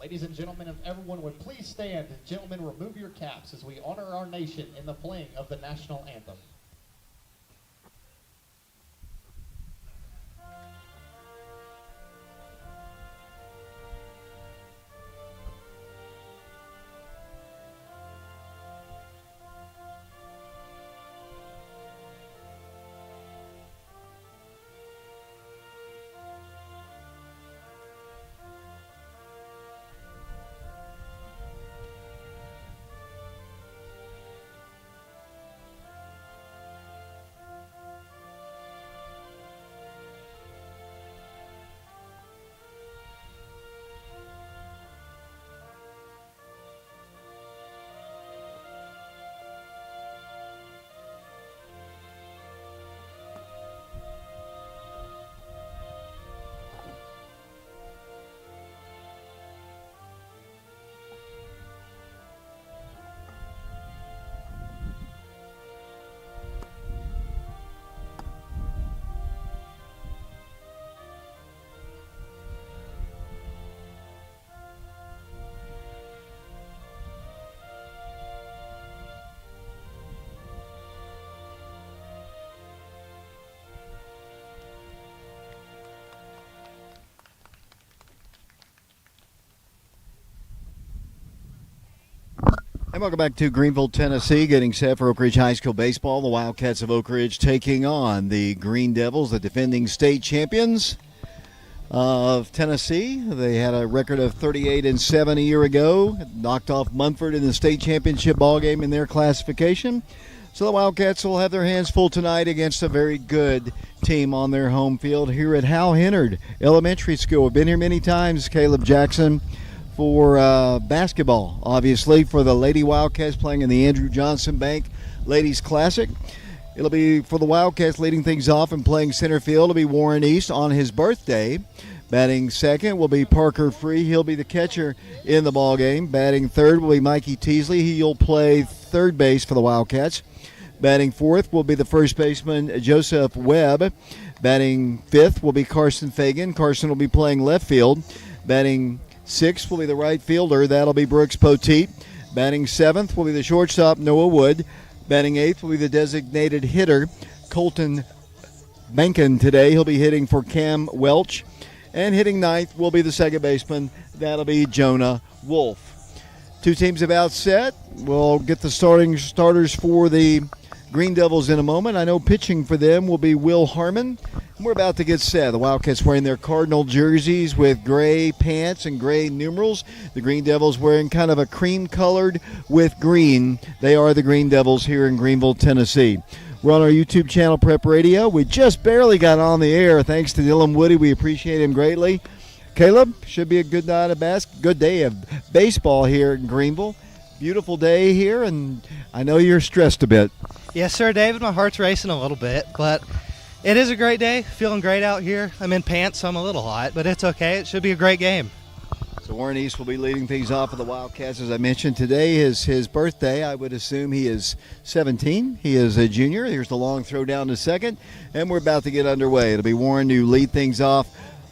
Ladies and gentlemen, if everyone would please stand, and gentlemen, remove your caps as we honor our nation in the playing of the national anthem. And welcome back to Greeneville, Tennessee, getting set for Oak Ridge High School baseball. The Wildcats of Oak Ridge taking on the Green Devils, the defending state champions of Tennessee. They had a record of 38-7 a year ago, knocked off Munford in the state championship ballgame in their classification. So the Wildcats will have their hands full tonight against a very good team on their home field here at Hal Hennard Elementary School. We've been here many times, Caleb Jackson, for basketball, obviously, for the Lady Wildcats playing in the Andrew Johnson Bank Ladies Classic. It'll be for the Wildcats leading things off and playing center field. It'll be Warren East on his birthday. Batting second will be Parker Free. He'll be the catcher in the ball game. Batting third will be Mikey Teasley. He'll play third base for the Wildcats. Batting fourth will be the first baseman Joseph Webb. Batting fifth will be Carson Fagan. Carson will be playing left field. Batting sixth will be the right fielder. That'll be Brooks Poteet. Batting seventh will be the shortstop Noah Wood. Batting eighth will be the designated hitter Colton Bankin today. He'll be hitting for Cam Welch. And hitting ninth will be the second baseman. That'll be Jonah Wolf. Two teams about set. We'll get the starters for the Green Devils in a moment. I know pitching for them will be Will Harmon. We're about to get set. The Wildcats wearing their Cardinal jerseys with gray pants and gray numerals. The Green Devils wearing kind of a cream-colored with green. They are the Green Devils here in Greeneville, Tennessee. We're on our YouTube channel, Prep Radio. We just barely got on the air thanks to Dylan Woody. We appreciate him greatly. Caleb, should be a good night of good day of baseball here in Greeneville. Beautiful day here, and I know you're stressed a bit. Yes, sir, David. My heart's racing a little bit, but it is a great day. Feeling great out here. I'm in pants, so I'm a little hot, but it's okay. It should be a great game. So Warren East will be leading things off for the Wildcats. As I mentioned, today is his birthday. I would assume he is 17. He is a junior. Here's the long throw down to second, and we're about to get underway. It'll be Warren to lead things off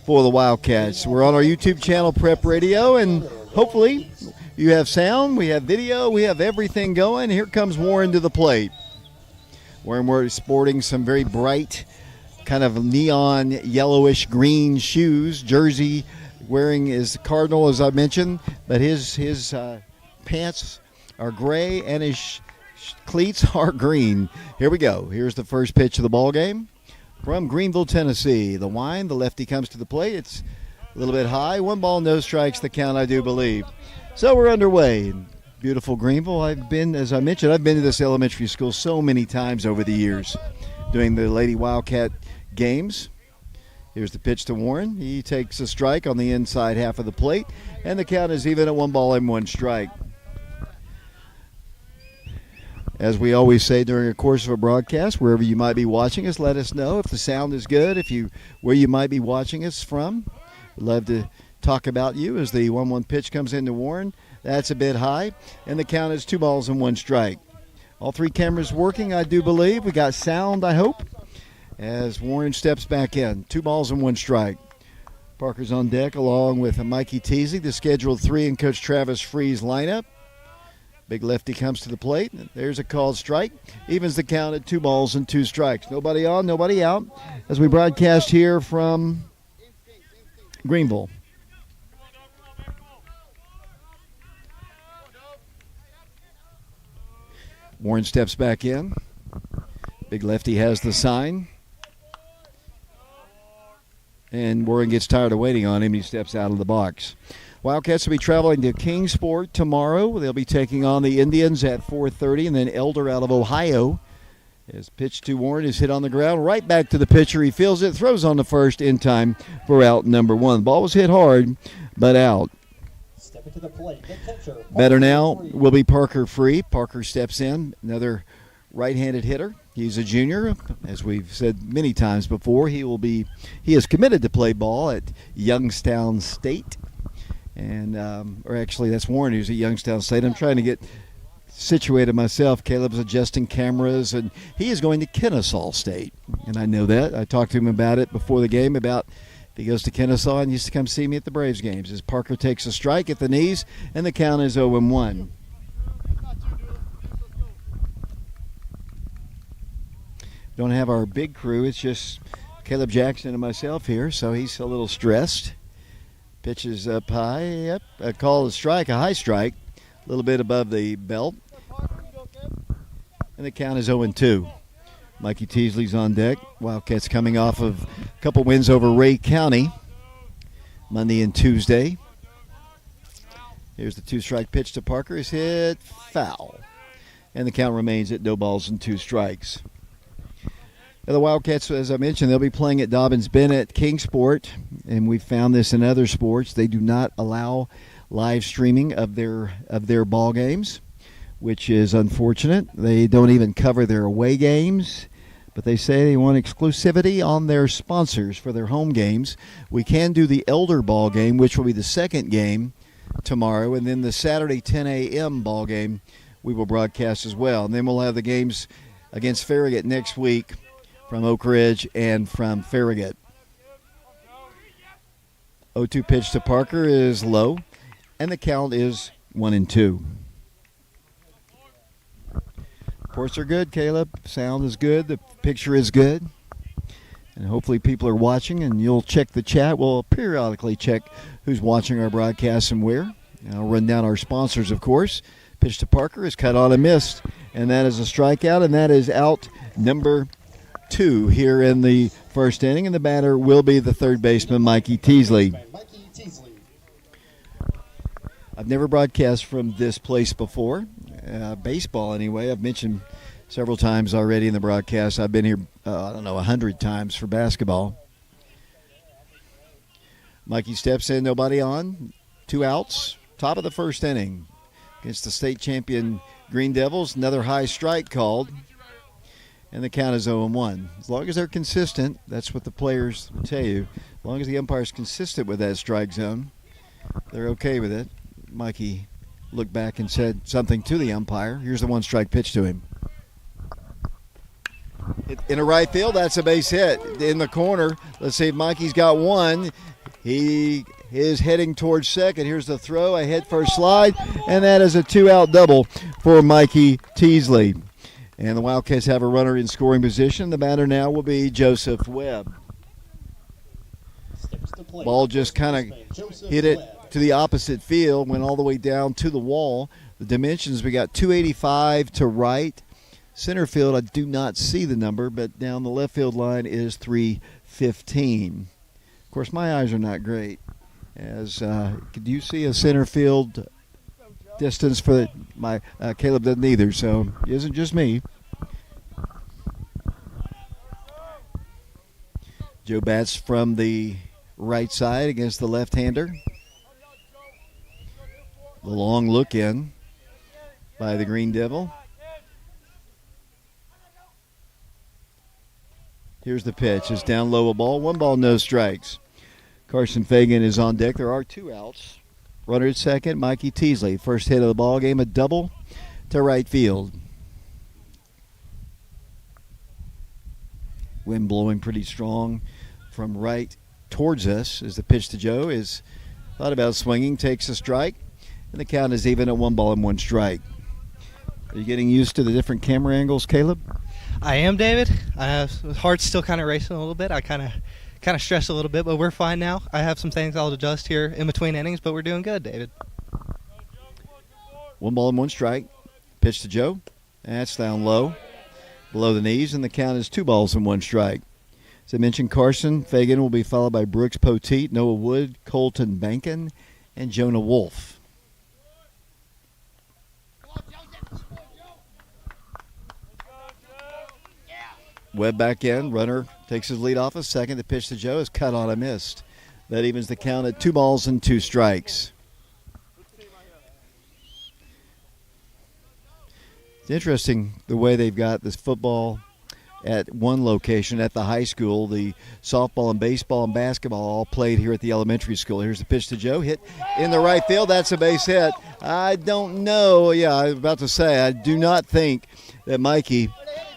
for the Wildcats. We're on our YouTube channel, Prep Radio, and hopefully you have sound, we have video, we have everything going. Here comes Warren to the plate. Warren, we're sporting some very bright, kind of neon yellowish green shoes, jersey, wearing his Cardinal, as I mentioned, but his pants are gray and his cleats are green. Here we go. Here's the first pitch of the ball game from Greeneville, Tennessee. The wind, the lefty comes to the plate. It's a little bit high. 1 ball, no strikes, the count, I do believe. So we're underway. Beautiful Greeneville. As I mentioned, I've been to this elementary school so many times over the years doing the Lady Wildcat games. Here's the pitch to Warren. He takes a strike on the inside half of the plate, and the count is even at 1 ball and 1 strike. As we always say during the course of a broadcast, wherever you might be watching us, let us know if the sound is good, where you might be watching us from. We'd love to talk about you as the 1-1 pitch comes into Warren. That's a bit high, and the count is 2 balls and 1 strike. All 3 cameras working, I do believe. We got sound, I hope, as Warren steps back in. 2 balls and 1 strike. Parker's on deck along with Mikey Teasley, the scheduled 3 in Coach Travis Free's lineup. Big lefty comes to the plate. There's a called strike. Evens the count at 2 balls and 2 strikes. Nobody on, nobody out as we broadcast here from Greeneville. Warren steps back in. Big lefty has the sign. And Warren gets tired of waiting on him. He steps out of the box. Wildcats will be traveling to Kingsport tomorrow. They'll be taking on the Indians at 4:30, and then Elder out of Ohio. As pitch to Warren is hit on the ground, right back to the pitcher. He feels it, throws on the first in time for out number 1. The ball was hit hard, but out. Stepping to the plate, the catcher. Better now will be Parker Free. Parker steps in, another right-handed hitter. He's a junior, as we've said many times before. He is committed to play ball at Youngstown State, and or actually that's Warren who's at Youngstown State. I'm trying to get situated myself. Caleb's adjusting cameras, and he is going to Kennesaw State, and I know that. I talked to him about it before the game about if he goes to Kennesaw and used to come see me at the Braves games. As Parker takes a strike at the knees, and the count is 0-1. Don't have our big crew. It's just Caleb Jackson and myself here, so he's a little stressed. Pitches up high. Yep, a call a strike, a high strike, a little bit above the belt. And the count is 0-2. Mikey Teasley's on deck. Wildcats coming off of a couple wins over Ray County Monday and Tuesday. Here's the 2-strike pitch to Parker. Is hit foul. And the count remains at no balls and 2 strikes. Now the Wildcats, as I mentioned, they'll be playing at Dobbins Bennett Kingsport, and we've found this in other sports. They do not allow live streaming of their ball games, which is unfortunate. They don't even cover their away games, but they say they want exclusivity on their sponsors for their home games. We can do the Elder ball game, which will be the second game tomorrow, and then the Saturday 10 a.m. ball game we will broadcast as well. And then we'll have the games against Farragut next week from Oak Ridge and from Farragut. 0-2 pitch to Parker is low, and the count is 1-2. Reports are good, Caleb. Sound is good. The picture is good. And hopefully people are watching, and you'll check the chat. We'll periodically check who's watching our broadcast and where. And I'll run down our sponsors, of course. Pitch to Parker is cut on and missed, and that is a strikeout, and that is out number 2 here in the first inning, and the batter will be the third baseman, Mikey Teasley. I've never broadcast from this place before, baseball anyway. I've mentioned several times already in the broadcast. I've been here, 100 times for basketball. Mikey steps in, nobody on, 2 outs, top of the first inning against the state champion Green Devils. Another high strike called. And the count is 0-1. As long as they're consistent, that's what the players will tell you. As long as the umpire's consistent with that strike zone, they're okay with it. Mikey looked back and said something to the umpire. Here's the 1-strike pitch to him. In a right field, that's a base hit. In the corner, let's see if Mikey's got one. He is heading towards second. Here's the throw, a head first slide, and that is a 2-out double for Mikey Teasley. And the Wildcats have a runner in scoring position. The batter now will be Joseph Webb. Ball just kind of hit it to the opposite field, went all the way down to the wall. The dimensions, we got 285 to right. Center field, I do not see the number, but down the left field line is 315. Of course, my eyes are not great. Could you see a center field distance for my Caleb doesn't either, so it isn't just me. Joe bats from the right side against the left-hander. The long look in by the Green Devil. Here's the pitch. It's down low, a ball. 1 ball, no strikes. Carson Fagan is on deck. There are 2 outs. Runner at second, Mikey Teasley. First hit of the ball game, a double to right field. Wind blowing pretty strong from right towards us as the pitch to Joe is thought about swinging, takes a strike, and the count is even at 1 strike. Are you getting used to the different camera angles, Caleb? I am, David. My heart's still kind of racing a little bit. I kind of stress a little bit, but we're fine now. I have some things I'll adjust here in between innings, but we're doing good, David. 1 strike. Pitch to Joe. That's down low, below the knees, and the count is 2 strike. As I mentioned, Carson Fagan will be followed by Brooks Poteet, Noah Wood, Colton Bankin, and Jonah Wolf. Webb back in. Runner takes his lead off a second. The pitch to Joe is cut on a missed. That evens the count at 2 strikes. It's interesting the way they've got this football at one location at the high school. The softball and baseball and basketball all played here at the elementary school. Here's the pitch to Joe. Hit in the right field. That's a base hit. I don't know. Yeah, I was about to say, I do not think that Mikey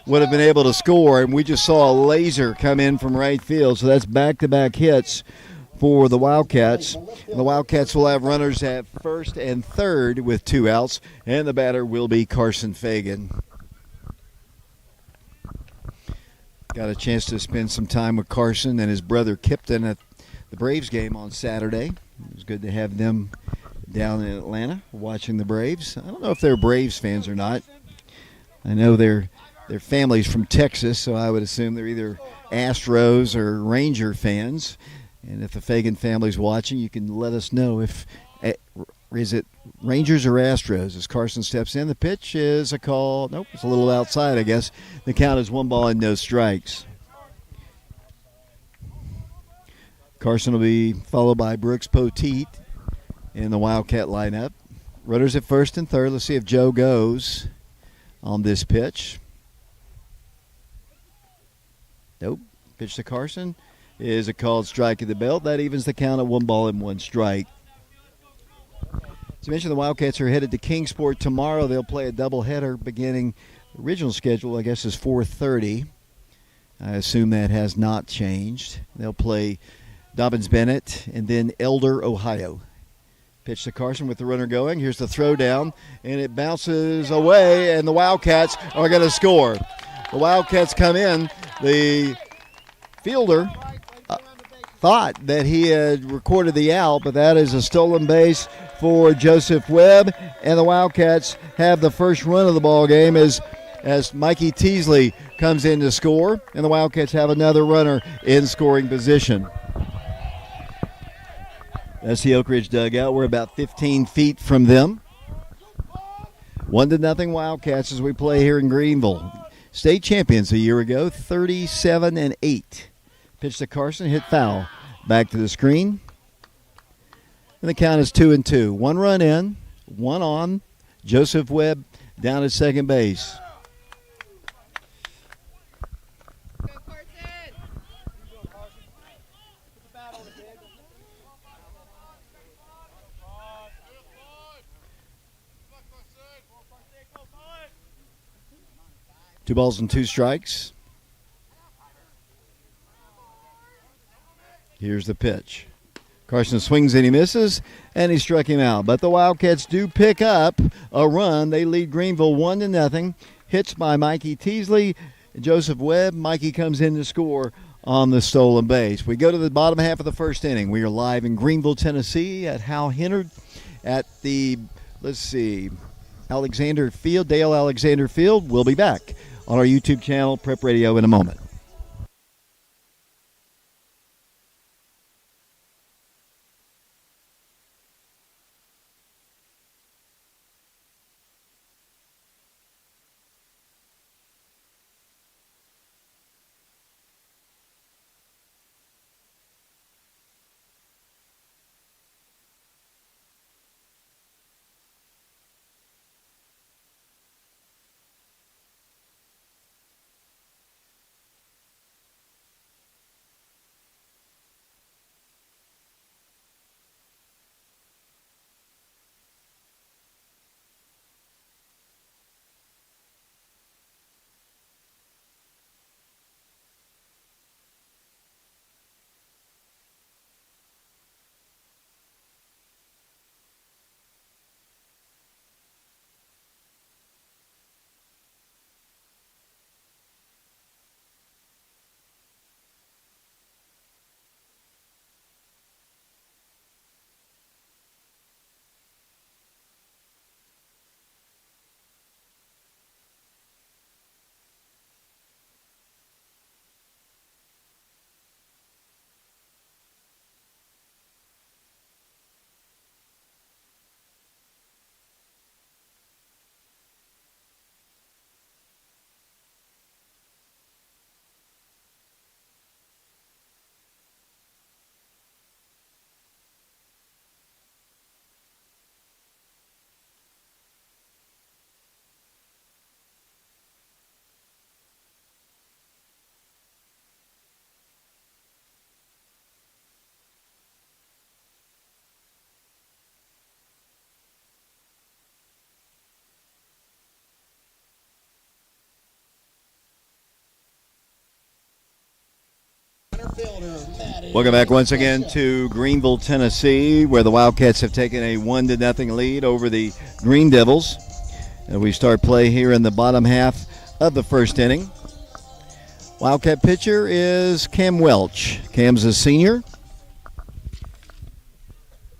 would have been able to score, and we just saw a laser come in from right field. So that's back-to-back hits for the Wildcats. And the Wildcats will have runners at first and third with 2 outs, and the batter will be Carson Fagan. Got a chance to spend some time with Carson and his brother Kipton at the Braves game on Saturday. It was good to have them down in Atlanta watching the Braves. I don't know if they're Braves fans or not. I know their family's from Texas, so I would assume they're either Astros or Ranger fans. And if the Fagan family's watching, you can let us know if is it Rangers or Astros. As Carson steps in, the pitch is a call. Nope, it's a little outside, I guess. The count is 1 strikes. Carson will be followed by Brooks Poteet in the Wildcat lineup. Runners at first and third. Let's see if Joe goes on this pitch. Nope. Pitch to Carson is a called strike at the belt. That evens the count at 1 strike. As I mentioned, the Wildcats are headed to Kingsport tomorrow. They'll play a doubleheader beginning. The original schedule, I guess, is 4:30. I assume that has not changed. They'll play Dobbins-Bennett and then Elder, Ohio. Pitch to Carson with the runner going. Here's the throw down, and it bounces away, and the Wildcats are going to score. The Wildcats come in. The fielder thought that he had recorded the out, but that is a stolen base for Joseph Webb, and the Wildcats have the first run of the ball game as Mikey Teasley comes in to score, and the Wildcats have another runner in scoring position. That's the Oak Ridge dugout. We're about 15 feet from them. 1-0 Wildcats as we play here in Greeneville. State champions a year ago, 37-8. Pitch to Carson, hit foul. Back to the screen. And the count is 2-2. 1 run in, 1 on. Joseph Webb down at second base. Two balls and 2 strikes. Here's the pitch. Carson swings and he misses, and he struck him out. But the Wildcats do pick up a run. They lead Greeneville 1-0. Hits by Mikey Teasley. Joseph Webb. Mikey comes in to score on the stolen base. We go to the bottom half of the first inning. We are live in Greeneville, Tennessee at Hal Hennard at the, Alexander Field, Dale Alexander Field. We'll be back on our YouTube channel, Prep Radio, in a moment. Welcome back once again to Greeneville, Tennessee, where the Wildcats have taken a 1-0 lead over the Green Devils. And we start play here in the bottom half of the first inning. Wildcat pitcher is Cam Welch. Cam's a senior,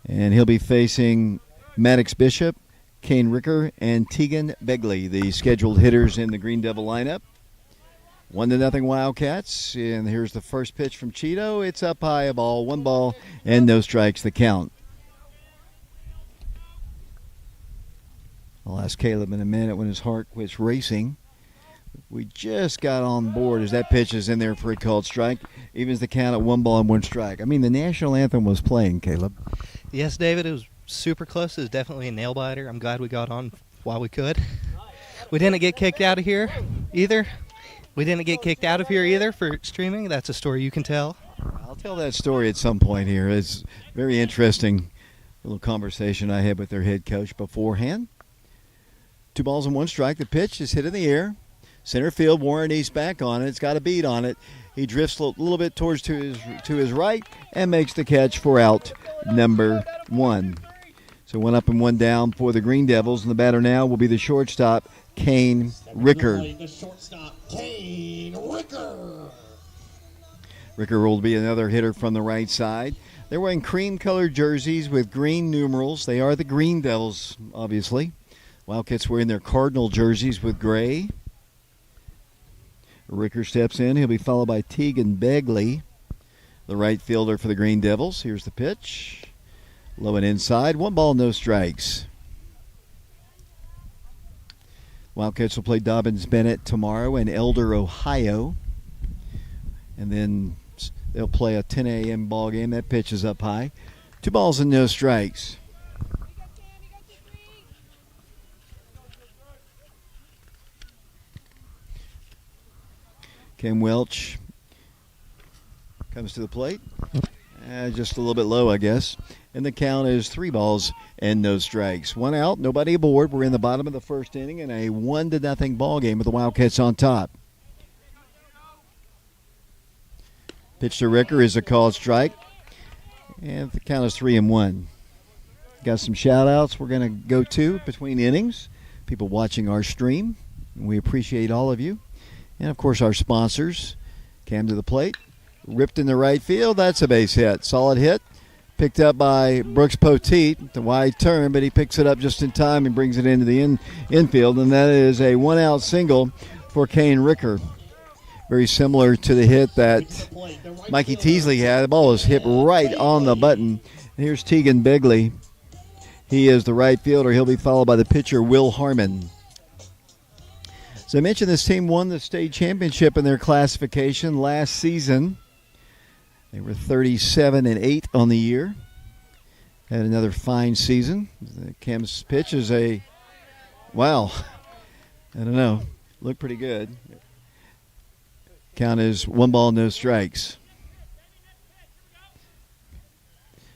and he'll be facing Maddox Bishop, Kane Ricker, and Tegan Begley, the scheduled hitters in the Green Devil lineup. 1-0 Wildcats, and here's the first pitch from Cheeto. It's up high, a ball, 1 ball, and no strikes the count. I'll ask Caleb in a minute when his heart quits racing. We just got on board as that pitch is in there for a called strike. Evens the count at 1 ball and 1 strike. I mean, the national anthem was playing, Caleb. Yes, David, it was super close. It was definitely a nail-biter. I'm glad we got on while we could. We didn't get kicked out of here either. For streaming. That's a story you can tell. I'll tell that story at some point here. It's very interesting little conversation I had with their head coach beforehand. 2 balls and 1 strike. The pitch is hit in the air. Center field, Warren East back on it. It's got a beat on it. He drifts a little bit towards to his right and makes the catch for out number 1. So 1 up and 1 down for the Green Devils, and the batter now will be the shortstop, Kane Ricker. Ricker will be another hitter from the right side. They're wearing cream-colored jerseys with green numerals. They are the Green Devils, obviously. Wildcats wearing their Cardinal jerseys with gray. Ricker steps in. He'll be followed by Tegan Begley, the right fielder for the Green Devils. Here's the pitch. Low and inside. 1 ball, no strikes. Wildcats will play Dobbins-Bennett tomorrow in Elder, Ohio. And then they'll play a 10 a.m. ball game. That pitch is up high. 2 balls and no strikes. Cam Welch comes to the plate. Just a little bit low, I guess. And the count is 3 balls and no strikes. 1 out, nobody aboard. We're in the bottom of the first inning in a 1-0 ball game with the Wildcats on top. Pitch to Ricker is a called strike. And the count is 3-1. Got some shout-outs we're going to go to between innings. People watching our stream. We appreciate all of you. And, of course, our sponsors. Cam to the plate. Ripped in the right field. That's a base hit. Solid hit. Picked up by Brooks Poteet. The wide turn, but he picks it up just in time and brings it into the infield. And that is a 1-out single for Kane Ricker. Very similar to the hit that Mikey Teasley had. The ball was hit right on the button. And here's Tegan Begley. He is the right fielder. He'll be followed by the pitcher, Will Harmon. As I mentioned, this team won the state championship in their classification last season. They were 37-8 on the year. Had another fine season. Cam's pitch is I don't know, looked pretty good. Count is 1 ball, no strikes.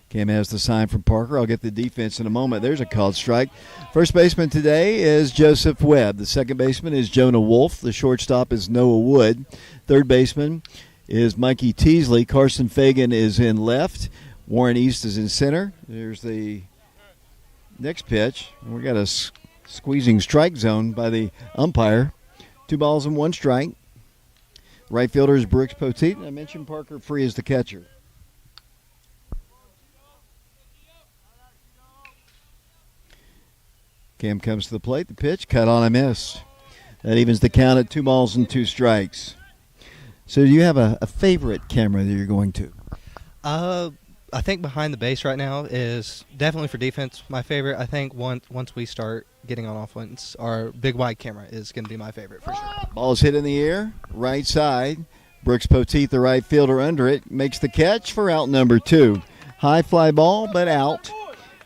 Cam has the sign from Parker. I'll get the defense in a moment. There's a called strike. First baseman today is Joseph Webb. The second baseman is Jonah Wolf. The shortstop is Noah Wood. Third baseman is Mikey Teasley. Carson Fagan is in left. Warren East is in center. There's the next pitch. We got a squeezing strike zone by the umpire. 2 balls and 1 strike. Right fielder is Brooks Poteet. I mentioned Parker Free as the catcher. Cam comes to the plate. The pitch, cut on a miss. That evens the count at 2 balls and 2 strikes. So do you have a favorite camera that you're going to? I think behind the base right now is definitely for defense my favorite. I think once we start getting on offense, our big wide camera is going to be my favorite for sure. Ball is hit in the air, right side. Brooks Poteet, the right fielder under it, makes the catch for out number 2. High fly ball, but out.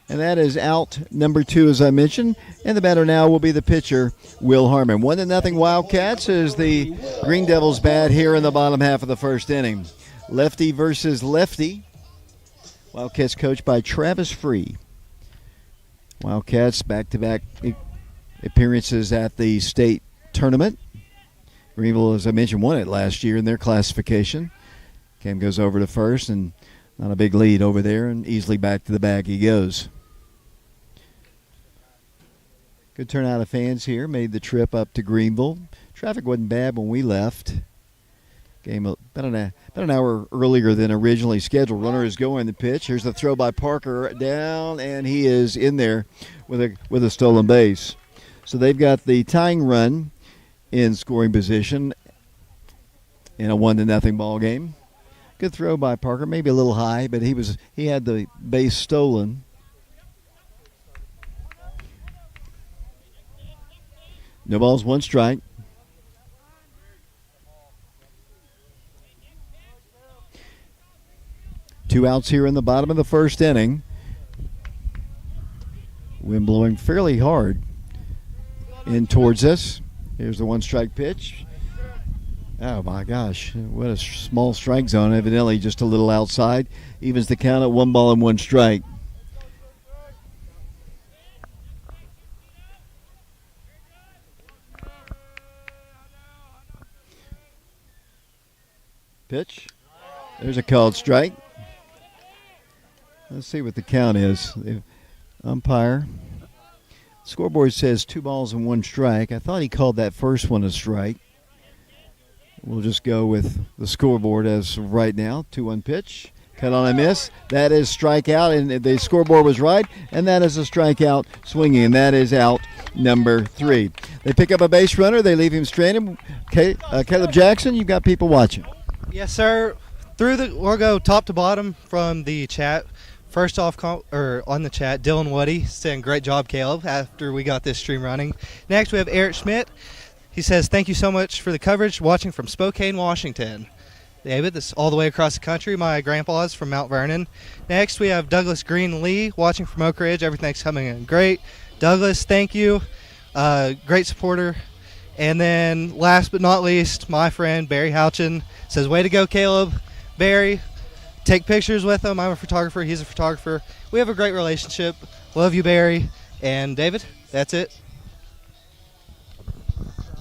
And that is out number 2, as I mentioned. And the batter now will be the pitcher, Will Harmon. 1-0 Wildcats as the Green Devils bat here in the bottom half of the first inning. Lefty versus lefty. Wildcats coached by Travis Free. Wildcats back-to-back appearances at the state tournament. Greeneville, as I mentioned, won it last year in their classification. Cam goes over to first, and not a big lead over there, and easily back to the bag he goes. Good turnout of fans here. Made the trip up to Greeneville. Traffic wasn't bad when we left. Game about an hour earlier than originally scheduled. Runner is going the pitch. Here's the throw by Parker down, and he is in there with a stolen base. So they've got the tying run in scoring position in a 1-0 ball game. Good throw by Parker, maybe a little high, but he had the base stolen. No balls, 1 strike. Two outs here in the bottom of the first inning. Wind blowing fairly hard in towards us. Here's the 1-strike pitch. Oh my gosh, what a small strike zone. Evidently just a little outside. Evens the count at 1 ball and 1 strike. Pitch. There's a called strike. Let's see what the count is. The umpire. Scoreboard says 2 balls and 1 strike. I thought he called that first one a strike. We'll just go with the scoreboard as of right now. 2-1 pitch. Cut on a miss. That is strikeout, and the scoreboard was right, and that is a strikeout swinging, and that is out number 3. They pick up a base runner. They leave him stranded. Caleb Jackson, you've got people watching. Yes, sir. We'll go top to bottom from the chat. First off, on the chat, Dylan Woody saying, "Great job, Caleb," after we got this stream running. Next, we have Eric Schmidt. He says, "Thank you so much for the coverage, watching from Spokane, Washington." David, this is all the way across the country. My grandpa's from Mount Vernon. Next, we have Douglas Green Lee watching from Oak Ridge. Everything's coming in great. Douglas, thank you. Great supporter. And then last but not least, my friend Barry Houchin says, "Way to go, Caleb." Barry, take pictures with him. I'm a photographer. He's a photographer. We have a great relationship. Love you, Barry. And David, that's it.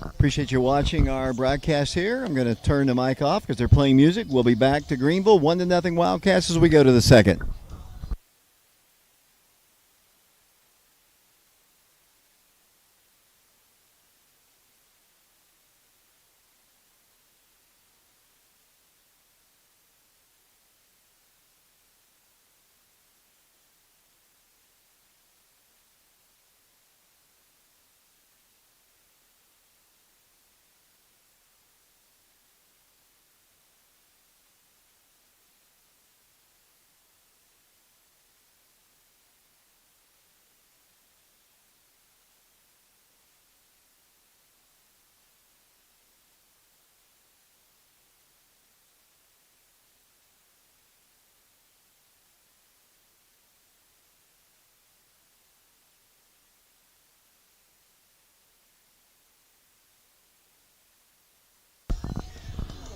Appreciate you watching our broadcast here. I'm going to turn the mic off because they're playing music. We'll be back to Greeneville, 1-0 Wildcats as we go to the second.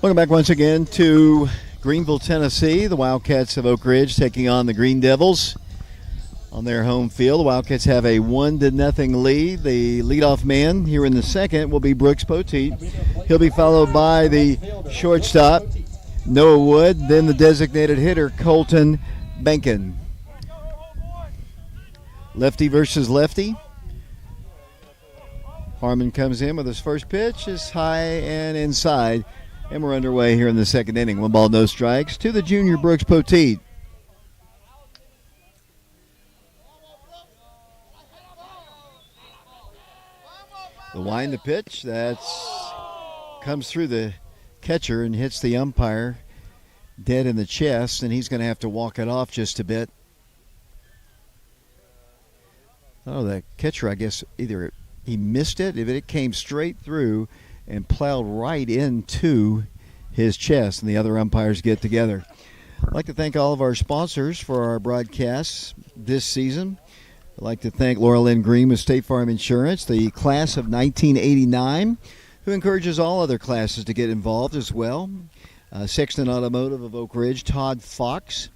Welcome back once again to Greeneville, Tennessee. The Wildcats of Oak Ridge taking on the Green Devils on their home field. The Wildcats have a 1-0 lead. The leadoff man here in the second will be Brooks Poteet. He'll be followed by the shortstop, Noah Wood, then the designated hitter, Colton Benkin. Lefty versus lefty. Harmon comes in with his first pitch. Is high and inside. And we're underway here in the second inning. 1 ball, no strikes to the junior Brooks Poteet. The wind, the pitch, comes through the catcher and hits the umpire dead in the chest, and he's going to have to walk it off just a bit. Oh, the catcher, I guess, either he missed it, if it came straight through and plowed right into his chest, and the other umpires get together. I'd like to thank all of our sponsors for our broadcasts this season. I'd like to thank Laura Lynn Green with State Farm Insurance, the class of 1989, who encourages all other classes to get involved as well. Sexton Automotive of Oak Ridge, Todd Fox,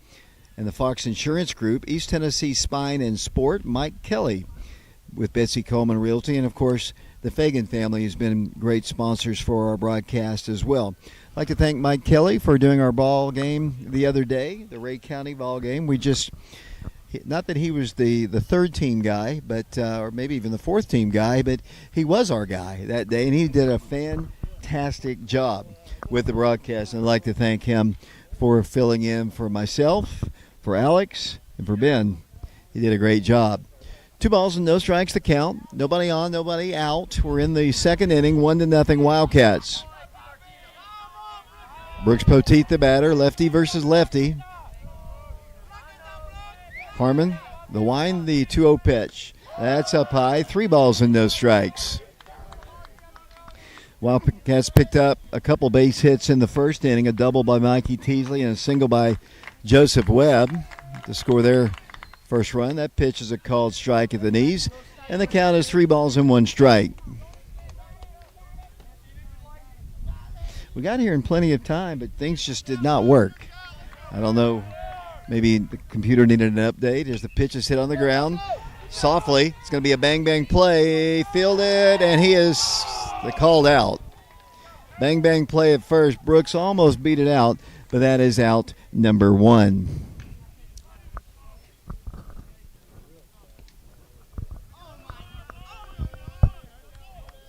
and the Fox Insurance Group, East Tennessee Spine and Sport, Mike Kelly with Betsy Coleman Realty, and of course the Fagan family has been great sponsors for our broadcast as well. I'd like to thank Mike Kelly for doing our ball game the other day, the Ray County ball game. Not that he was the third team guy, but or maybe even the fourth team guy, but he was our guy that day, and he did a fantastic job with the broadcast. And I'd like to thank him for filling in for myself, for Alex, and for Ben. He did a great job. 2 balls and no strikes to count. Nobody on, nobody out. We're in the second inning, 1-0 Wildcats. Brooks Poteet the batter, lefty versus lefty. Harmon, the wind, the 2-0 pitch. That's up high, 3 balls and no strikes. Wildcats picked up a couple base hits in the first inning, a double by Mikey Teasley and a single by Joseph Webb to score their first run. That pitch is a called strike at the knees, and the count is 3 balls and 1 strike. We got here in plenty of time, but things just did not work. I don't know. Maybe the computer needed an update as the pitch is hit on the ground. Softly, it's going to be a bang-bang play. Fielded, and he is called out. Bang-bang play at first. Brooks almost beat it out, but that is out number 1.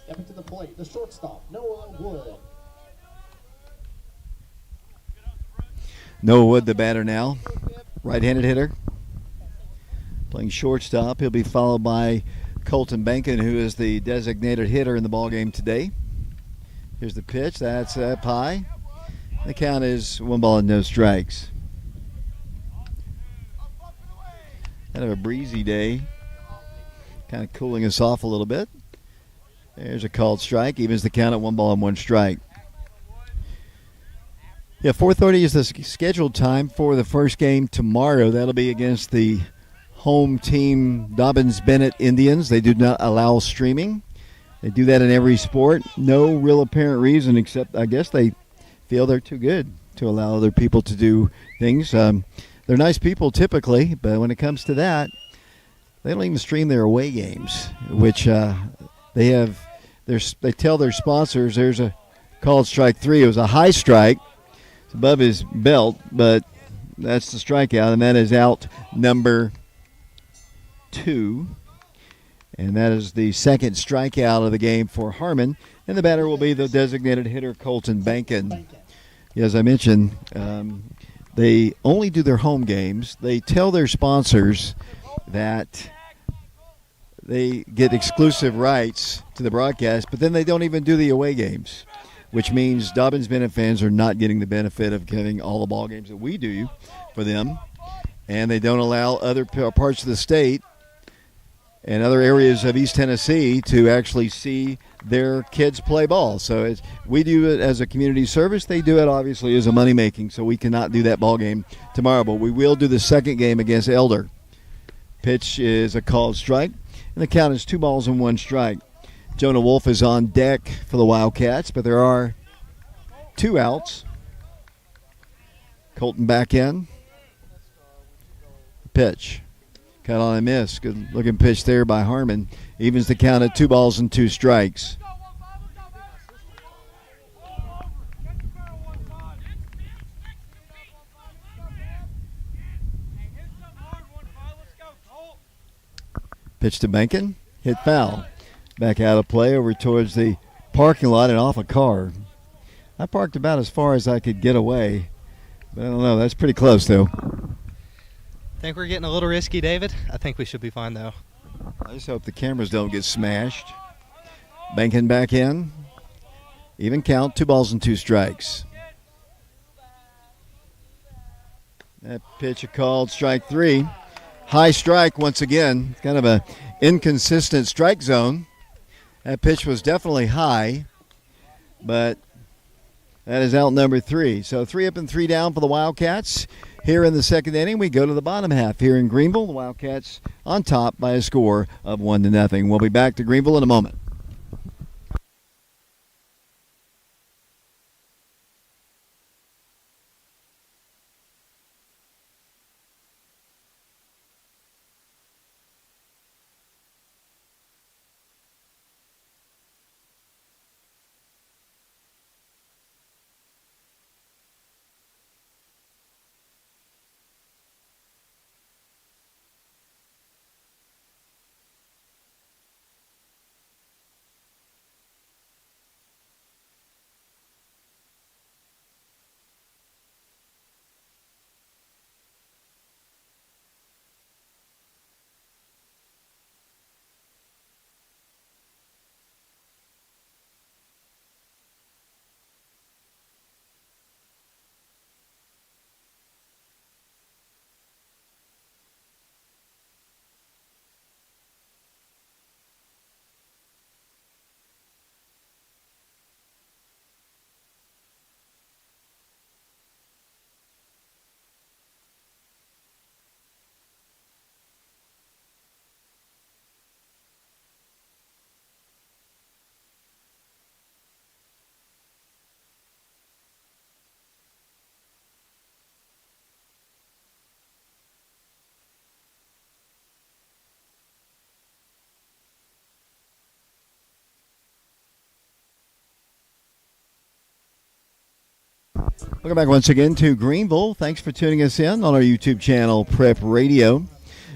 Stepping to the plate, the shortstop, Noah Wood. Noah Wood, the batter now. Right-handed hitter. Playing shortstop. He'll be followed by Colton Bankin, who is the designated hitter in the ballgame today. Here's the pitch. That's up high. The count is 1 ball and no strikes. Kind of a breezy day. Kind of cooling us off a little bit. There's a called strike. Evens the count at 1 ball and 1 strike. Yeah, 4:30 is the scheduled time for the first game tomorrow. That'll be against the home team, Dobbins-Bennett Indians. They do not allow streaming. They do that in every sport. No real apparent reason except I guess they feel they're too good to allow other people to do things. They're nice people typically, but when it comes to that, they don't even stream their away games, which they tell their sponsors there's a called strike 3. It was a high strike. It's above his belt, but that's the strikeout, and that is out number 2. And that is the second strikeout of the game for Harmon. And the batter will be the designated hitter, Colton Bankin. As I mentioned, they only do their home games. They tell their sponsors that they get exclusive rights to the broadcast, but then they don't even do the away games, which means Dobbins-Bennett fans are not getting the benefit of getting all the ball games that we do for them. And they don't allow other parts of the state and other areas of East Tennessee to actually see their kids play ball. So we do it as a community service. They do it obviously as a money-making, so we cannot do that ball game tomorrow. But we will do the second game against Elder. Pitch is a called strike, and the count is 2 balls and 1 strike. Jonah Wolf is on deck for the Wildcats, but there are 2 outs. Colton back in. Pitch. Cut on a miss. Good looking pitch there by Harmon. Evens the count at 2 balls and 2 strikes. Pitch to Bankin. Hit foul. Back out of play over towards the parking lot and off a car. I parked about as far as I could get away. But I don't know. That's pretty close, though. Think we're getting a little risky, David? I think we should be fine, though. I just hope the cameras don't get smashed. Bankin back in. Even count, 2 balls and 2 strikes. That pitch a called strike 3. High strike once again. Kind of a inconsistent strike zone. That pitch was definitely high, but that is out number 3. So 3 up and 3 down for the Wildcats. Here in the second inning, we go to the bottom half here in Greeneville. The Wildcats on top by a score of 1-0. We'll be back to Greeneville in a moment. Welcome back once again to Greeneville. Thanks for tuning us in on our YouTube channel, Prep Radio.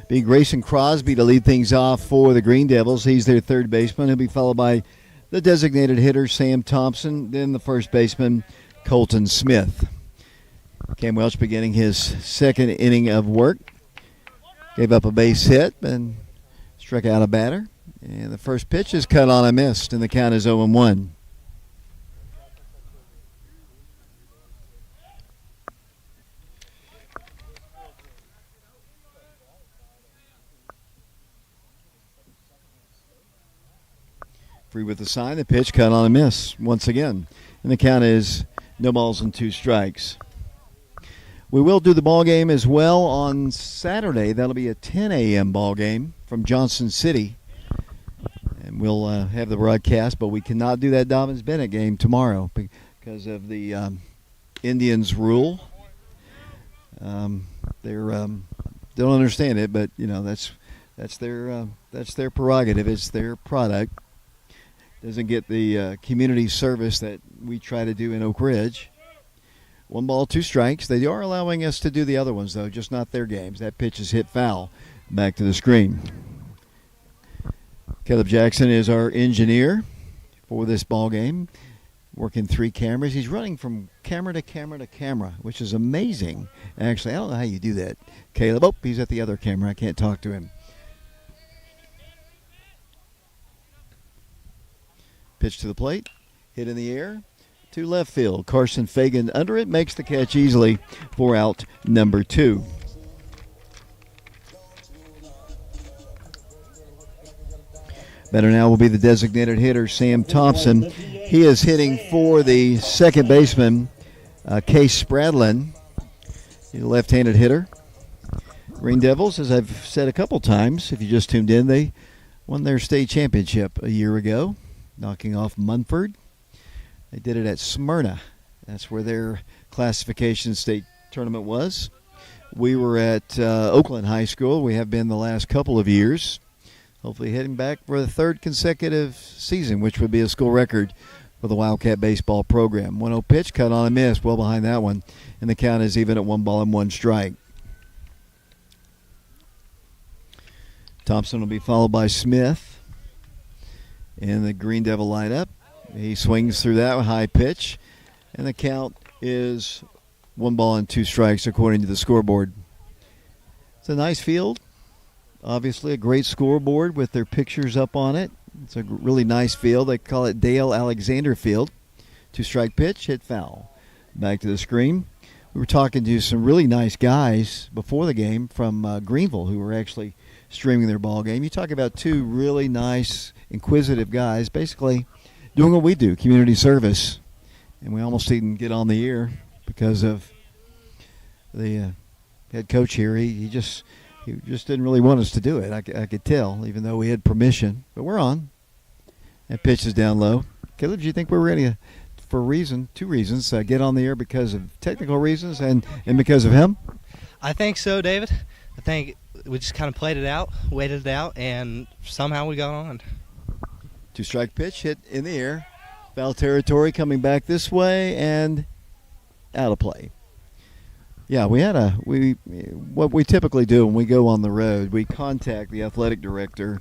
Be Grayson Crosby to lead things off for the Green Devils. He's their third baseman. He'll be followed by the designated hitter, Sam Thompson, then the first baseman, Colton Smith. Cam Welch beginning his second inning of work. Gave up a base hit and struck out a batter. And the first pitch is cut on and missed, and the count is 0-1. Free with the sign, the pitch cut on a miss once again. And the count is no balls and 2 strikes. We will do the ball game as well on Saturday. That'll be a 10 a.m. ball game from Johnson City. And we'll have the broadcast, but we cannot do that Dobbins-Bennett game tomorrow because of the Indians rule. They don't understand it, but you know that's their prerogative. It's their product. Doesn't get the community service that we try to do in Oak Ridge. 1 ball, 2 strikes. They are allowing us to do the other ones, though, just not their games. That pitch is hit foul. Back to the screen. Caleb Jackson is our engineer for this ball game, working 3 cameras. He's running from camera to camera to camera, which is amazing. Actually, I don't know how you do that. Caleb, oh, he's at the other camera. I can't talk to him. Pitch to the plate, hit in the air to left field. Carson Fagan under it, makes the catch easily for out number 2. Better now will be the designated hitter, Sam Thompson. He is hitting for the second baseman, Case Spradlin. He's a left-handed hitter. Green Devils, as I've said a couple times, if you just tuned in, they won their state championship a year ago, knocking off Munford. They did it at Smyrna. That's where their classification state tournament was. We were at Oakland High School. We have been the last couple of years. Hopefully heading back for the 3rd consecutive season, which would be a school record for the Wildcat baseball program. 1-0 pitch, cut on a miss, well behind that one. And the count is even at 1 ball and 1 strike. Thompson will be followed by Smith in the Green Devil lineup. He swings through that high pitch, and the count is 1 ball and 2 strikes according to the scoreboard. It's a nice field. Obviously a great scoreboard with their pictures up on it. It's a really nice field. They call it Dale Alexander Field. 2-strike pitch, hit foul. Back to the screen. We were talking to some really nice guys before the game from Greeneville who were actually streaming their ball game. You talk about 2 really nice, inquisitive guys, basically doing what we do, community service. And we almost didn't get on the air because of the head coach here. He just didn't really want us to do it. I could tell, even though we had permission. But we're on. That pitch is down low. Caleb, do you think we're ready for two reasons? Get on the air because of technical reasons and because of him? I think so, David. I think we just kind of played it out, waited it out, and somehow we got on. 2-strike pitch hit in the air. Foul territory coming back this way and out of play. Yeah, what we typically do when we go on the road, we contact the athletic director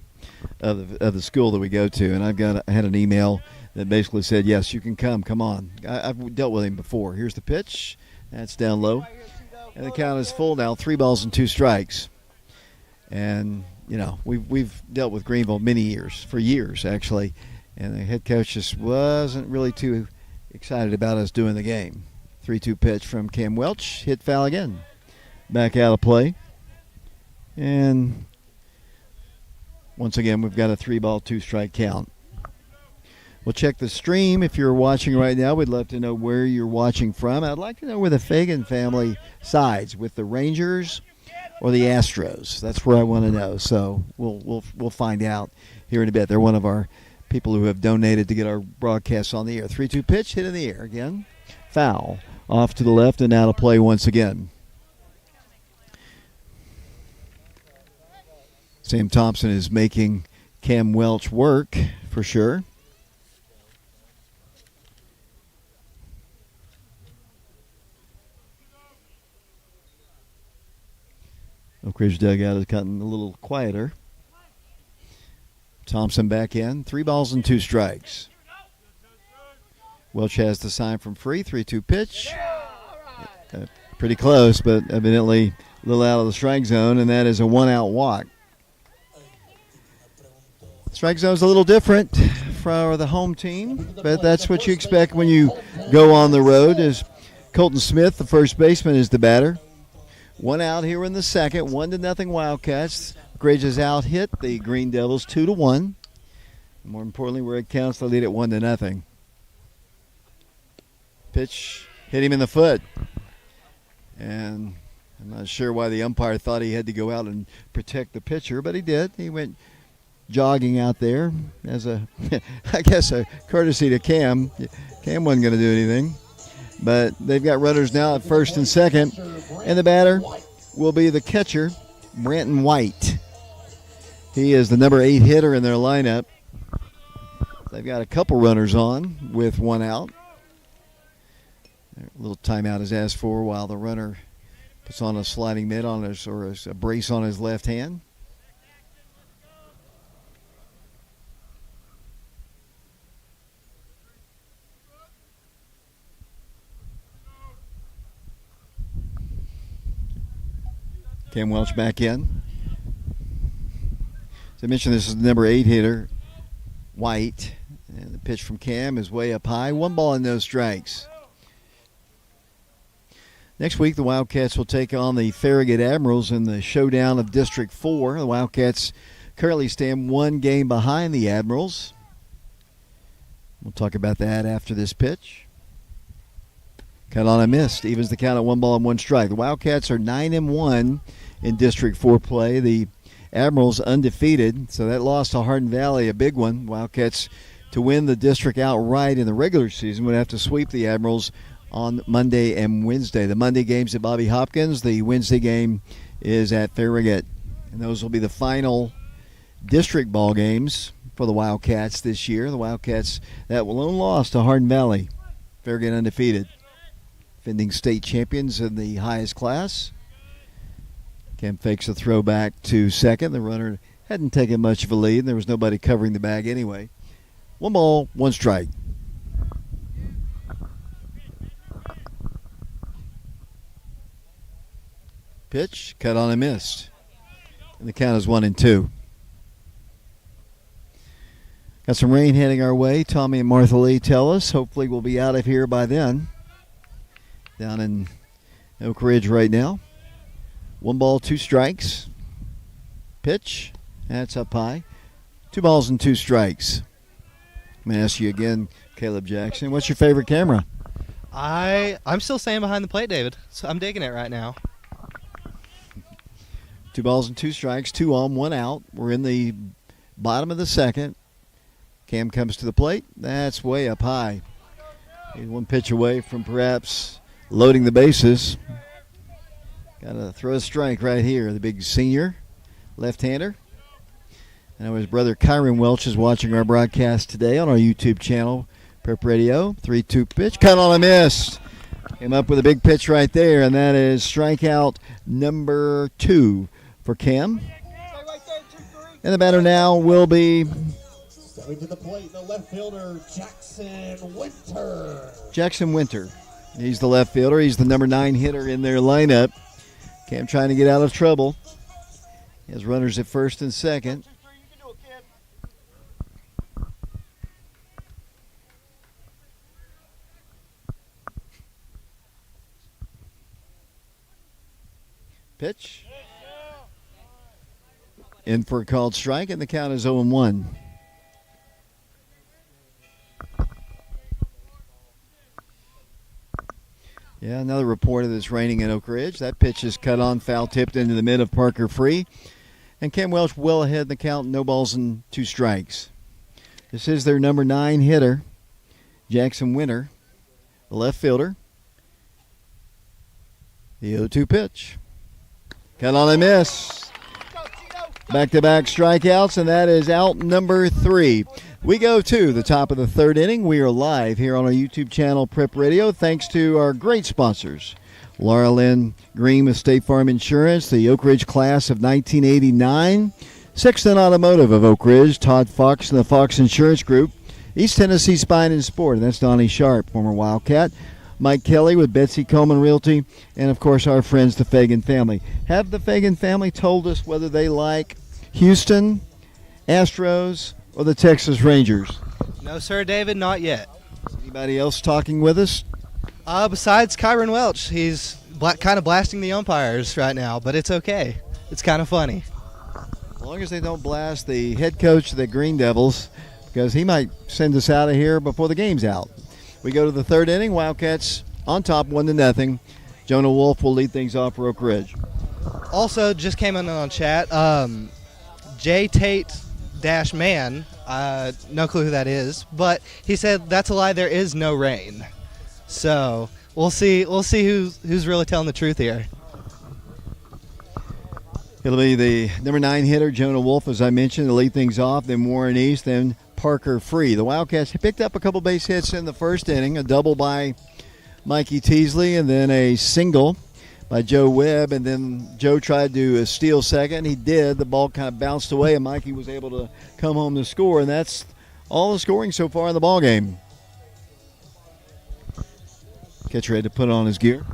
of the school that we go to, and I had an email that basically said, yes, you can come on. I've dealt with him before. Here's the pitch. That's down low. And the count is full now, 3 balls and 2 strikes. And, you know, we've dealt with Greeneville for years actually, and the head coach just wasn't really too excited about us doing the game. 3-2 pitch from Cam Welch, hit foul again. Back out of play. And once again, we've got a 3-ball, 2-strike count. We'll check the stream. If you're watching right now, we'd love to know where you're watching from. I'd like to know where the Fagan family sides, with the Rangers or the Astros. That's where I want to know. So we'll find out here in a bit. They're one of our people who have donated to get our broadcasts on the air. 3-2 pitch, hit in the air again. Foul. Off to the left and out of play once again. Sam Thompson is making Cam Welch work for sure. Oak Ridge dugout has gotten a little quieter. Thompson back in. 3 balls and 2 strikes. Welch has the sign from free. 3-2 pitch. Pretty close, but evidently a little out of the strike zone, and that is a 1-out walk. Strike zone's a little different for the home team, but that's what you expect when you go on the road. Is Colton Smith, the first baseman, is the batter. 1 out here in the second. 1-0 Wildcats. Ridge has out hit the Green Devils 2-1. More importantly, where it counts, they lead at 1-0. Pitch hit him in the foot, and I'm not sure why the umpire thought he had to go out and protect the pitcher, but he did. He went jogging out there as a, I guess, a courtesy to Cam. Cam wasn't going to do anything, but they've got runners now at first and second, and the batter will be the catcher, Branton White. He is the number 8 hitter in their lineup. They've got a couple runners on with 1 out. A little timeout is asked for while the runner puts on a sliding mitt on his, or a brace on his left hand. Cam Welch back in. As I mentioned, this is the number 8 hitter, White. And the pitch from Cam is way up high. 1 ball and no strikes. Next week, the Wildcats will take on the Farragut Admirals in the showdown of District 4. The Wildcats currently stand 1 game behind the Admirals. We'll talk about that after this pitch. Cut on a missed. Evens the count at 1 ball and 1 strike. The Wildcats are 9-1 in District 4 play. The Admirals undefeated, so that loss to Hardin Valley, a big one. Wildcats, to win the district outright in the regular season, would have to sweep the Admirals on Monday and Wednesday. The Monday game's at Bobby Hopkins. The Wednesday game is at Farragut. And those will be the final district ball games for the Wildcats this year. The Wildcats, that lone loss to Hardin Valley. Farragut undefeated. Defending state champions in the highest class. Cam fakes a throw back to second. The runner hadn't taken much of a lead. There was nobody covering the bag anyway. 1 ball, 1 strike. Pitch, cut on and missed. And the count is 1-2. Got some rain heading our way. Tommy and Martha Lee tell us. Hopefully we'll be out of here by then. Down in Oak Ridge right now. 1 ball, 2 strikes. Pitch, that's up high. 2 balls and 2 strikes. I'm going to ask you again, Caleb Jackson, what's your favorite camera? I'm still staying behind the plate, David. So I'm digging it right now. 2 balls and 2 strikes, 2 on, 1 out. We're in the bottom of the second. Cam comes to the plate. That's way up high. He's 1 pitch away from perhaps loading the bases. Got to throw a strike right here. The big senior left-hander. I know his brother Kyron Welch is watching our broadcast today on our YouTube channel, Prep Radio. 3-2 pitch. Cut on a miss. Came up with a big pitch right there, and that is strikeout number 2 for Cam. And the batter now will be stepping to the plate, the left fielder, Jackson Winter. Jackson Winter. He's the left fielder. He's the number 9 hitter in their lineup. Cam trying to get out of trouble. He has runners at first and second. Pitch. In for a called strike, and the count is 0-1. Yeah, another report of this raining in Oak Ridge. That pitch is cut on, foul tipped into the mid of Parker Free. And Cam Welch well ahead in the count, no balls and 2 strikes. This is their number 9 hitter, Jackson Winter, the left fielder. The 0-2 pitch. Cut on a miss. Back-to-back strikeouts, and that is out number 3. We go to the top of the 3rd inning. We are live here on our YouTube channel, Prep Radio, thanks to our great sponsors, Laura Lynn Green with State Farm Insurance, the Oak Ridge class of 1989. Sexton Automotive of Oak Ridge, Todd Fox and the Fox Insurance Group. East Tennessee Spine and Sport, and that's Donnie Sharp, former Wildcat. Mike Kelly with Betsy Coleman Realty, and of course our friends, the Fagan family. Have the Fagan family told us whether they like Houston Astros or the Texas Rangers? No, sir, David, not yet. Anybody else talking with us? Besides Kyron Welch, he's kind of blasting the umpires right now, but it's okay. It's kind of funny. As long as they don't blast the head coach of the Green Devils, because he might send us out of here before the game's out. We go to the third inning. Wildcats on top, 1-0. Jonah Wolf will lead things off for Oak Ridge. Also, just came in on chat. J Tate-Man, no clue who that is, but he said that's a lie. There is no rain. So we'll see. We'll see who's really telling the truth here. It'll be the number 9 hitter, Jonah Wolf, as I mentioned, to lead things off. Then Warren East, then Parker Free. The Wildcats picked up a couple base hits in the first inning, a double by Mikey Teasley, and then a single by Joe Webb, and then Joe tried to steal second. He did. The ball kind of bounced away, and Mikey was able to come home to score, and that's all the scoring so far in the ball game. Catcher had to put on his gear.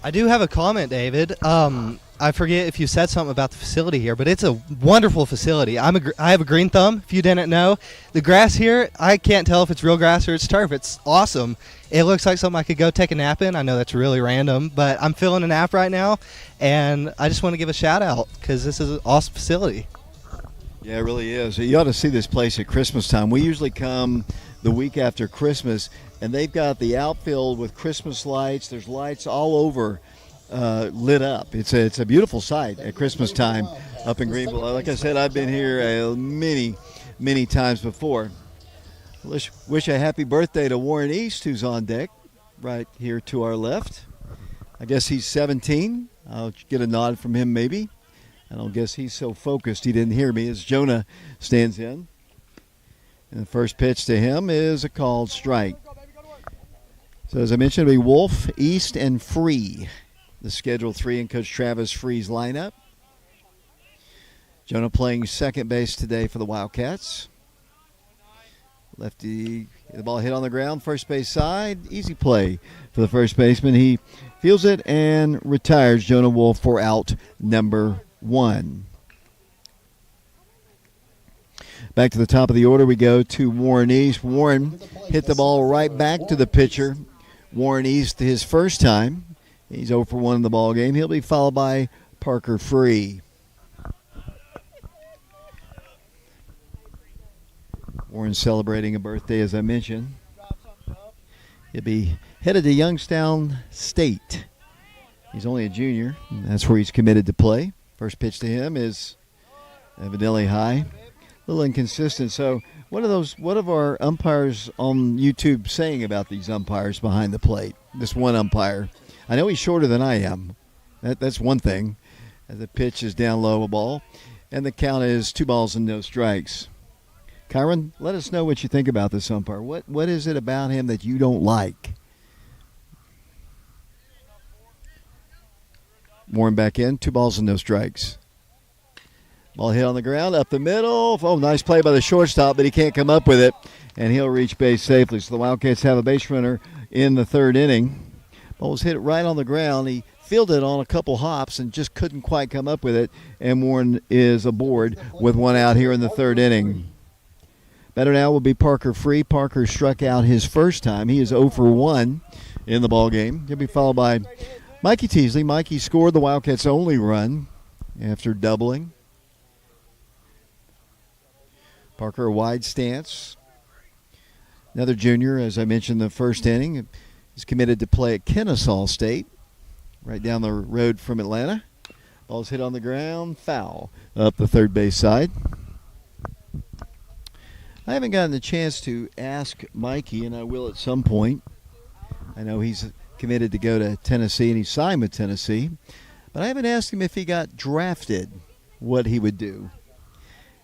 I do have a comment, David. I forget if you said something about the facility here, but it's a wonderful facility. I have a green thumb, if you didn't know. The grass here, I can't tell if it's real grass or it's turf. It's awesome. It looks like something I could go take a nap in. I know that's really random, but I'm feeling a nap right now, and I just want to give a shout-out because this is an awesome facility. Yeah, it really is. You ought to see this place at Christmas time. We usually come the week after Christmas, and they've got the outfield with Christmas lights. There's lights all over. Lit up. It's a beautiful sight at Christmas time up in Greeneville. Like I said, I've been here many times before. Wish a happy birthday to Warren East, who's on deck right here to our left. I guess he's 17. I'll get a nod from him maybe. I don't guess he's so focused he didn't hear me as Jonah stands in. And the first pitch to him is a called strike. So as I mentioned, it'll be Wolf, East, and Free. The Schedule 3 and Coach Travis Free's lineup. Jonah playing second base today for the Wildcats. Lefty, the ball hit on the ground, first base side. Easy play for the first baseman. He fields it and retires Jonah Wolf for out number 1. Back to the top of the order we go to Warren East. Warren hit the ball right back to the pitcher. Warren East his first time. He's 0 for 1 in the ball game. He'll be followed by Parker Free. Warren celebrating a birthday, as I mentioned. He'll be headed to Youngstown State. He's only a junior, and that's where he's committed to play. First pitch to him is evidently high. A little inconsistent. So what are our umpires on YouTube saying about these umpires behind the plate? This one umpire. I know he's shorter than I am. That's one thing. The pitch is down low, a ball. And the count is 2 balls and no strikes. Kyron, let us know what you think about this umpire. What is it about him that you don't like? Warren back in, 2 balls and no strikes. Ball hit on the ground, up the middle. Oh, nice play by the shortstop, but he can't come up with it. And he'll reach base safely. So the Wildcats have a base runner in the third inning. Ball was hit right on the ground. He fielded on a couple hops and just couldn't quite come up with it. And Warren is aboard with 1 out here in the third inning. Batter now will be Parker Free. Parker struck out his first time. He is 0 for 1 in the ball game. He'll be followed by Mikey Teasley. Mikey scored the Wildcats' only run after doubling. Parker, a wide stance. Another junior, as I mentioned in the first inning. He's committed to play at Kennesaw State, right down the road from Atlanta. Ball's hit on the ground, foul up the third base side. I haven't gotten the chance to ask Mikey, and I will at some point. I know he's committed to go to Tennessee, and he signed with Tennessee. But I haven't asked him if he got drafted, what he would do.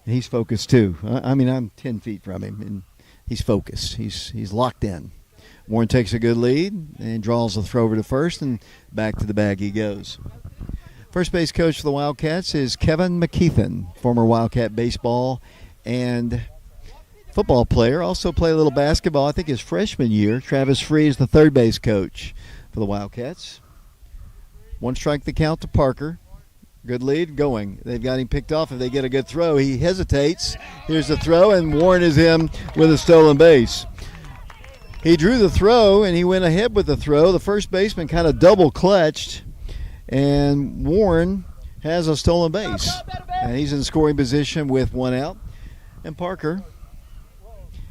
And he's focused too. I mean, I'm 10 feet from him, and he's focused. He's locked in. Warren takes a good lead and draws the throw over to first, and back to the bag he goes. First base coach for the Wildcats is Kevin McKeithen, former Wildcat baseball and football player. Also played a little basketball, I think his freshman year. Travis Free is the third base coach for the Wildcats. One strike the count to Parker. Good lead going. They've got him picked off. If they get a good throw, he hesitates. Here's the throw, and Warren is in with a stolen base. He drew the throw, and he went ahead with the throw. The first baseman kind of double clutched, and Warren has a stolen base. And he's in scoring position with one out. And Parker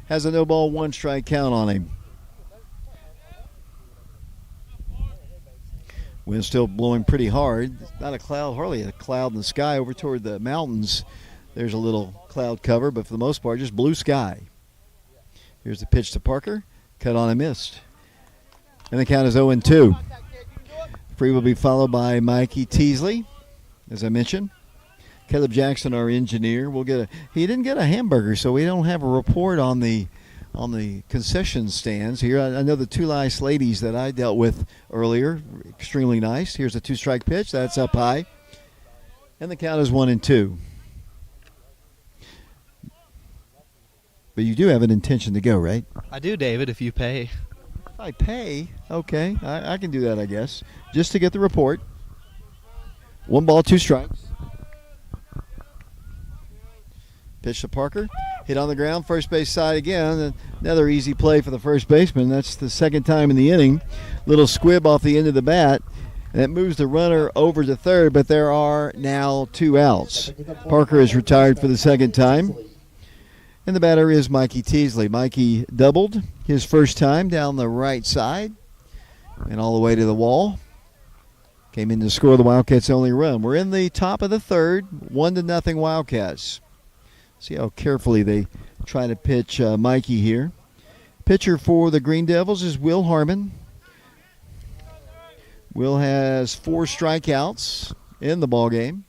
has a no ball, one strike count on him. Wind's still blowing pretty hard. Not a cloud, hardly a cloud in the sky. Over toward the mountains, there's a little cloud cover, but for the most part, just blue sky. Here's the pitch to Parker. Cut on and missed. And the count is 0-2. Free will be followed by Mikey Teasley, as I mentioned. Caleb Jackson, our engineer, he didn't get a hamburger, so we don't have a report on the concession stands here. I know the two nice ladies that I dealt with earlier, extremely nice. Here's a two-strike pitch. That's up high. And the count is 1-2. But you do have an intention to go, right? I do, David, if you pay. If I pay? Okay, I can do that, I guess. Just to get the report. 1 ball, 2 strikes. Pitch to Parker. Hit on the ground, first base side again. Another easy play for the first baseman. That's the second time in the inning. Little squib off the end of the bat. And that moves the runner over to third, but there are now 2 outs. Parker is retired for the second time. And the batter is Mikey Teasley. Mikey doubled his first time down the right side and all the way to the wall. Came in to score the Wildcats' only run. We're in the top of the third, 1-0 Wildcats. See how carefully they try to pitch Mikey here. Pitcher for the Green Devils is Will Harmon. Will has 4 strikeouts in the ballgame.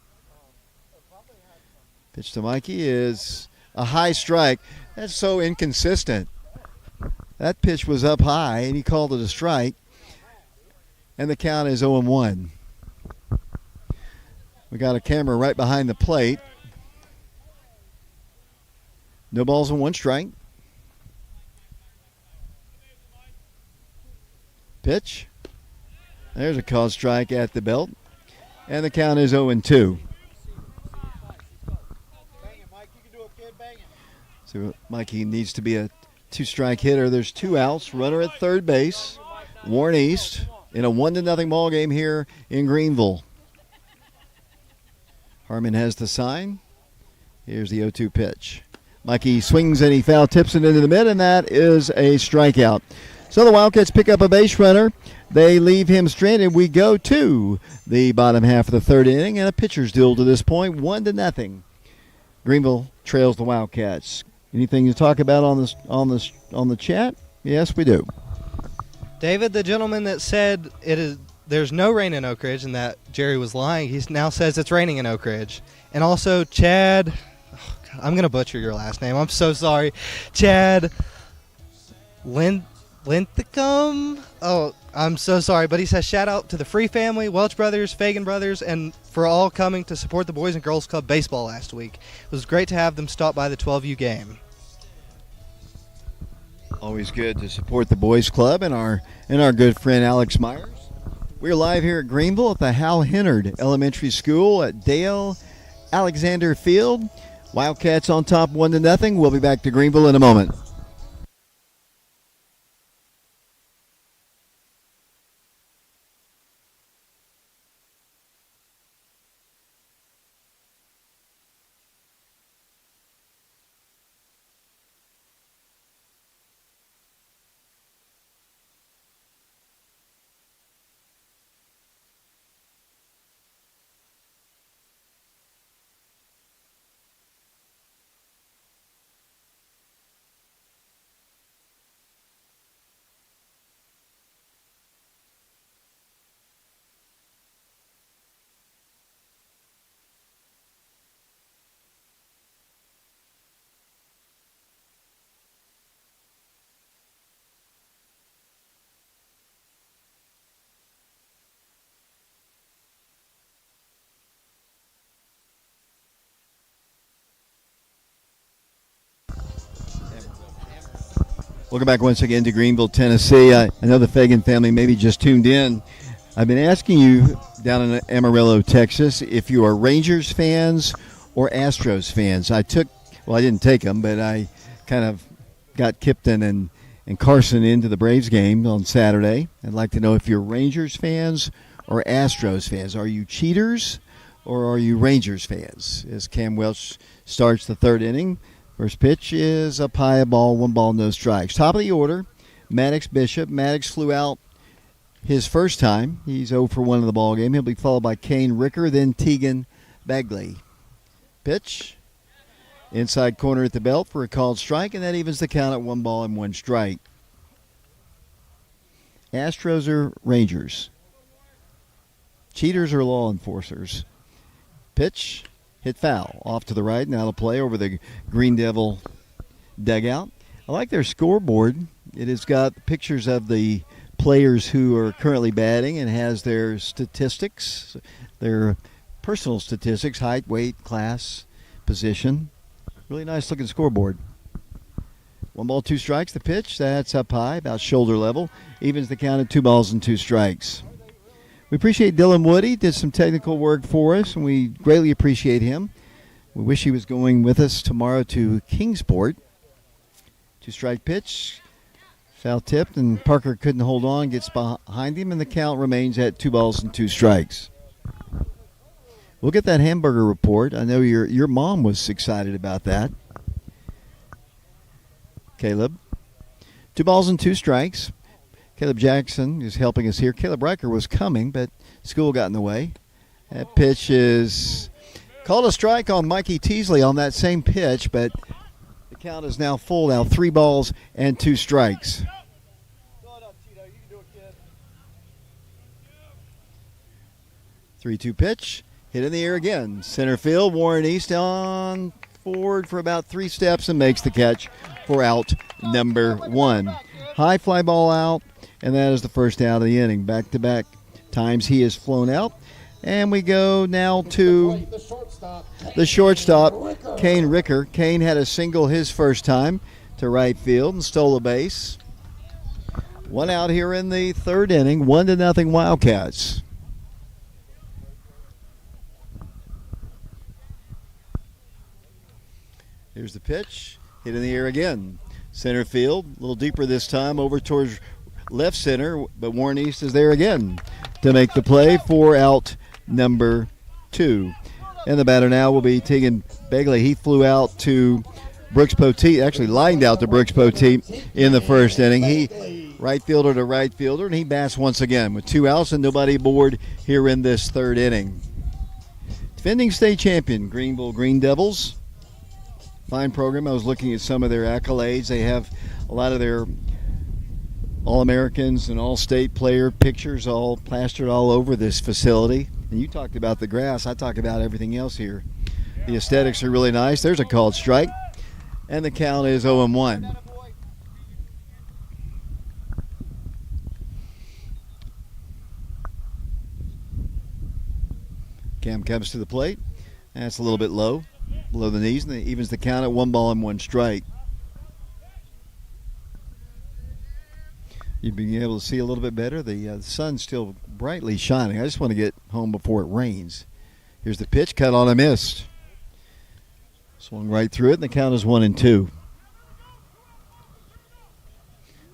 Pitch to Mikey is a high strike. That's so inconsistent. That pitch was up high, and he called it a strike. And the count is 0-1. We got a camera right behind the plate. No balls and 1 strike. Pitch. There's a called strike at the belt. And the count is 0-2. So Mikey needs to be a 2-strike hitter. There's 2 outs. Runner at third base. Warren East in a 1-0 ball game here in Greeneville. Harmon has the sign. Here's the 0-2 pitch. Mikey swings and he foul tips it into the mid, and that is a strikeout. So the Wildcats pick up a base runner. They leave him stranded. We go to the bottom half of the third inning, and a pitcher's duel to this point, 1-0. Greeneville trails the Wildcats. Anything to talk about on the chat? Yes, we do. David, the gentleman that said there's no rain in Oak Ridge and that Jerry was lying, he now says it's raining in Oak Ridge. And also Chad, I'm going to butcher your last name. I'm so sorry. Chad Linthicum? Oh, I'm so sorry. But he says shout out to the Free family, Welch brothers, Fagan brothers, and for all coming to support the Boys and Girls Club baseball last week. It was great to have them stop by the 12U game. Always good to support the boys club and our good friend Alex Myers. We're live here at Greeneville at the Hal Hennard Elementary School at Dale Alexander Field. Wildcats on top 1-0. We'll be back to Greeneville in a moment. Welcome back once again to Greeneville, Tennessee. I know the Fagan family maybe just tuned in. I've been asking you down in Amarillo, Texas, if you are Rangers fans or Astros fans. I didn't take them, but I kind of got Kipton and Carson into the Braves game on Saturday. I'd like to know if you're Rangers fans or Astros fans. Are you cheaters or are you Rangers fans? As Cam Welch starts the third inning, first pitch is up high, a ball, 1 ball, no strikes. Top of the order, Maddox Bishop. Maddox flew out his first time. He's 0 for 1 in the ball game. He'll be followed by Kane Ricker, then Tegan Begley. Pitch, inside corner at the belt for a called strike, and that evens the count at 1 ball and 1 strike. Astros or Rangers? Cheaters or law enforcers? Pitch, hit foul, off to the right, now to play over the Green Devil dugout. I like their scoreboard. It has got pictures of the players who are currently batting and has their statistics, their personal statistics, height, weight, class, position. Really nice looking scoreboard. 1 ball, 2 strikes. The pitch, that's up high, about shoulder level. Evens the count at 2 balls and 2 strikes. We appreciate Dylan Woody, did some technical work for us, and we greatly appreciate him. We wish he was going with us tomorrow to Kingsport. 2-strike pitch. Foul tipped, and Parker couldn't hold on, gets behind him, and the count remains at 2 balls and 2 strikes. We'll get that hamburger report. I know your mom was excited about that. Caleb. 2 balls and 2 strikes. Caleb Jackson is helping us here. Caleb Riker was coming, but school got in the way. That pitch is called a strike on Mikey Teasley on that same pitch, but the count is now full now, 3 balls and 2 strikes. 3-2 pitch, hit in the air again. Center field, Warren East on forward for about 3 steps and makes the catch for out number 1. High fly ball out, and that is the first out of the inning. Back-to-back times he has flown out. And we go now to the shortstop, Kane Ricker. Kane had a single his first time to right field and stole a base. 1 out here in the third inning, 1-0 Wildcats. Here's the pitch, hit in the air again. Center field, a little deeper this time, over towards left center, but Warren East is there again to make the play for out number 2. And the batter now will be Tegan Begley. He flew out to Brooks Poteet, actually lined out to Brooks Poteet in the first inning. He right fielder to right fielder, and he bats once again with 2 outs and nobody aboard here in this third inning. Defending state champion, Greeneville Green Devils. Fine program. I was looking at some of their accolades. They have a lot of their All-Americans and All-State player pictures all plastered all over this facility. And you talked about the grass. I talk about everything else here. The aesthetics are really nice. There's a called strike. And the count is 0-1. Cam comes to the plate. That's a little bit low, below the knees, and it evens the count at 1 ball and 1 strike. You'd be able to see a little bit better. The sun's still brightly shining. I just want to get home before it rains. Here's the pitch, cut on a miss. Swung right through it, and the count is 1-2.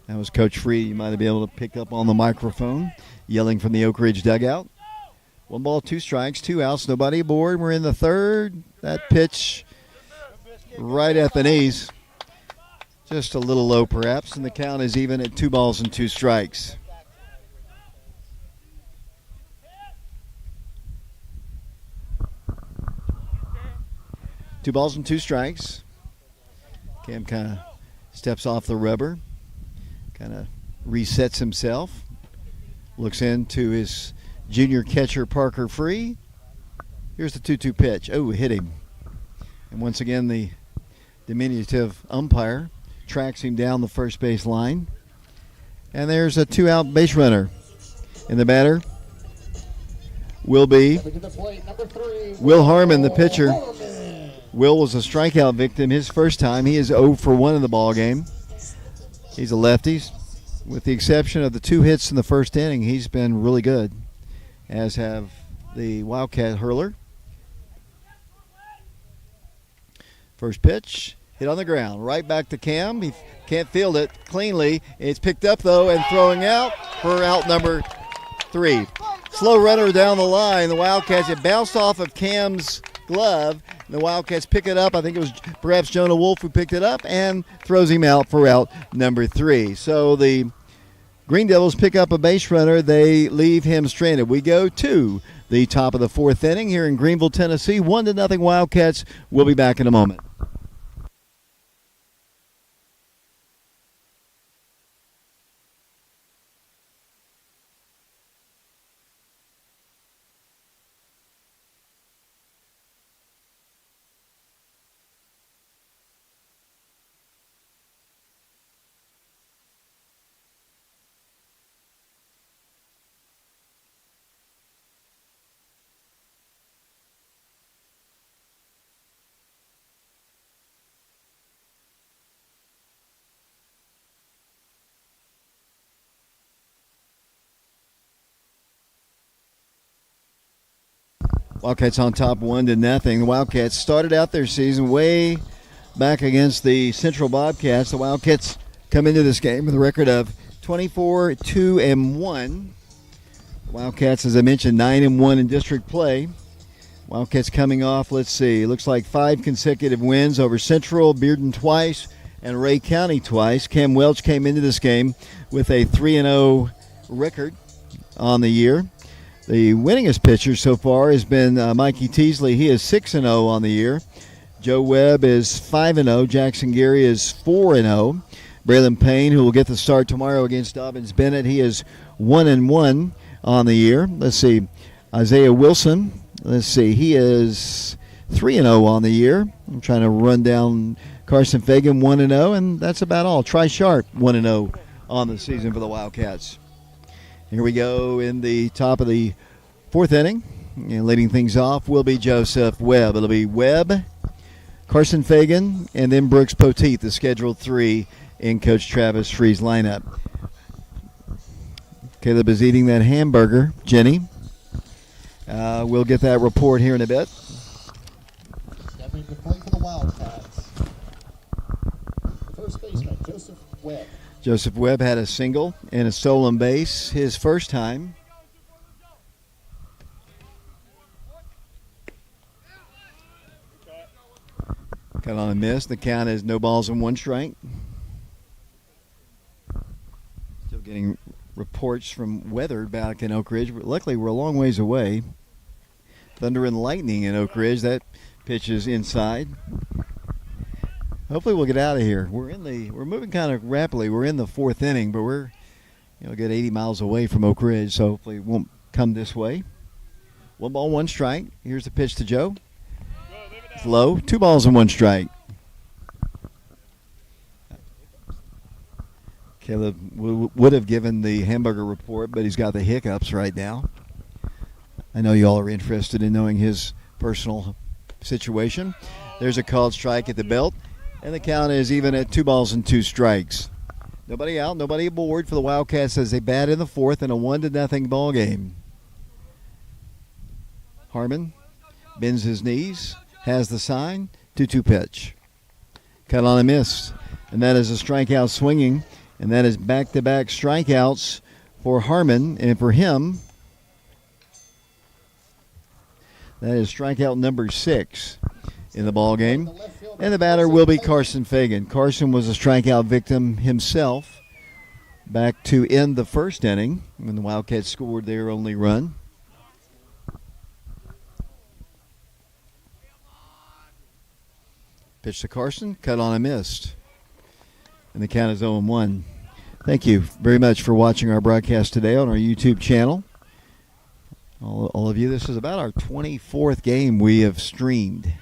That was Coach Freed. You might have been able to pick up on the microphone, yelling from the Oak Ridge dugout. 1 ball, 2 strikes, 2 outs, nobody aboard. We're in the third. That pitch right at the knees. Just a little low perhaps, and the count is even at 2 balls and 2 strikes. Two balls and 2 strikes. Cam kind of steps off the rubber, kind of resets himself, looks into his junior catcher Parker Free. Here's the 2-2 pitch. Oh, hit him. And once again, the diminutive umpire tracks him down the first base line. And there's a 2-out base runner. And the batter will be Will Harmon, the pitcher. Will was a strikeout victim his first time. He is 0 for 1 in the ball game. He's a lefty. With the exception of the 2 hits in the first inning, he's been really good, as have the Wildcat hurler. First pitch, hit on the ground, right back to Cam. He can't field it cleanly. It's picked up, though, and throwing out for out number 3. Slow runner down the line. The Wildcats, it bounced off of Cam's glove. The Wildcats pick it up. I think it was perhaps Jonah Wolf who picked it up and throws him out for out number 3. So the Green Devils pick up a base runner. They leave him stranded. We go to the top of the 4th inning here in Greeneville, Tennessee. 1-0 Wildcats. We'll be back in a moment. Wildcats on top 1-0. The Wildcats started out their season way back against the Central Bobcats. The Wildcats come into this game with a record of 24-2-1. The Wildcats, as I mentioned, 9-1 in district play. Wildcats coming off, let's see, looks like 5 consecutive wins over Central, Bearden twice, and Ray County twice. Cam Welch came into this game with a 3-0 record on the year. The winningest pitcher so far has been Mikey Teasley. He is 6-0 on the year. Joe Webb is 5-0. Jackson Gary is 4-0. Braylon Payne, who will get the start tomorrow against Dobbins Bennett, he is 1-1 on the year. Let's see. Isaiah Wilson, he is 3-0 on the year. I'm trying to run down Carson Fagan, 1-0, and that's about all. Tri Sharp, 1-0 on the season for the Wildcats. Here we go in the top of the 4th inning. And leading things off will be Joseph Webb. It'll be Webb, Carson Fagan, and then Brooks Poteet, the scheduled 3 in Coach Travis Free's lineup. Caleb is eating that hamburger. Jenny. We'll get that report here in a bit. Stepping to play for the Wildcats. First baseman, Joseph Webb. Joseph Webb had a single and a stolen base his first time. Cut on a miss. The count is no balls and 1 strike. Still getting reports from weather back in Oak Ridge. Luckily, we're a long ways away. Thunder and lightning in Oak Ridge. That pitch is inside. Hopefully we'll get out of here. We're moving kind of rapidly. We're in the 4th inning, but we're get 80 miles away from Oak Ridge, so hopefully it won't come this way. 1 ball, 1 strike. Here's the pitch to Joe. It's low. 2 balls and 1 strike. Caleb would have given the hamburger report, but he's got the hiccups right now. I know you all are interested in knowing his personal situation. There's a called strike at the belt. And the count is even at 2 balls and 2 strikes. Nobody out, nobody aboard for the Wildcats as they bat in the 4th in a 1-0 ball game. Harmon bends his knees, has the sign, 2-2 pitch. Cut on a miss. And that is a strikeout swinging. And that is back-to-back strikeouts for Harmon. And for him, that is strikeout number 6 in the ball game. And the batter will be Carson Fagan. Carson was a strikeout victim himself back to end the 1st inning when the Wildcats scored their only run. Pitch to Carson, cut on a miss. And the count is 0-1. Thank you very much for watching our broadcast today on our YouTube channel. All of you, this is about our 24th game we have streamed.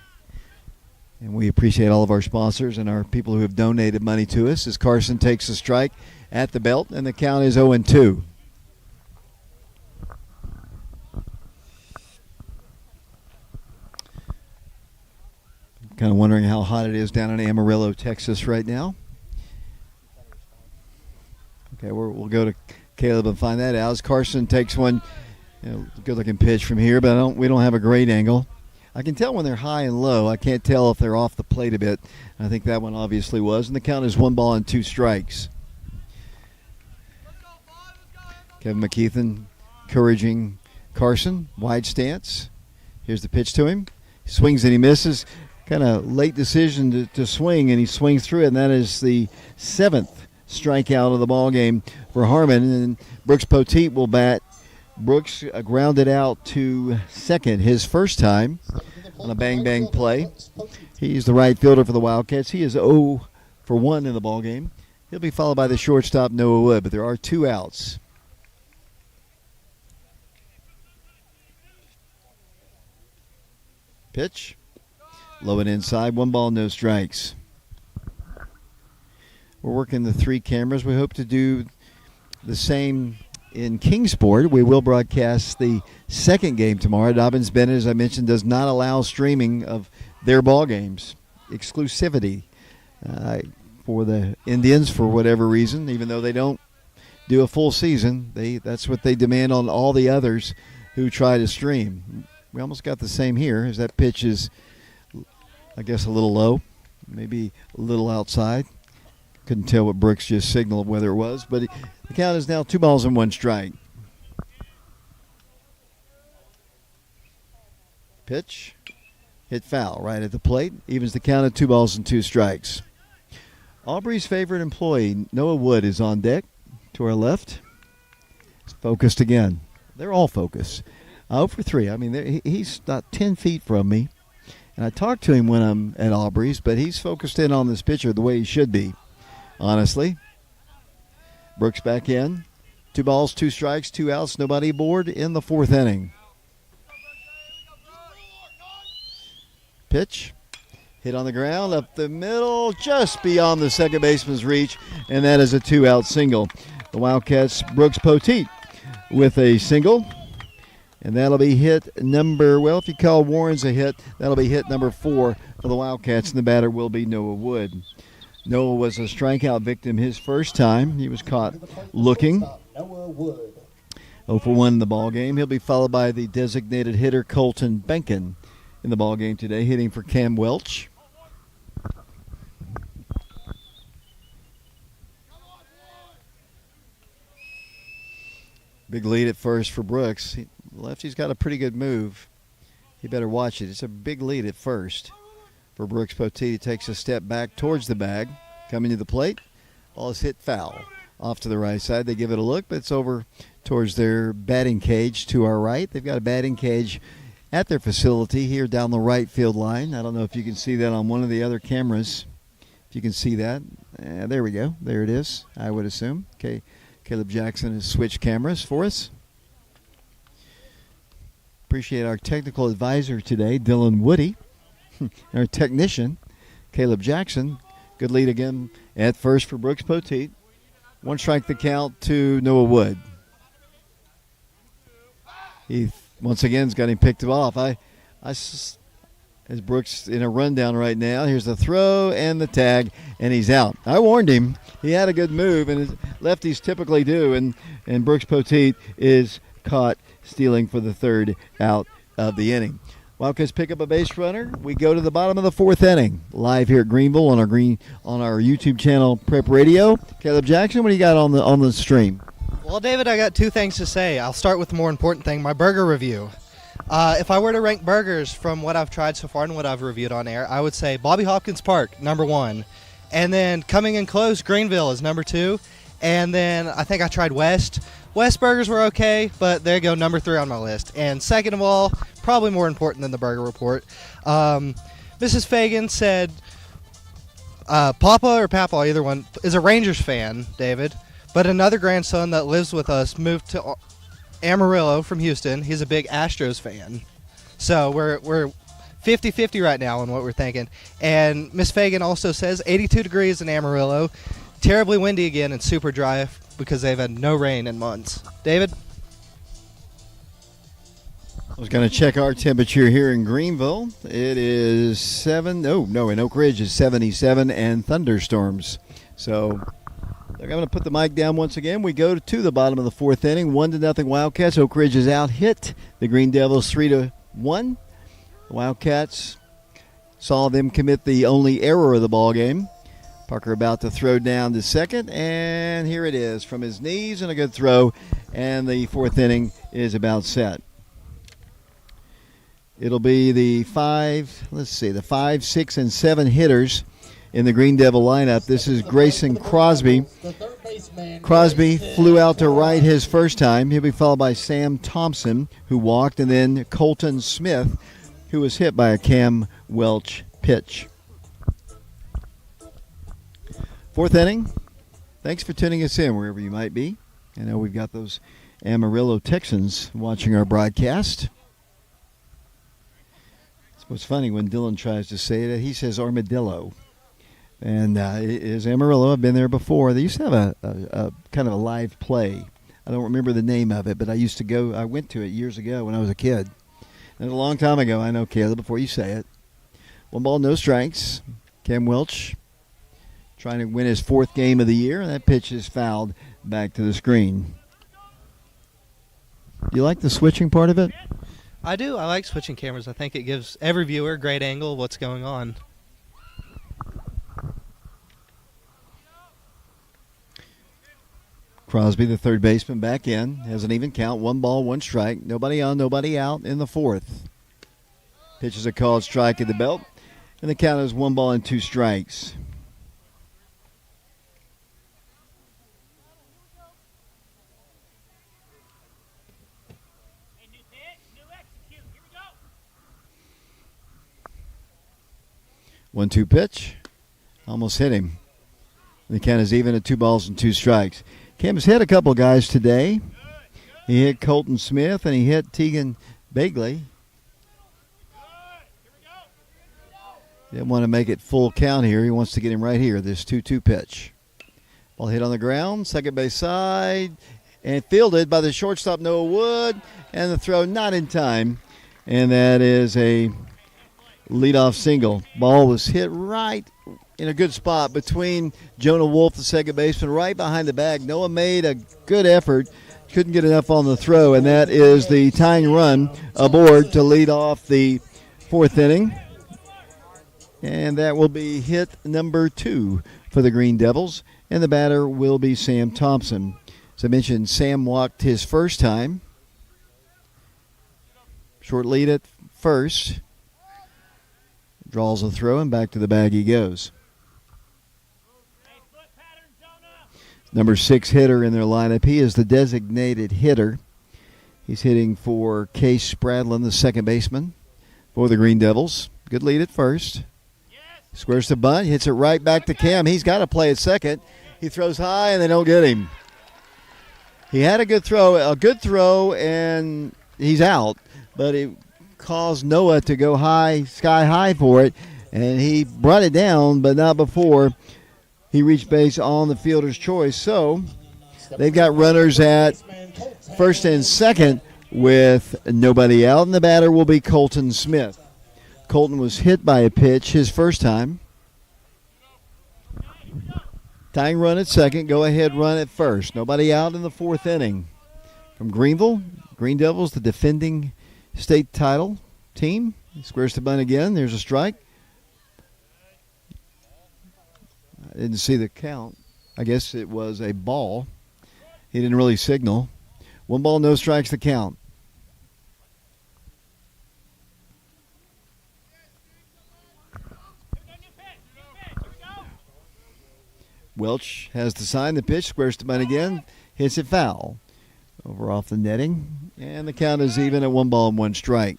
And we appreciate all of our sponsors and our people who have donated money to us as Carson takes a strike at the belt, and the count is 0-2. Kind of wondering how hot it is down in Amarillo, Texas right now. Okay, we'll go to Caleb and find that out. As Carson takes one, good-looking pitch from here, but we don't have a great angle. I can tell when they're high and low. I can't tell if they're off the plate a bit. I think that one obviously was. And the count is 1 ball and 2 strikes. Kevin McKeithen encouraging Carson. Wide stance. Here's the pitch to him. He swings and he misses. Kind of late decision to swing, and he swings through it. And that is the 7th strikeout of the ball game for Harmon. And Brooks Poteet will bat. Brooks grounded out to second his first time on a bang-bang play. He's the right fielder for the Wildcats. He is 0 for 1 in the ball game. He'll be followed by the shortstop, Noah Wood, but there are 2 outs. Pitch. Low and inside. 1 ball, no strikes. We're working the 3 cameras. We hope to do the same in Kingsport. We will broadcast the second game tomorrow. Dobbins-Bennett, as I mentioned, does not allow streaming of their ball games. Exclusivity for the Indians for whatever reason, even though they don't do a full season. That's what they demand on all the others who try to stream. We almost got the same here, as that pitch is, I guess, a little low, maybe a little outside. Couldn't tell what Brooks just signaled whether it was, but the count is now 2 balls and 1 strike. Pitch. Hit foul right at the plate. Evens the count at 2 balls and 2 strikes. Aubrey's favorite employee, Noah Wood, is on deck to our left. He's focused again. They're all focused. 0 for 3. I mean, he's about 10 feet from me. And I talk to him when I'm at Aubrey's, but he's focused in on this pitcher the way he should be, honestly. Brooks back in. 2 balls, 2 strikes, 2 outs, nobody aboard in the 4th inning. Pitch. Hit on the ground, up the middle, just beyond the second baseman's reach, and that is a 2-out single. The Wildcats, Brooks Poteet with a single, and that'll be hit number, well, if you call Warren's a hit, that'll be hit number 4 for the Wildcats, and the batter will be Noah Wood. Noah was a strikeout victim his first time. He was caught looking. 0 for 1 in the ball game. He'll be followed by the designated hitter Colton Benkin in the ball game today, hitting for Cam Welch. Big lead at first for Brooks. Lefty's got a pretty good move. He better watch it. It's a big lead at first for Brooks Poteet. He takes a step back towards the bag. Coming to the plate. Ball is hit foul. Off to the right side. They give it a look, but it's over towards their batting cage to our right. They've got a batting cage at their facility here down the right field line. I don't know if you can see that on one of the other cameras. If you can see that. There we go. There it is, I would assume. Okay. Caleb Jackson has switched cameras for us. Appreciate our technical advisor today, Dylan Woody. And our technician, Caleb Jackson. Good lead again at first for Brooks Poteet. 1 strike the count to Noah Wood. He once again has got him picked off. As Brooks in a rundown right now. Here's the throw and the tag, and he's out. I warned him. He had a good move, and lefties typically do, and Brooks Poteet is caught stealing for the 3rd out of the inning. Wildcats pick up a base runner. We go to the bottom of the 4th inning. Live here at Greeneville on our YouTube channel, Prep Radio. Caleb Jackson, what do you got on the stream? Well, David, I got 2 things to say. I'll start with the more important thing, my burger review. If I were to rank burgers from what I've tried so far and what I've reviewed on air, I would say Bobby Hopkins Park, number 1. And then coming in close, Greeneville is number 2. And then I think I tried West. West burgers were okay, but there you go, number 3 on my list. And second of all, probably more important than the burger report, Mrs. Fagan said Papa or Papa, either one, is a Rangers fan, David. But another grandson that lives with us moved to Amarillo from Houston. He's a big Astros fan. So we're 50-50 right now on what we're thinking. And Miss Fagan also says 82 degrees in Amarillo, terribly windy again and super dry because they've had no rain in months. David? I was going to check our temperature here in Greeneville. It is in Oak Ridge it's 77 and thunderstorms. So I'm going to put the mic down once again. We go to the bottom of the fourth inning. 1-0 Wildcats. Oak Ridge is out hit the Green Devils 3-1. The Wildcats saw them commit the only error of the ball game. Parker about to throw down to second, and here it is from his knees, and a good throw, and the fourth inning is about set. It'll be the 5, 6, and 7 hitters in the Green Devil lineup. This is Grayson Crosby. Crosby flew out to right his first time. He'll be followed by Sam Thompson, who walked, and then Colton Smith, who was hit by a Cam Welch pitch. Fourth inning. Thanks for tuning us in wherever you might be. I know we've got those Amarillo Texans watching our broadcast. It's what's funny when Dylan tries to say it, he says armadillo. And it is Amarillo. I've been there before. They used to have a kind of a live play. I don't remember the name of it, but I went to it years ago when I was a kid. And a long time ago, I know, Caleb, before you say it. 1 ball, no strikes. Cam Welch trying to win his 4th game of the year, and that pitch is fouled back to the screen. Do you like the switching part of it? I do. I like switching cameras. I think it gives every viewer a great angle of what's going on. Crosby, the third baseman, back in. Has an even count. 1 ball, 1 strike. Nobody on, nobody out in the 4th. Pitch is a called strike at the belt. And the count is 1 ball and 2 strikes. One-two pitch. Almost hit him. The count is even at 2 balls and 2 strikes. Cam's hit a couple guys today. He hit Colton Smith and he hit Tegan Bagley. Didn't want to make it full count here. He wants to get him right here, this 2-2 pitch. Ball hit on the ground, second base side, and fielded by the shortstop Noah Wood, and the throw not in time. And that is a leadoff single. Ball was hit right in a good spot between Jonah Wolf, the second baseman, right behind the bag. Noah made a good effort, couldn't get enough on the throw, and that is the tying run aboard to lead off the 4th inning. And that will be hit number 2 for the Green Devils, and the batter will be Sam Thompson. As I mentioned, Sam walked his first time. Short lead at first. Draws a throw, and back to the bag he goes. Number 6 hitter in their lineup. He is the designated hitter. He's hitting for Case Spradlin, the second baseman for the Green Devils. Good lead at first. Squares the bunt, hits it right back to Cam. He's got to play at second. He throws high, and they don't get him. He had a good throw, and he's out. But it caused Noah to go sky high for it, and he brought it down, but not before he reached base on the fielder's choice. So they've got runners at first and second with nobody out, and the batter will be Colton Smith. Colton was hit by a pitch his first time. Tying run at second, go-ahead run at first. Nobody out in the 4th inning. From Greeneville, Green Devils, the defending state title team. He squares the bunt again. There's a strike. I didn't see the count. I guess it was a ball. He didn't really signal. 1 ball, no strikes the count. Welch has to sign the pitch, squares the bunt again, hits it foul. Over off the netting, and the count is even at 1 ball and 1 strike.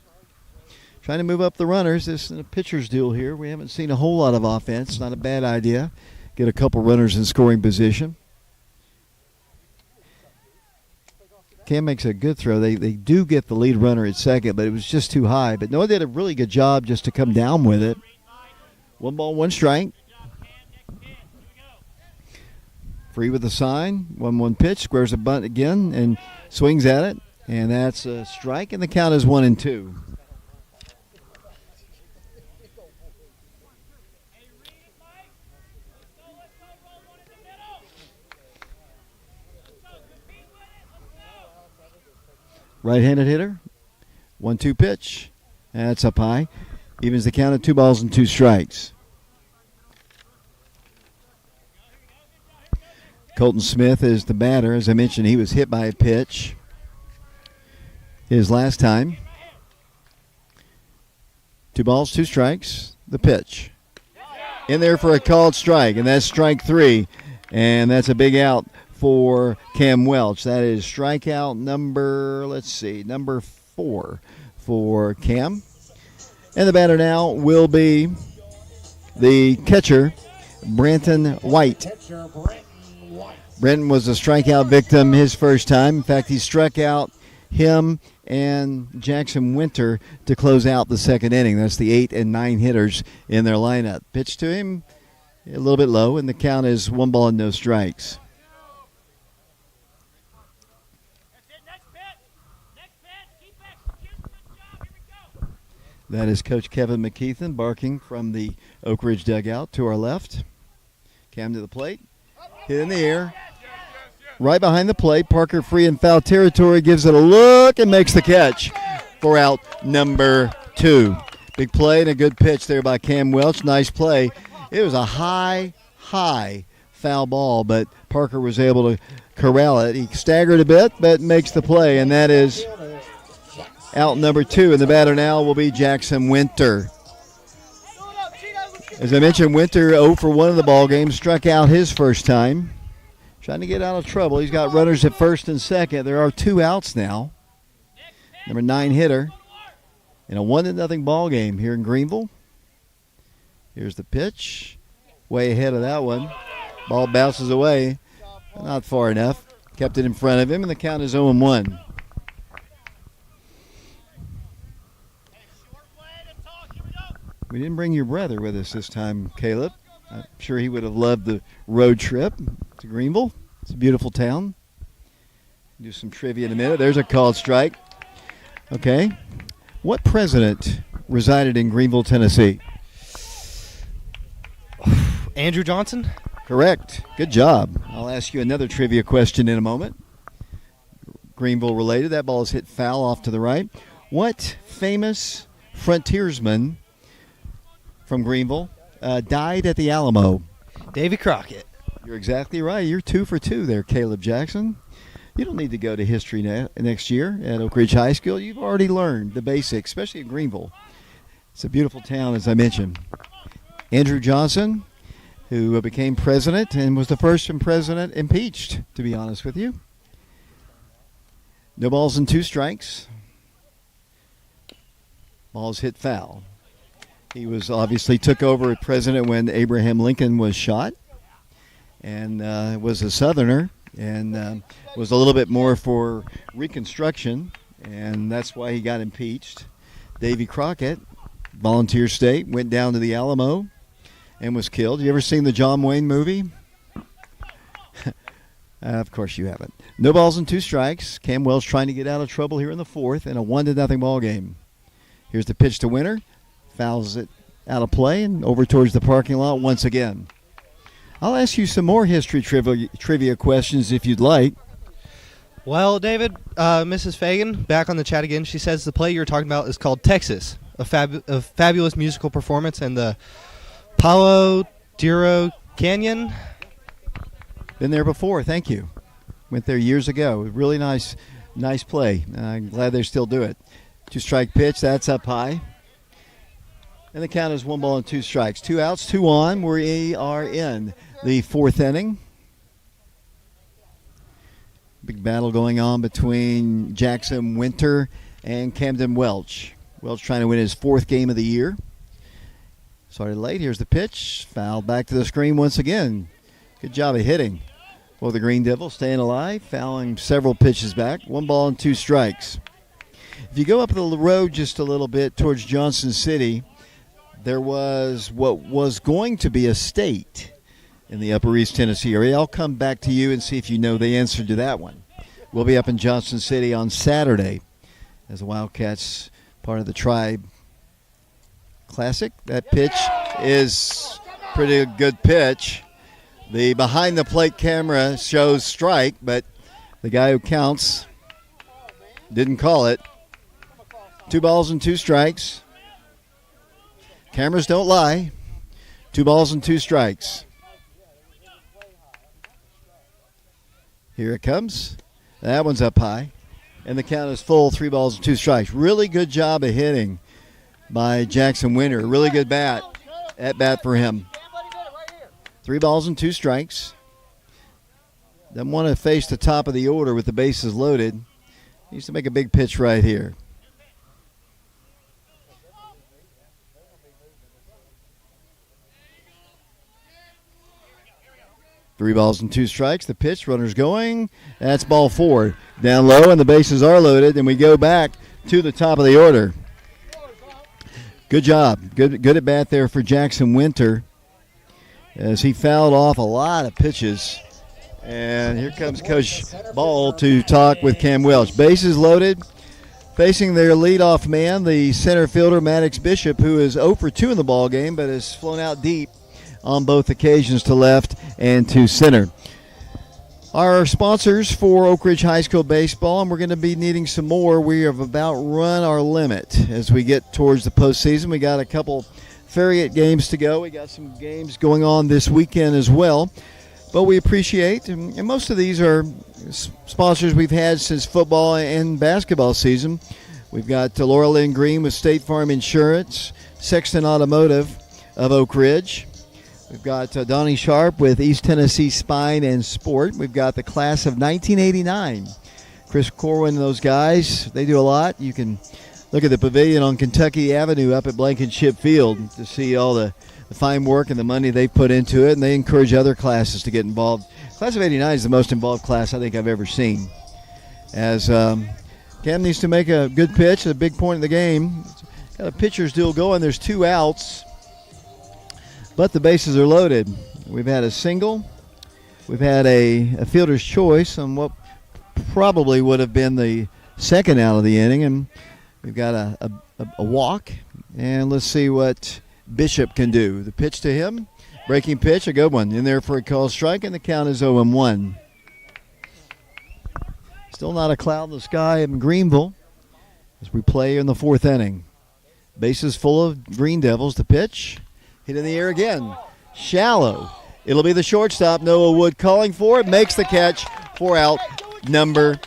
Trying to move up the runners. This is a pitcher's duel here. We haven't seen a whole lot of offense. Not a bad idea. Get a couple runners in scoring position. Cam makes a good throw. They do get the lead runner at second, but it was just too high. But Noah did a really good job just to come down with it. 1 ball, 1 strike. Free with the sign. 1-1 pitch. Squares a bunt again and swings at it. And that's a strike, and the count is 1-2. Right-handed hitter. 1-2 pitch. That's up high. Evens the count at 2 balls and 2 strikes. Colton Smith is the batter. As I mentioned, he was hit by a pitch his last time. 2 balls, 2 strikes. The pitch. In there for a called strike, and that's strike 3. And that's a big out for Cam Welch. That is strikeout number 4 for Cam. And the batter now will be the catcher, Branton White. Brenton was a strikeout victim his first time. In fact, he struck out him and Jackson Winter to close out the second inning. That's the 8 and 9 hitters in their lineup. Pitch to him a little bit low, and the count is 1 ball and no strikes. That is Coach Kevin McKeithen barking from the Oak Ridge dugout to our left. Cam to the plate. Hit in the air. Right behind the plate. Parker free in foul territory. Gives it a look and makes the catch for out number 2. Big play and a good pitch there by Cam Welch. Nice play. It was a high foul ball, but Parker was able to corral it. He staggered a bit, but makes the play, and that is out number 2. And the batter now will be Jackson Winter. As I mentioned, Winter 0 for 1 in the ball game, struck out his first time. Trying to get out of trouble. He's got runners at first and second. There are 2 outs now. Number 9 hitter in a 1-0 ball game here in Greeneville. Here's the pitch. Way ahead of that one. Ball bounces away. Not far enough. Kept it in front of him, and the count is 0-1. We didn't bring your brother with us this time, Caleb. I'm sure he would have loved the road trip to Greeneville. It's a beautiful town. Do some trivia in a minute. There's a called strike. Okay. What president resided in Greeneville, Tennessee? Andrew Johnson? Correct. Good job. I'll ask you another trivia question in a moment. Greeneville related. That ball is hit foul off to the right. What famous frontiersman from Greeneville died at the Alamo? Davy Crockett. You're exactly right. You're 2 for 2 there, Caleb Jackson. You don't need to go to history next year at Oak Ridge High School. You've already learned the basics, especially in Greeneville. It's a beautiful town, as I mentioned. Andrew Johnson, who became president and was the first president impeached, to be honest with you. No balls and 2 strikes. Ball's hit foul. He was obviously took over as president when Abraham Lincoln was shot, and was a Southerner, and was a little bit more for Reconstruction, and that's why he got impeached. Davy Crockett, volunteer state, went down to the Alamo and was killed. You ever seen the John Wayne movie? Of course you haven't. No balls and 2 strikes. Cam Welch trying to get out of trouble here in the 4th in a 1-0 ball game. Here's the pitch to Winter. Fouls it out of play and over towards the parking lot once again. I'll ask you some more history trivia questions if you'd like. Well, David, Mrs. Fagan, back on the chat again. She says the play you're talking about is called Texas, a fabulous musical performance in the Palo Duro Canyon. Been there before, thank you. Went there years ago. Really nice play. I'm glad they still do it. 2-strike pitch, that's up high. And the count is 1 ball and 2 strikes. 2 outs, 2 on. We are in the 4th inning. Big battle going on between Jackson Winter and Camden Welch. Welch trying to win his 4th game of the year. Started late. Here's the pitch. Fouled back to the screen once again. Good job of hitting. Well, the Green Devils staying alive, fouling several pitches back. 1 ball and 2 strikes. If you go up the road just a little bit towards Johnson City, there was what was going to be a state in the Upper East Tennessee area. I'll come back to you and see if you know the answer to that one. We'll be up in Johnson City on Saturday as the Wildcats, part of the Tribe Classic. That pitch is pretty good pitch. The behind-the-plate camera shows strike, but the guy who counts Didn't call it. 2 balls and 2 strikes. Cameras don't lie. 2 balls and 2 strikes. Here it comes. That one's up high. And the count is full, 3 balls and 2 strikes. Really good job of hitting by Jackson Winter. Really good at bat for him. 3 balls and 2 strikes. Doesn't want to face the top of the order with the bases loaded. Needs to make a big pitch right here. Three balls and 2 strikes. The pitch, runners going. That's ball 4. Down low, and the bases are loaded, and we go back to the top of the order. Good job. Good at bat there for Jackson Winter as he fouled off a lot of pitches. And here comes Coach Ball to talk with Cam Welch. Bases loaded. Facing their leadoff man, the center fielder, Maddox Bishop, who is 0 for 2 in the ball game, but has flown out deep on both occasions to left and to center. Our sponsors for Oak Ridge High School baseball, and we're going to be needing some more. We have about run our limit as we get towards the postseason. We got a couple Farragut games to go. We got some games going on this weekend as well. But we appreciate, and most of these are sponsors we've had since football and basketball season. We've got Laura Lynn Green with State Farm Insurance, Sexton Automotive of Oak Ridge. We've got Donnie Sharp with East Tennessee Spine and Sport. We've got the class of 1989. Chris Corwin and those guys, they do a lot. You can look at the pavilion on Kentucky Avenue up at Blankenship Field to see all the fine work and the money they've put into it, and they encourage other classes to get involved. Class of 89 is the most involved class I think I've ever seen. As Cam needs to make a good pitch at a big point in the game. Got a pitcher's deal going. There's 2 outs. But the bases are loaded. We've had a single. We've had a fielder's choice on what probably would have been the second out of the inning. And we've got a walk. And let's see what Bishop can do. The pitch to him. Breaking pitch, a good one. In there for a called strike, and the count is 0-1. Still not a cloud in the sky in Greeneville as we play in the 4th inning. Bases full of Green Devils. The pitch. Hit in the air again. Shallow. It'll be the shortstop, Noah Wood, calling for it. Makes the catch for out number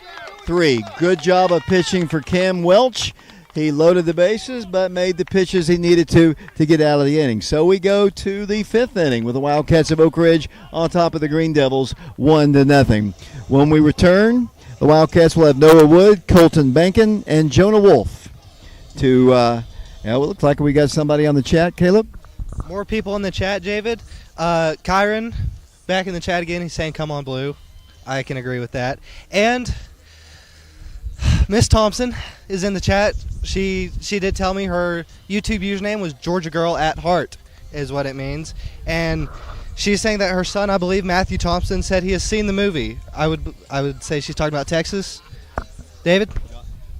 3. Good job of pitching for Cam Welch. He loaded the bases but made the pitches he needed to get out of the inning. So we go to the 5th inning with the Wildcats of Oak Ridge on top of the Green Devils 1-0. When we return, the Wildcats will have Noah Wood, Colton Bankin, and Jonah Wolf. It looks like we got somebody on the chat, Caleb. More people in the chat, David. Kyron, back in the chat again. He's saying, come on, Blue. I can agree with that. And Miss Thompson is in the chat. She did tell me her YouTube username was Georgia Girl at Heart is what it means. And she's saying that her son, I believe, Matthew Thompson, said he has seen the movie. I would say she's talking about Texas. David?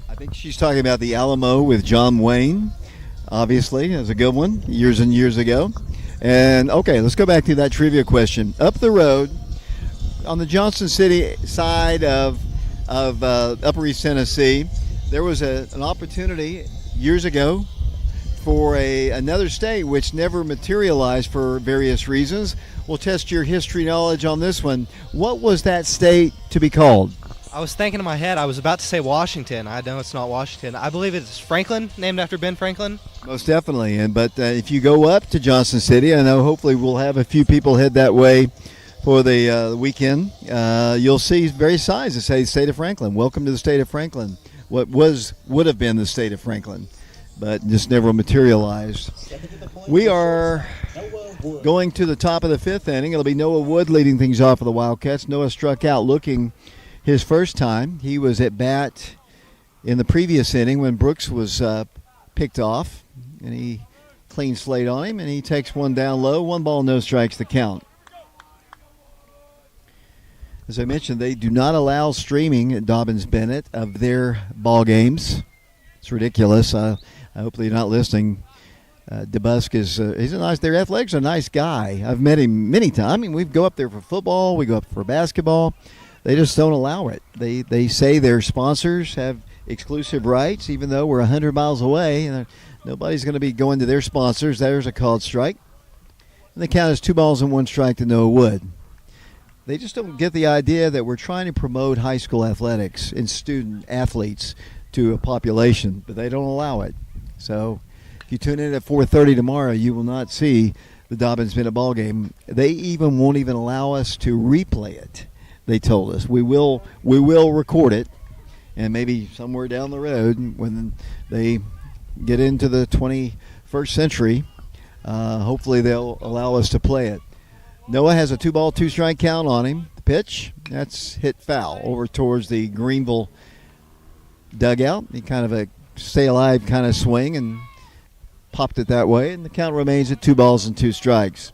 I think she's talking about the Alamo with John Wayne. Obviously, it was a good one years and years ago. And, okay, let's go back to that trivia question. Up the road, on the Johnson City side of Upper East Tennessee, there was an opportunity years ago for another state which never materialized for various reasons. We'll test your history knowledge on this one. What was that state to be called? I was thinking in my head, I was about to say Washington. I know it's not Washington. I believe it's Franklin, named after Ben Franklin. Most definitely. But if you go up to Johnson City, I know hopefully we'll have a few people head that way for the weekend. You'll see various signs that say State of Franklin. Welcome to the State of Franklin. What would have been the State of Franklin, but just never materialized. We are going to the top of the 5th inning. It'll be Noah Wood leading things off for the Wildcats. Noah struck out looking his first time. He was at bat in the previous inning when Brooks was picked off, and he clean slate on him, and he takes one down low. 1 ball, no strikes, the count. As I mentioned, they do not allow streaming at Dobbins-Bennett of their ball games. It's ridiculous. Hopefully you're not listening. DeBusk he's a nice. Their athletics, a nice guy. I've met him many times. I mean, we go up there for football. We go up for basketball. They just don't allow it. They say their sponsors have exclusive rights, even though we're 100 miles away. And nobody's going to be going to their sponsors. There's a called strike. And the count is 2 balls and 1 strike to Noah Wood. They just don't get the idea that we're trying to promote high school athletics and student athletes to a population, but they don't allow it. So if you tune in at 4:30 tomorrow, you will not see the Dobbins Minute ball game. They won't even allow us to replay it. They told us we will record it, and maybe somewhere down the road when they get into the 21st century, hopefully they'll allow us to play it. Noah has a 2 ball, 2 strike count on him. The pitch, that's hit foul over towards the Greeneville dugout. He kind of a stay alive kind of swing and popped it that way, and the count remains at 2 balls and 2 strikes.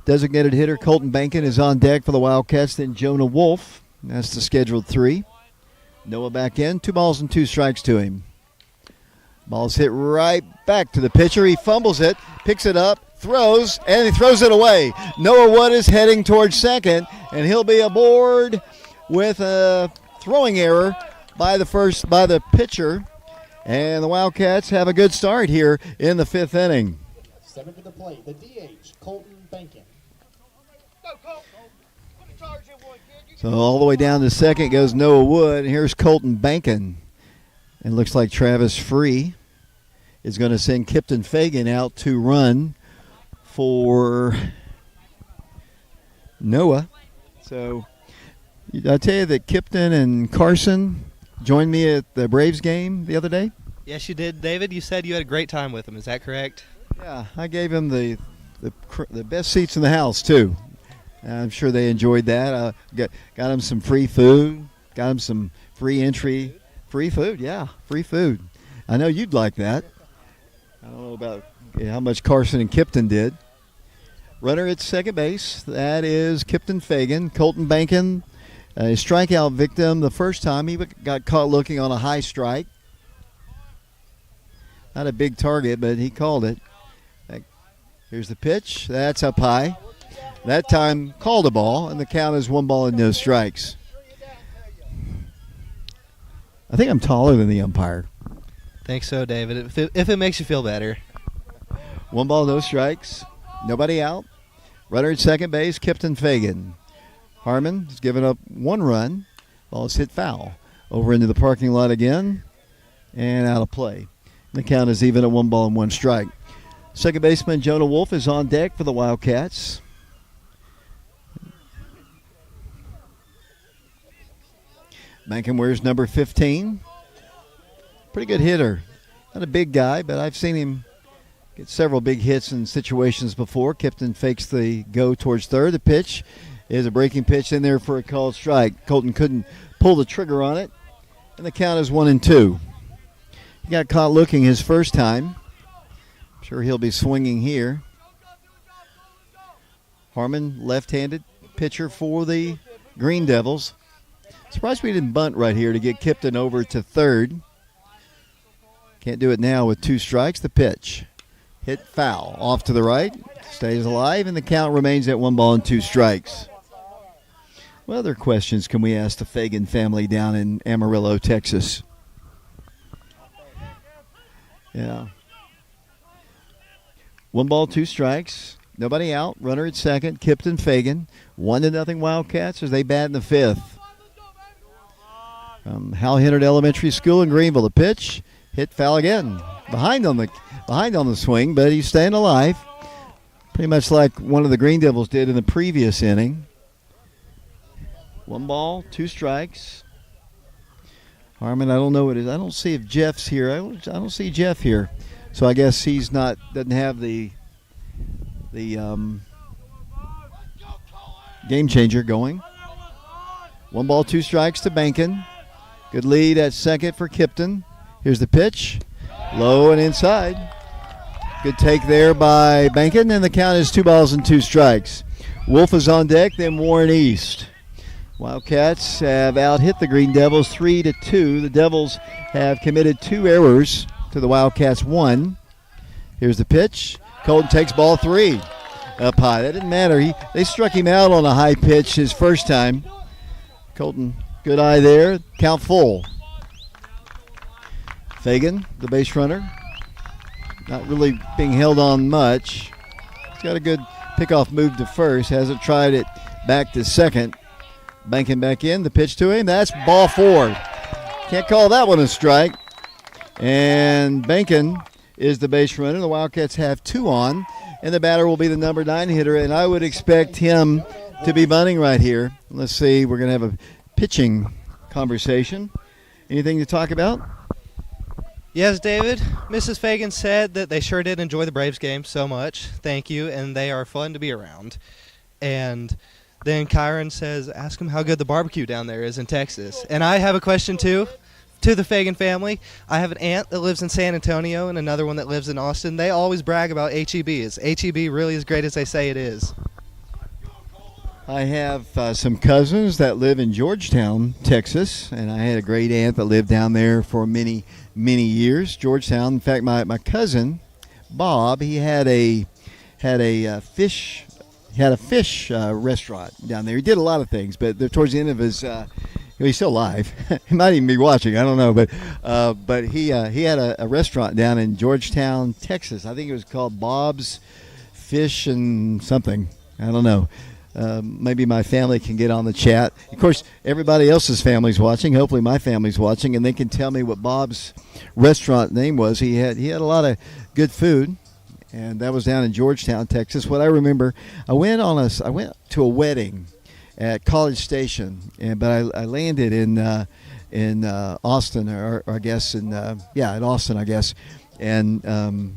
Designated hitter Colton Bankin is on deck for the Wildcats, then Jonah Wolf. That's the scheduled 3. Noah back in, 2 balls and 2 strikes to him. Ball's hit right back to the pitcher. He fumbles it, picks it up, throws, and he throws it away. Noah Wood is heading towards second, and he'll be aboard with a throwing error by the pitcher. And the Wildcats have a good start here in the 5th inning. 7 to the plate, the DH, Colton Bankin. So all the way down to second goes Noah Wood, and here's Colton Bankin. And looks like Travis Free is going to send Kipton Fagan out to run for Noah. So I tell you that Kipton and Carson joined me at the Braves game the other day. Yes, you did, David. You said you had a great time with him. Is that correct? Yeah, I gave him the best seats in the house too. I'm sure they enjoyed that. Got him some free food. Got him some free entry. Free food, yeah, free food. I know you'd like that. I don't know about how much Carson and Kipton did. Runner at second base, that is Kipton Fagan. Colton Bankin, a strikeout victim the first time. He got caught looking on a high strike. Not a big target, but he called it. Here's the pitch. That's up high. That time called a ball, and the count is 1 ball and no strikes. I think I'm taller than the umpire. Think so, David. If it makes you feel better. 1 ball, no strikes. Nobody out. Runner at second base, Kipton Fagan. Harmon has given up 1 run. Ball is hit foul. Over into the parking lot again, and out of play. The count is even at 1 ball and 1 strike. Second baseman Jonah Wolf is on deck for the Wildcats. Bankin wears number 15. Pretty good hitter. Not a big guy, but I've seen him get several big hits in situations before. Kipton fakes the go towards third. The pitch is a breaking pitch in there for a called strike. Colton couldn't pull the trigger on it, and the count is 1-2. He got caught looking his first time. I'm sure he'll be swinging here. Harmon, left-handed pitcher for the Green Devils. Surprised we didn't bunt right here to get Kipton over to third. Can't do it now with 2 strikes. The pitch. Hit foul. Off to the right. Stays alive, and the count remains at 1 ball and 2 strikes. What other questions can we ask the Fagan family down in Amarillo, Texas? Yeah. 1 ball, 2 strikes. Nobody out. Runner at second. Kipton Fagan. 1-0 Wildcats as they bat in the 5th. Hal Hennard Elementary School in Greeneville. The pitch, hit foul again. Behind on the swing, but he's staying alive. Pretty much like one of the Green Devils did in the previous inning. 1 ball, 2 strikes. Harmon, I don't know what it is. I don't see if Jeff's here. I don't see Jeff here, so I guess he's not. Doesn't have the game changer going. 1 ball, 2 strikes to Bankin. Good lead at second for Kipton. Here's the pitch. Low and inside. Good take there by Bankin, and the count is 2 balls and 2 strikes. Wolf is on deck, then Warren East. Wildcats have out-hit the Green Devils 3-2. The Devils have committed 2 errors to the Wildcats 1. Here's the pitch. Colton takes ball 3 up high. That didn't matter. They struck him out on a high pitch his first time. Colton, good eye there. Count full. Fagan, the base runner, not really being held on much. He's got a good pickoff move to first. Hasn't tried it back to second. Banking back in. The pitch to him. That's ball 4. Can't call that one a strike. And Bankin is the base runner. The Wildcats have 2 on. And the batter will be the number 9 hitter. And I would expect him to be bunting right here. Let's see. We're going to have a pitching conversation. Anything to talk about? Yes, David. Mrs. Fagan said that they sure did enjoy the Braves game so much. Thank you, and they are fun to be around. And then Kyron says, ask them how good the barbecue down there is in Texas. And I have a question, too, to the Fagan family. I have an aunt that lives in San Antonio and another one that lives in Austin. They always brag about HEBs. HEB really as great as they say it is. I have some cousins that live in Georgetown, Texas, and I had a great aunt that lived down there for many years. Georgetown. In fact, my cousin Bob, he had a fish restaurant down there. He did a lot of things, but towards the end of his, he's still alive. He might even be watching. I don't know, but he had a restaurant down in Georgetown, Texas. I think it was called Bob's Fish and something. I don't know. Maybe my family can get on the chat. Of course, everybody else's family's watching. Hopefully my family's watching, and they can tell me what Bob's restaurant name was. He had a lot of good food, and that was down in Georgetown, Texas. What I remember, I went to a wedding at College Station, but I landed in Austin, or I guess in Austin, I guess, and.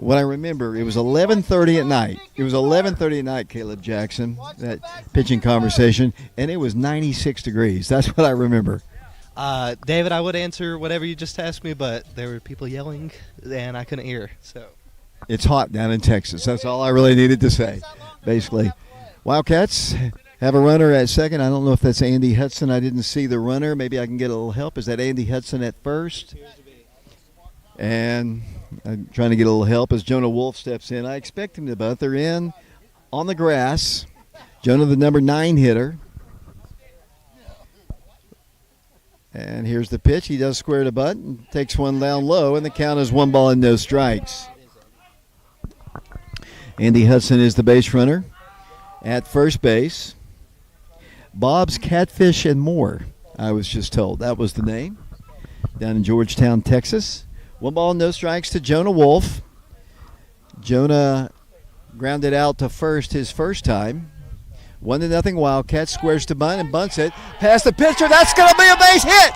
What I remember, it was 11:30 at night. It was 11:30 at night, Caleb Jackson, that pitching conversation, and it was 96 degrees. That's what I remember. David, I would answer whatever you just asked me, but there were people yelling, and I couldn't hear. So it's hot down in Texas. That's all I really needed to say, basically. Wildcats have a runner at second. I don't know if that's Andy Hudson. I didn't see the runner. Maybe I can get a little help. Is that Andy Hudson at first? And I'm trying to get a little help as Jonah Wolf steps in. I expect him to bunt. They're in on the grass. Jonah, the number 9 hitter. And here's the pitch. He does square to bunt and takes one down low, and the count is 1 ball and no strikes. Andy Hudson is the base runner at first base. Bob's Catfish and More, I was just told. That was the name. Down in Georgetown, Texas. 1 ball, no strikes to Jonah Wolf. Jonah grounded out to first his first time. 1-0 Wildcats. Squares to bunt and bunts it. Past the pitcher. That's going to be a base hit.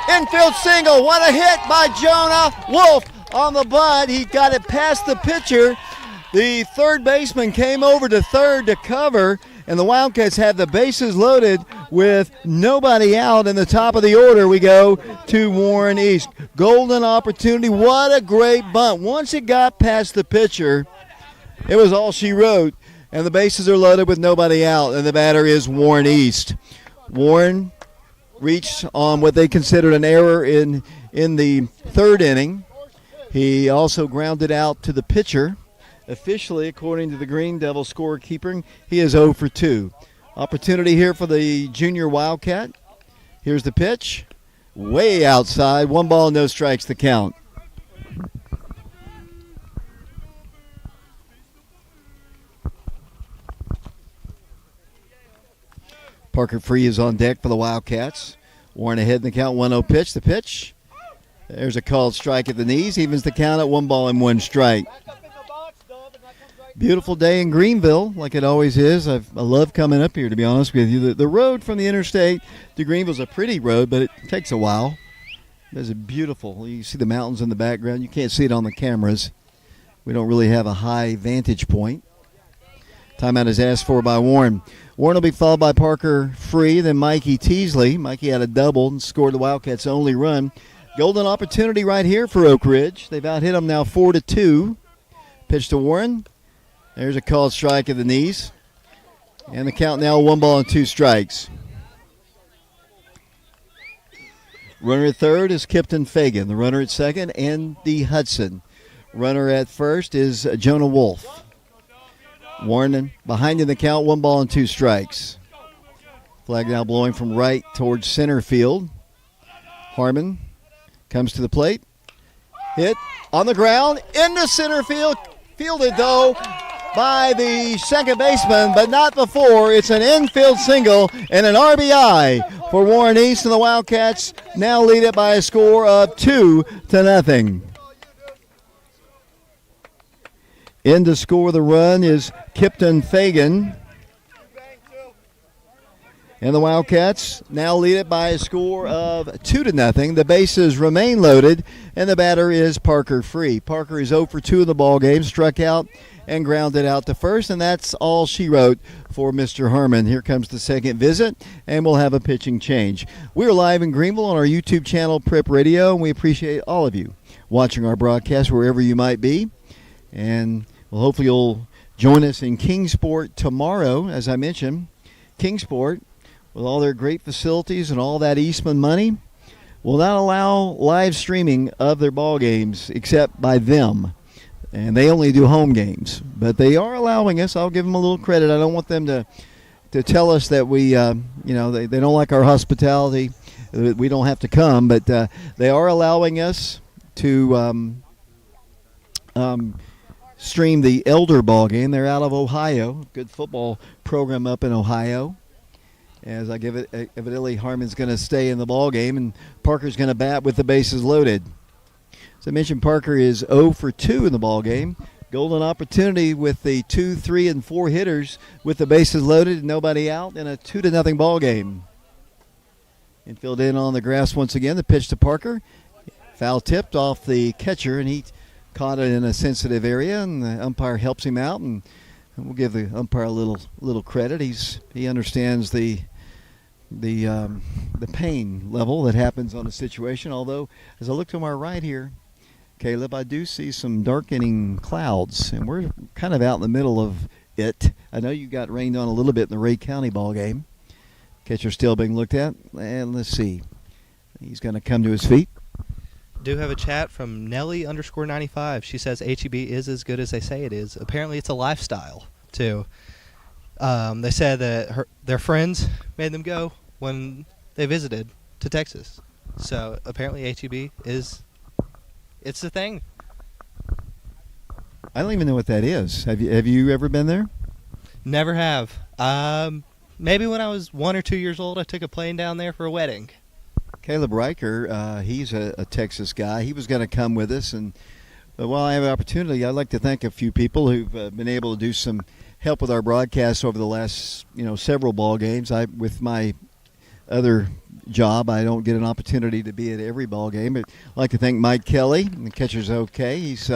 Infield single. What a hit by Jonah Wolf on the bunt. He got it past the pitcher. The third baseman came over to third to cover, and the Wildcats have the bases loaded with nobody out. In the top of the order, we go to Warren East. Golden opportunity. What a great bunt. Once it got past the pitcher, it was all she wrote, and the bases are loaded with nobody out, and the batter is Warren East. Warren reached on what they considered an error in the third inning. He also grounded out to the pitcher. Officially, according to the Green Devil scorekeeping, he is 0 for 2. Opportunity here for the junior Wildcat. Here's the pitch. Way outside. 1 ball, no strikes, the count. Parker Free is on deck for the Wildcats. Warren ahead in the count. 1-0 pitch. The pitch. There's a called strike at the knees. Evens the count at 1 ball and 1 strike. Beautiful day in Greeneville, like it always is. I love coming up here, to be honest with you. The road from the interstate to Greeneville is a pretty road, but it takes a while. There's a beautiful, you see the mountains in the background. You can't see it on the cameras. We don't really have a high vantage point. Timeout is asked for by Warren. Warren will be followed by Parker Free, then Mikey Teasley. Mikey had a double and scored the Wildcats' only run. Golden opportunity right here for Oak Ridge. They've out-hit them now 4-2. Pitch to Warren. There's a called strike at the knees. And the count now 1 ball and 2 strikes. Runner at third is Kipton Fagan. The runner at second, Andy Hudson. Runner at first is Jonah Wolf. Warren behind in the count, 1 ball and 2 strikes. Flag now blowing from right towards center field. Harmon comes to the plate. Hit on the ground into center field. Fielded, though, by the second baseman, but not before. It's an infield single and an RBI for Warren East, and the Wildcats now lead it by a score of 2-0. In to score the run is Kipton Fagan. And the Wildcats now lead it by a score of 2-0. The bases remain loaded, and the batter is Parker Free. Parker is 0 for 2 in the ball game, struck out and grounded out to first, and that's all she wrote for Mr. Harmon. Here comes the second visit, and we'll have a pitching change. We're live in Greeneville on our YouTube channel, Prep Radio, and we appreciate all of you watching our broadcast wherever you might be. And well, hopefully you'll join us in Kingsport tomorrow. As I mentioned, Kingsport, with all their great facilities and all that Eastman money, will not allow live streaming of their ball games except by them. And they only do home games. But they are allowing us. I'll give them a little credit. I don't want them to tell us that we, they don't like our hospitality. We don't have to come. But they are allowing us to stream the Elder ball game. They're out of Ohio. Good football program up in Ohio. As I give it, evidently Harmon's going to stay in the ball game, and Parker's going to bat with the bases loaded. As I mentioned, Parker is 0 for 2 in the ball game. Golden opportunity with the 2, 3, and 4 hitters with the bases loaded and nobody out in a 2-0 ball game. Infield in on the grass once again. The pitch to Parker. Foul tipped off the catcher, and he caught it in a sensitive area, and the umpire helps him out, and we'll give the umpire a little credit. He understands the pain level that happens on a situation. Although, as I look to my right here, Caleb, I do see some darkening clouds, and we're kind of out in the middle of it. I know you got rained on a little bit in the Ray County ball game. Catcher still being looked at, and let's see. He's going to come to his feet. Do have a chat from Nelly_95. She says HEB is as good as they say it is. Apparently, it's a lifestyle too. They said that their friends made them go when they visited to Texas. So apparently, HEB it's the thing. I don't even know what that is. Have you ever been there? Never have. Maybe when I was 1 or 2 years old, I took a plane down there for a wedding. Caleb Riker, he's a Texas guy. He was going to come with us, and while I have an opportunity, I'd like to thank a few people who've been able to do some help with our broadcasts over the last several ball games. With my other job, I don't get an opportunity to be at every ball game, but I'd like to thank Mike Kelly. The catcher's okay. He's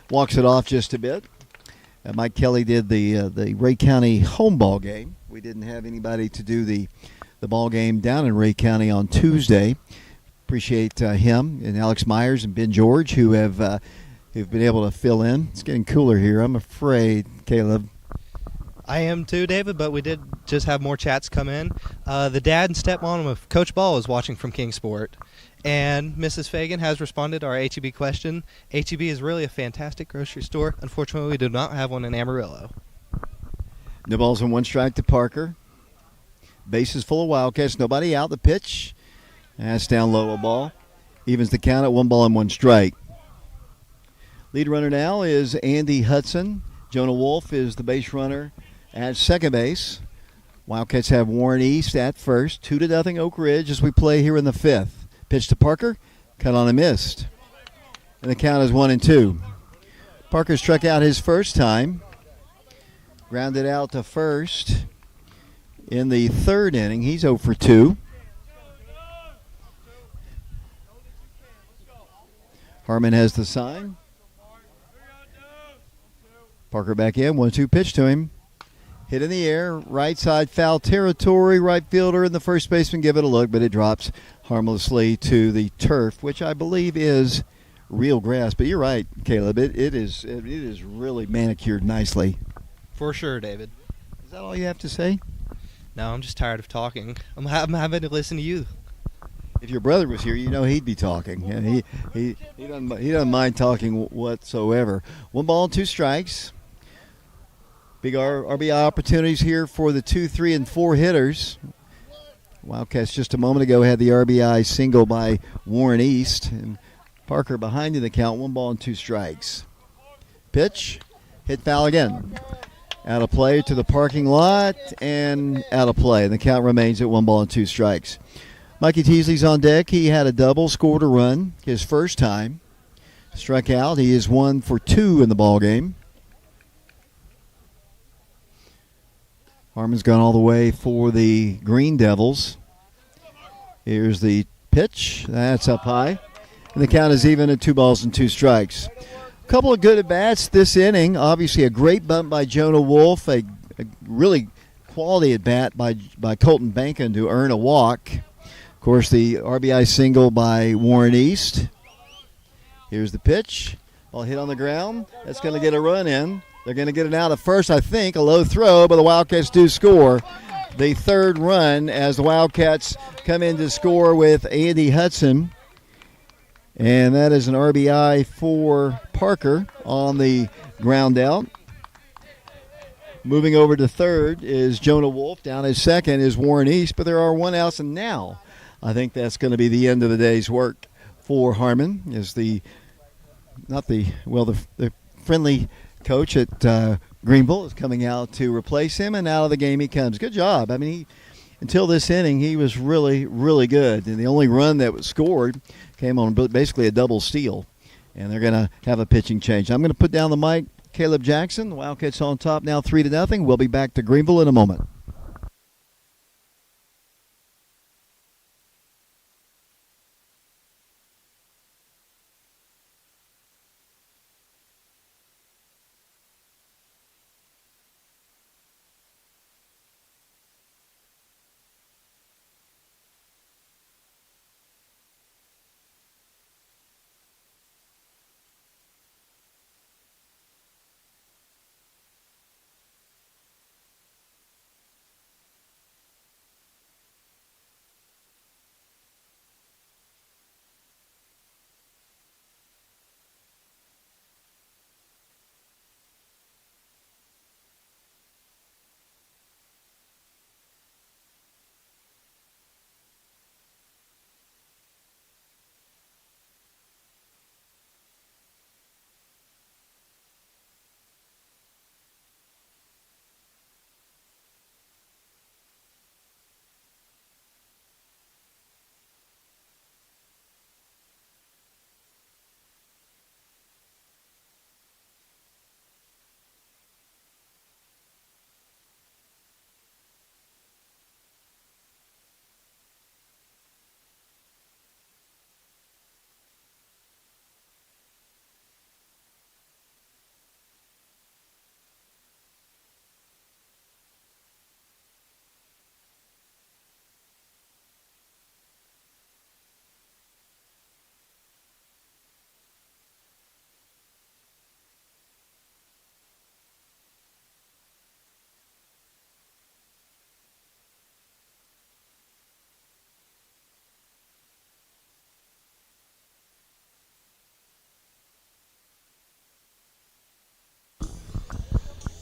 walks it off just a bit. Mike Kelly did the Ray County home ball game. We didn't have anybody to do the ball game down in Ray County on Tuesday. Appreciate him and Alex Myers and Ben George who've been able to fill in. It's getting cooler here, I'm afraid, Caleb. I am too, David, but we did just have more chats come in. The dad and stepmom of Coach Ball is watching from Kingsport, and Mrs. Fagan has responded to our HEB question. HEB is really a fantastic grocery store. Unfortunately, we do not have one in Amarillo. No balls and 1 strike to Parker. Bases full of Wildcats. Nobody out. The pitch. That's down low, a ball. Evens the count at 1 ball and 1 strike. Lead runner now is Andy Hudson. Jonah Wolf is the base runner at second base. Wildcats have Warren East at first. 2-0 Oak Ridge as we play here in the 5th. Pitch to Parker. Cut on and missed. And the count is 1-2. Parker struck out his first time. Grounded out to first. In the 3rd inning, he's 0 for 2. Harmon has the sign. Parker back in, 1-2 pitch to him. Hit in the air, right side foul territory. Right fielder and the first baseman give it a look, but it drops harmlessly to the turf, which I believe is real grass. But you're right, Caleb. It is really manicured nicely. For sure, David. Is that all you have to say? No, I'm just tired of talking. I'm having to listen to you. If your brother was here, he'd be talking. And he doesn't mind talking whatsoever. 1 ball and 2 strikes. Big RBI opportunities here for the 2, 3, and 4 hitters. Wildcats just a moment ago had the RBI single by Warren East. And Parker behind in the count, 1-2 strikes. Pitch, hit foul again. Out of play to the parking lot and out of play. The count remains at 1-2 strikes. Mikey Teasley's on deck. He had a double, scored a run his first time. Struck out. He is 1 for 2 in the ball game. Harmon's gone all the way for the Green Devils. Here's the pitch. That's up high. And the count is even at 2-2 strikes. A couple of good at-bats this inning. Obviously a great bunt by Jonah Wolf. A really quality at-bat by Colton Bankin to earn a walk. Of course, the RBI single by Warren East. Here's the pitch. Ball hit on the ground. That's going to get a run in. They're going to get it out at first, I think. A low throw, but the Wildcats do score. The third run as the Wildcats come in to score with Andy Hudson. And that is an RBI for Parker on the ground out. Moving over to third is Jonah Wolf. Down at second is Warren East, but there are 1 outs, and now I think that's going to be the end of the day's work for Harmon. Is the friendly coach at Greeneville is coming out to replace him, and out of the game he comes. Good job. I mean, until this inning, he was really, really good. And the only run that was scored came on basically a double steal. And they're going to have a pitching change. I'm going to put down the mic. Caleb Jackson, the Wildcats on top now 3-0. We'll be back to Greeneville in a moment.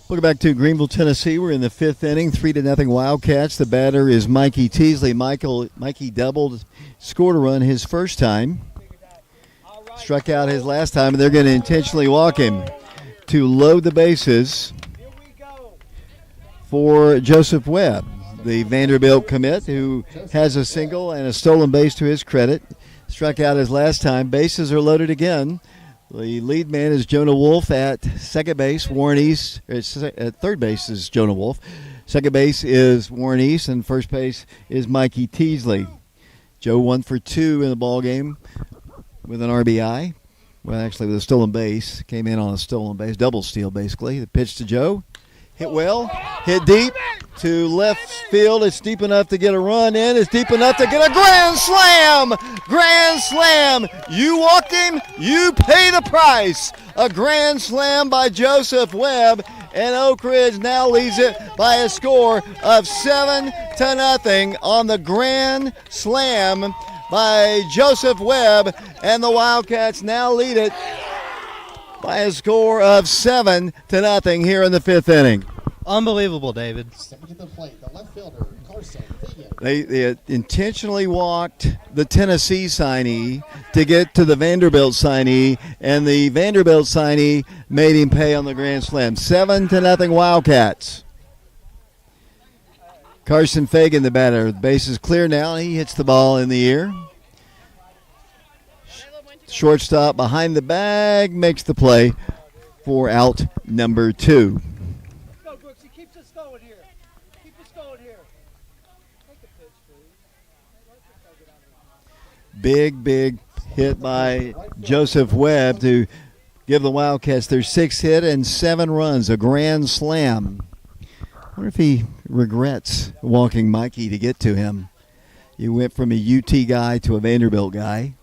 Welcome back to Greeneville, Tennessee. We're in the 5th inning, 3-0 Wildcats. The batter is Mikey Teasley. Mikey doubled, scored a run his first time. Struck out his last time, and they're going to intentionally walk him to load the bases for Joseph Webb, the Vanderbilt commit, who has a single and a stolen base to his credit. Struck out his last time. Bases are loaded again. The lead man is Jonah Wolf at second base. Warren East at third base is Jonah Wolf. Second base is Warren East, and first base is Mikey Teasley. Joe 1 for 2 in the ball game with an RBI. Well, actually with a stolen base. Came in on a stolen base, double steal basically. The pitch to Joe. Hit well, hit deep to left field. It's deep enough to get a run in. It's deep enough to get a grand slam. Grand slam. You walked him, you pay the price. A grand slam by Joseph Webb, and Oak Ridge now leads it by a score of 7-0 on the grand slam by Joseph Webb, and the Wildcats now lead it by a score of 7-0 here in the 5th inning. Unbelievable, David. Stepping to the plate, the left fielder, Carson Figueroa. They intentionally walked the Tennessee signee to get to the Vanderbilt signee, and the Vanderbilt signee made him pay on the grand slam. 7-0 Wildcats. Carson Fagan, the batter. The base is clear now. He hits the ball in the air. Shortstop behind the bag makes the play for out number 2. Go, Brooksy. Keep us going here. Keep us going here. Take a pitch, please. Big hit by Joseph Webb to give the Wildcats their 6th hit and 7 runs, a grand slam. I wonder if he regrets walking Mikey to get to him. You went from a UT guy to a Vanderbilt guy.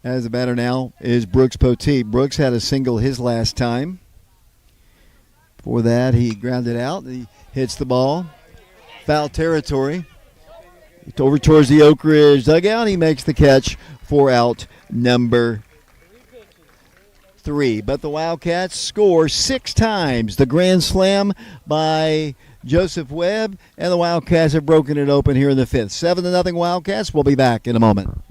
As the batter now is Brooks Poteet. Brooks had a single his last time. Before that, he grounded out. He hits the ball. Foul territory. Over towards the Oak Ridge dugout. He makes the catch for out number 3. But the Wildcats score 6 times. The grand slam by Joseph Webb, and the Wildcats have broken it open here in the 5th. 7-0 Wildcats. We'll be back in a moment.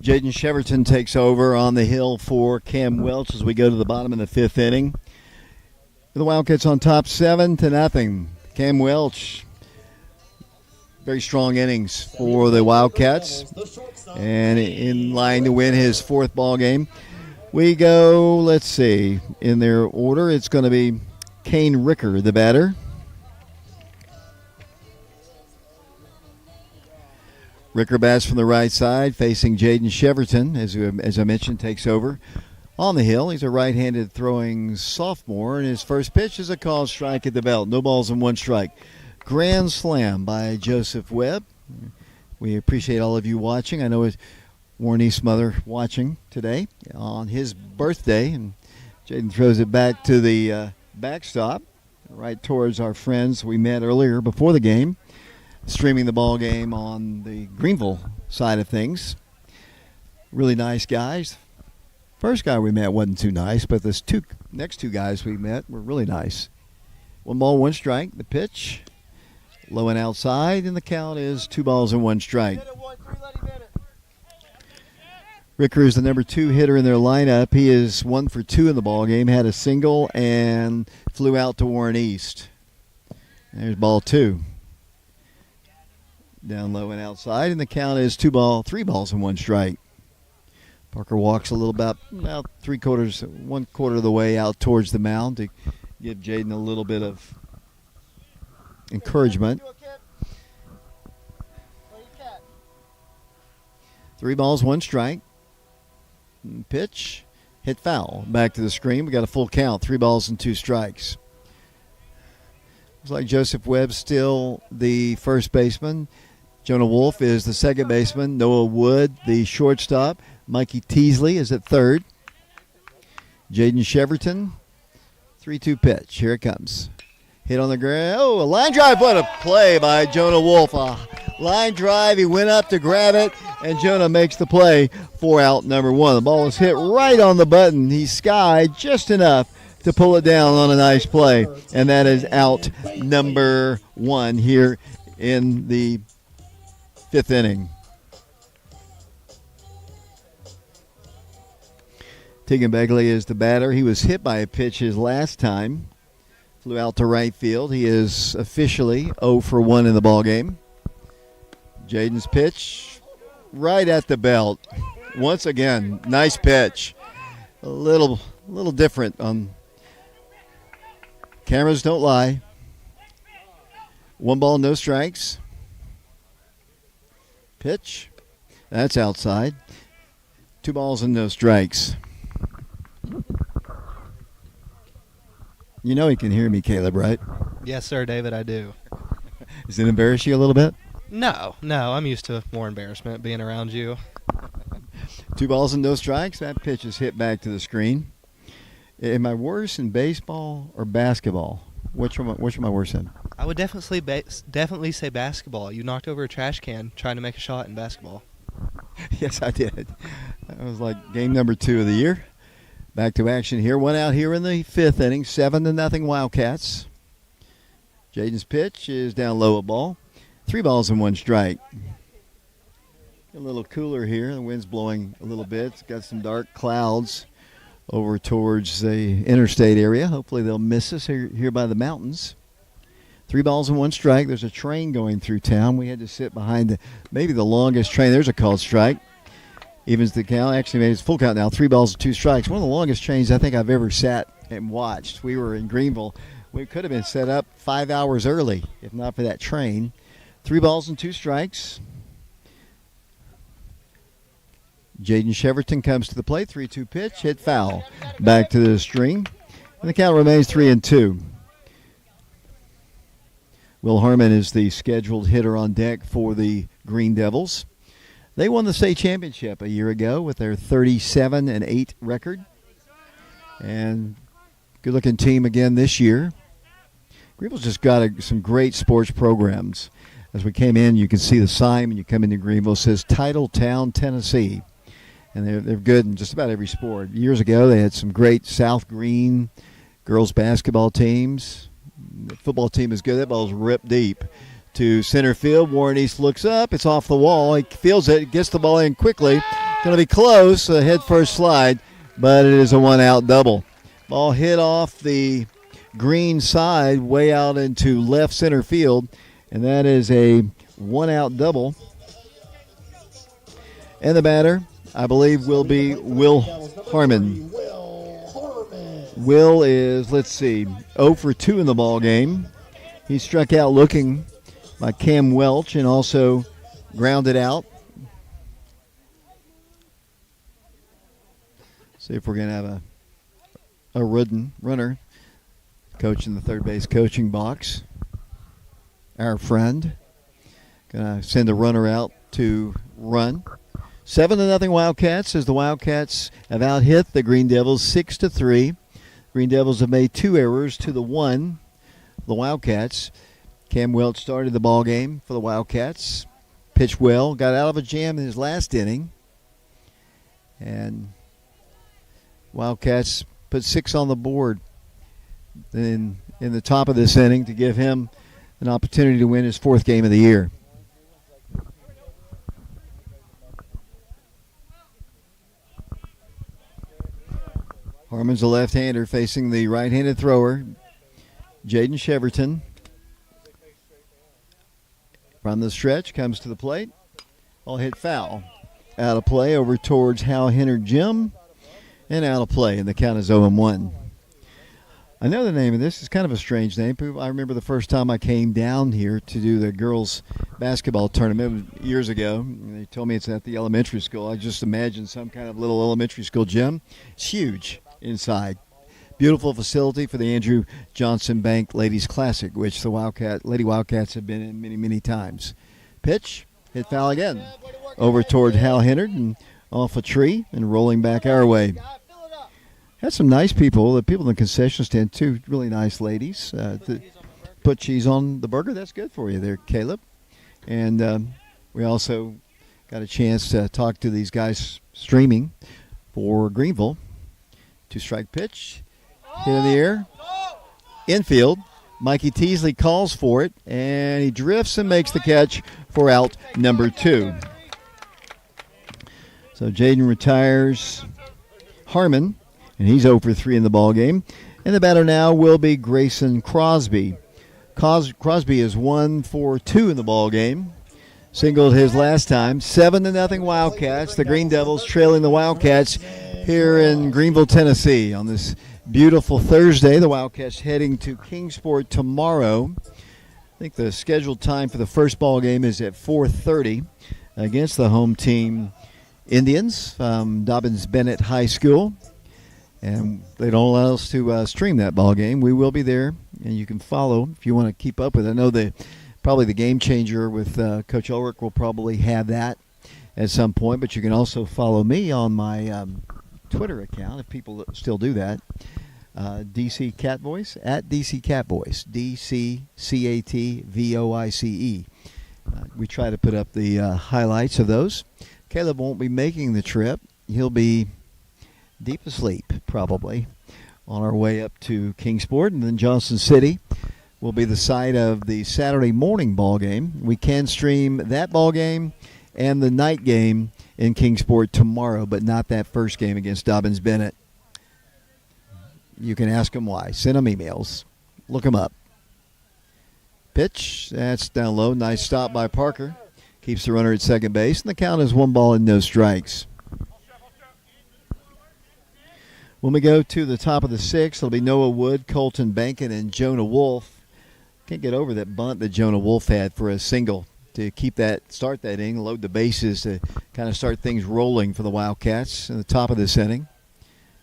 Jaden Cheverton takes over on the hill for Cam Welch as we go to the bottom of the 5th inning. The Wildcats on top 7-0. Cam Welch, very strong innings for the Wildcats, and in line to win his 4th ball game. We go, let's see, in their order, it's going to be Kane Ricker, the batter. Ricker bats from the right side, facing Jaden Cheverton, as I mentioned, takes over on the hill. He's a right-handed throwing sophomore, and his first pitch is a called strike at the belt. No balls and 1 strike. Grand slam by Joseph Webb. We appreciate all of you watching. I know it's Warren East's mother watching today on his birthday, and Jaden throws it back to the backstop, right towards our friends we met earlier before the game, streaming the ball game on the Greeneville side of things. Really nice guys. First guy we met wasn't too nice, but the next two guys we met were really nice. 1 ball, 1 strike. The pitch, low and outside, and the count is 2 balls and 1 strike. Ricker is the number 2 hitter in their lineup. He is 1 for 2 in the ball game, had a single, and flew out to Warren East. There's ball 2. Down low and outside, and the count is 3 balls and 1 strike. Parker walks a little about 1/4 of the way out towards the mound to give Jaden a little bit of encouragement. 3 balls, 1 strike. Pitch, hit foul. Back to the screen. We got a full count. 3 balls and 2 strikes. Looks like Joseph Webb still the first baseman. Jonah Wolf is the second baseman. Noah Wood, the shortstop. Mikey Teasley is at third. Jaden Cheverton, 3-2 pitch. Here it comes. Hit on the ground. Oh, a line drive. What a play by Jonah Wolf. A line drive. He went up to grab it, and Jonah makes the play for out number 1. The ball is hit right on the button. He skied just enough to pull it down on a nice play, and that is out number 1 here in the 5th inning. Tegan Begley is the batter. He was hit by a pitch his last time. Flew out to right field. He is officially 0 for 1 in the ballgame. Jaden's pitch right at the belt. Once again, nice pitch. A little different on cameras don't lie. 1 ball, no strikes. Pitch. That's outside. 2 balls and no strikes. You know he can hear me, Caleb, right? Yes, sir, David, I do. Does it embarrass you a little bit? No, I'm used to more embarrassment being around you. 2 balls and no strikes. That pitch is hit back to the screen. Am I worse in baseball or basketball? Which am I worse in? I would definitely say basketball. You knocked over a trash can trying to make a shot in basketball. Yes, I did. That was like game number 2 of the year. Back to action here. 1 out here in the 5th inning. 7-0 Wildcats. Jaden's pitch is down low, a ball. 3 balls and 1 strike. A little cooler here. The wind's blowing a little bit. It's got some dark clouds over towards the interstate area. Hopefully they'll miss us here by the mountains. 3 balls and 1 strike. There's a train going through town. We had to sit behind maybe the longest train. There's a called strike. Evens the count. Actually made his full count now. 3 balls and 2 strikes. One of the longest trains I think I've ever sat and watched. We were in Greeneville. We could have been set up 5 hours early if not for that train. 3 balls and 2 strikes. Jaden Cheverton comes to the plate. 3-2 pitch. Hit foul. Back to the string. And the count remains 3-2. Will Harmon is the scheduled hitter on deck for the Green Devils. They won the state championship a year ago with their 37-8 record. And good-looking team again this year. Greenville's just got some great sports programs. As we came in, you can see the sign when you come into Greenville. It says Titletown, Tennessee. And they're good in just about every sport. Years ago, they had some great South Green girls basketball teams. The football team is good. That ball's ripped deep to center field. Warren East looks up. It's off the wall. He feels it. Gets the ball in quickly. Going to be close. A head first slide, but it is a 1-out double. Ball hit off the green side way out into left center field, and that is a 1-out double. And the batter, I believe, will be Will Harmon. Will is, 0 for 2 in the ball game. He struck out looking by Cam Welch and also grounded out. See if we're going to have a runner coach in the third base coaching box. Our friend. Going to send a runner out to run. 7-0 Wildcats as the Wildcats have out-hit the Green Devils 6-3. Green Devils have made 2 errors to the 1. The Wildcats. Cam Welch started the ball game for the Wildcats. Pitched well, got out of a jam in his last inning. And Wildcats put 6 on the board in the top of this inning to give him an opportunity to win his 4th game of the year. Harmon's a left-hander facing the right-handed thrower, Jaden Cheverton. From the stretch, comes to the plate. Ball hit foul. Out of play over towards Hal Henner Jim. And out of play, and the count is 0-1. I know the name of this. It's kind of a strange name. I remember the first time I came down here to do the girls' basketball tournament. It was years ago. They told me it's at the elementary school. I just imagined some kind of little elementary school gym. It's huge inside. Beautiful facility for the Andrew Johnson Bank Ladies Classic, which the Lady Wildcats have been in many, many times. Pitch, hit foul again. Over toward Hal Hennard and off a tree and rolling back our way. Had some nice people. The people in the concession stand, too. Really nice ladies. To put cheese on the burger, that's good for you there, Caleb. And we also got a chance to talk to these guys streaming for Greeneville. Two-strike pitch. Hit in the air. Infield. Mikey Teasley calls for it, and he drifts and makes the catch for out number 2. So Jaden retires Harmon. And he's 0 for 3 in the ball game. And the batter now will be Grayson Crosby. Crosby is 1 for 2 in the ball game. Singled his last time. 7-0 Wildcats. The Green Devils trailing the Wildcats here in Greeneville, Tennessee. On this beautiful Thursday, the Wildcats heading to Kingsport tomorrow. I think the scheduled time for the first ball game is at 4:30 against the home team Indians, Dobbins Bennett High School. And they don't allow us to stream that ball game. We will be there, and you can follow if you want to keep up with it. I know probably the Game Changer with Coach Ulrich will probably have that at some point, but you can also follow me on my Twitter account if people still do that. DC Cat Voice, at DC Cat Voice, DCCATVOICE. We try to put up the highlights of those. Caleb won't be making the trip. He'll be deep asleep, probably, on our way up to Kingsport. And then Johnson City will be the site of the Saturday morning ball game. We can stream that ball game and the night game in Kingsport tomorrow, but not that first game against Dobbins Bennett. You can ask them why. Send them emails. Look them up. Pitch, that's down low. Nice stop by Parker. Keeps the runner at second base, and the count is 1 ball and no strikes. When we go to the top of the 6th, it'll be Noah Wood, Colton Bankin, and Jonah Wolf. Can't get over that bunt that Jonah Wolf had for a single to start that inning, load the bases to kind of start things rolling for the Wildcats in the top of this inning.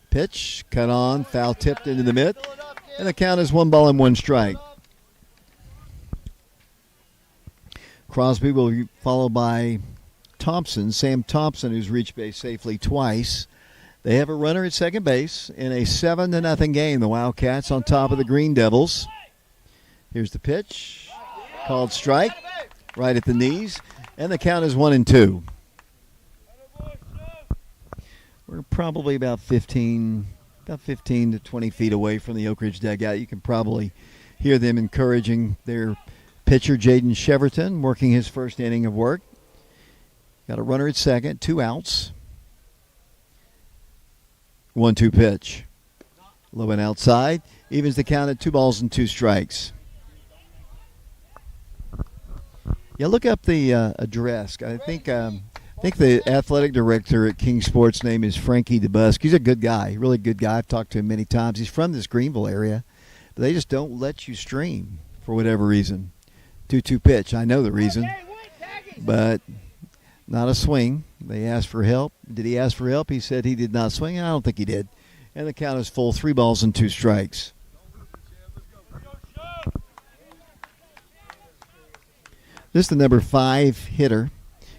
Pitch, cut on, foul tipped into the mid, and the count is 1 ball and 1 strike. Crosby will be followed by Thompson, Sam Thompson, who's reached base safely twice. They have a runner at second base in a 7-0 game. The Wildcats on top of the Green Devils. Here's the pitch. Called strike. Right at the knees. And the count is 1-2. We're probably about 15 to 20 feet away from the Oak Ridge dugout. You can probably hear them encouraging their pitcher, Jaden Cheverton, working his first inning of work. Got a runner at second, 2 outs. 1-2 pitch. Low and outside. Evens the count at 2 balls and 2 strikes. Yeah, look up the address. I think the athletic director at King Sports' name is Frankie DeBusk. He's a good guy, really good guy. I've talked to him many times. He's from this Greeneville area, but they just don't let you stream for whatever reason. 2-2 pitch. I know the reason, but not a swing. They asked for help. Did he ask for help? He said he did not swing. I don't think he did. And the count is full, 3 balls and 2 strikes. This is the number 5 hitter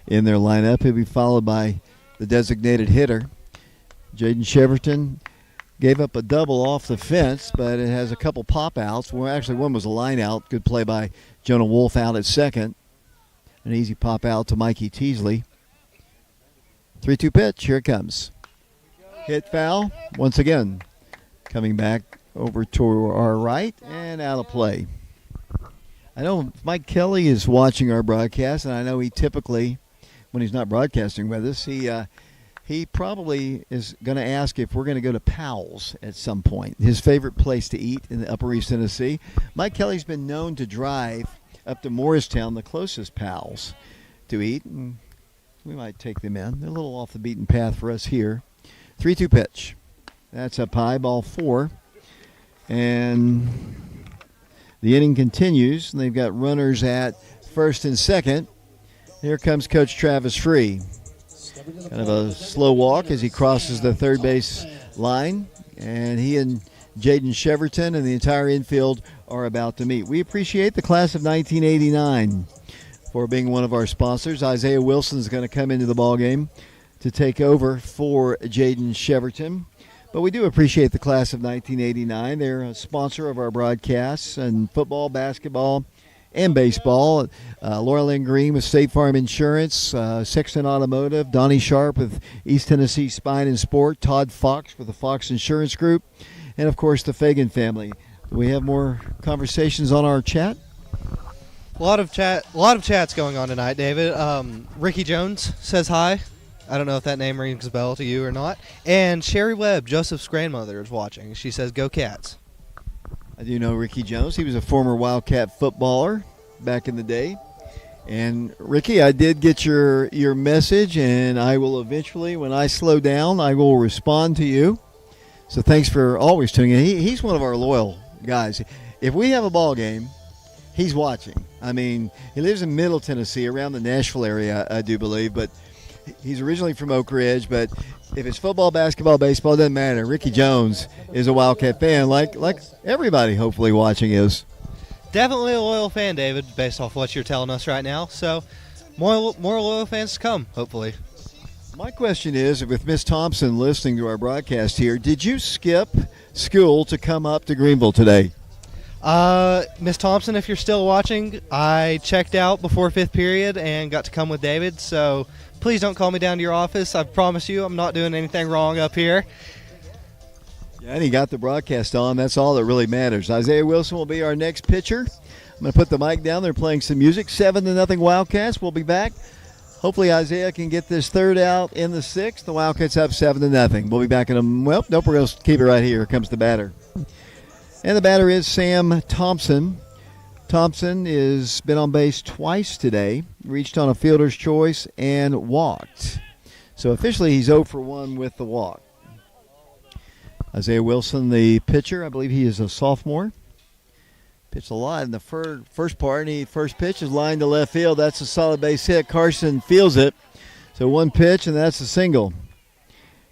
in their lineup. He'll be followed by the designated hitter. Jaden Cheverton gave up a double off the fence, but it has a couple pop outs. Well, actually, one was a line out. Good play by Jonah Wolf out at second. An easy pop out to Mikey Teasley. 3-2 pitch. Here it comes. Hit foul once again. Coming back over to our right and out of play. I know Mike Kelly is watching our broadcast, and I know he typically, when he's not broadcasting with us, he probably is going to ask if we're going to go to Powell's at some point. His favorite place to eat in the Upper East Tennessee. Mike Kelly's been known to drive up to Morristown, the closest Powell's, to eat, and we might take them in. They're a little off the beaten path for us here. 3-2 pitch. That's up high, ball 4. And the inning continues, and they've got runners at first and second. Here comes Coach Travis Free. Kind of a slow walk as he crosses the third base line, and he and Jaden Cheverton and the entire infield are about to meet. We appreciate the class of 1989 for being one of our sponsors. Isaiah Wilson is going to come into the ballgame to take over for Jaden Cheverton. But we do appreciate the class of 1989. They're a sponsor of our broadcasts and football, basketball, and baseball. Laura Lynn Green with State Farm Insurance, Sexton Automotive, Donnie Sharp with East Tennessee Spine and Sport, Todd Fox with the Fox Insurance Group, and of course the Fagan family. Do we have more conversations on our chat? A lot of chats going on tonight, David. Ricky Jones says hi. I don't know if that name rings a bell to you or not. And Sherry Webb, Joseph's grandmother, is watching. She says, "Go Cats." I do know Ricky Jones. He was a former Wildcat footballer back in the day. And Ricky, I did get your message, and I will eventually, when I slow down, I will respond to you. So thanks for always tuning in. He's one of our loyal guys. If we have a ball game, he's watching. I mean, he lives in Middle Tennessee, around the Nashville area, I do believe, but he's originally from Oak Ridge. But if it's football, basketball, baseball, it doesn't matter. Ricky Jones is a Wildcat fan, like everybody hopefully watching is. Definitely a loyal fan, David, based off what you're telling us right now. So more loyal fans to come, hopefully. My question is, with Miss Thompson listening to our broadcast here, did you skip school to come up to Greeneville today? Miss Thompson, if you're still watching, I checked out before fifth period and got to come with David, so please don't call me down to your office. I promise you I'm not doing anything wrong up here. Yeah, and he got the broadcast on. That's all that really matters. Isaiah Wilson will be our next pitcher. I'm going to put the mic down. They're playing some music. 7-0 Wildcats. We'll be back. Hopefully Isaiah can get this third out in the sixth. The Wildcats up 7-0. We'll be back in a, well, nope, we're going to keep it right here. Here comes the batter. And the batter is Sam Thompson. Thompson has been on base twice today, reached on a fielder's choice, and walked. So officially he's 0 for 1 with the walk. Isaiah Wilson, the pitcher, I believe he is a sophomore. Pitched a lot in the first part, and first pitch is lined to left field. That's a solid base hit. Carson fields it. So one pitch, and that's a single.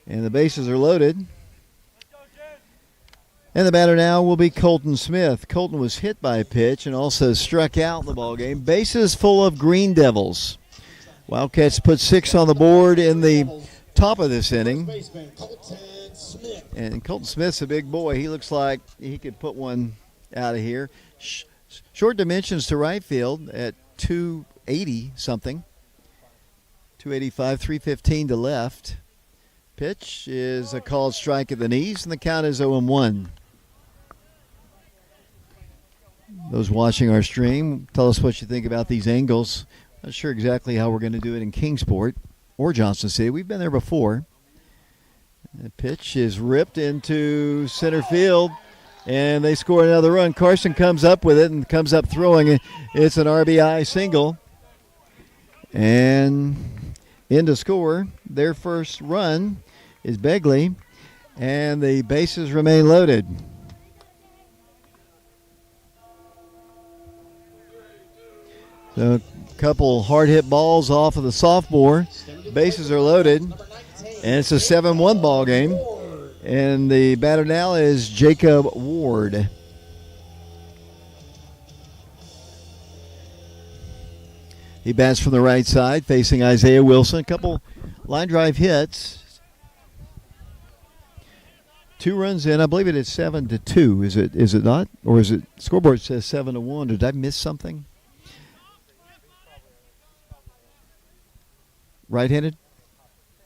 And the bases are loaded. And the batter now will be Colton Smith. Colton was hit by a pitch and also struck out in the ballgame. Bases full of Green Devils. Wildcats put 6 on the board in the top of this inning. And Colton Smith's a big boy. He looks like he could put one out of here. Short dimensions to right field at 280 something. 285, 315 to left. Pitch is a called strike at the knees, and the count is 0-1. Those watching our stream, tell us what you think about these angles. Not sure exactly how we're going to do it in Kingsport or Johnson City. We've been there before. The pitch is ripped into center field, and they score another run. Carson comes up with it and comes up throwing. It's an RBI single. And in to score their first run is Begley, and the bases remain loaded. So a couple hard hit balls off of the sophomore. Bases are loaded, and it's a 7-1 ball game. And the batter now is Jacob Ward. He bats from the right side, facing Isaiah Wilson. A couple line drive hits. 2 runs in. I believe it is 7-2. Is it not? Or is it scoreboard says 7-1? Did I miss something? Right-handed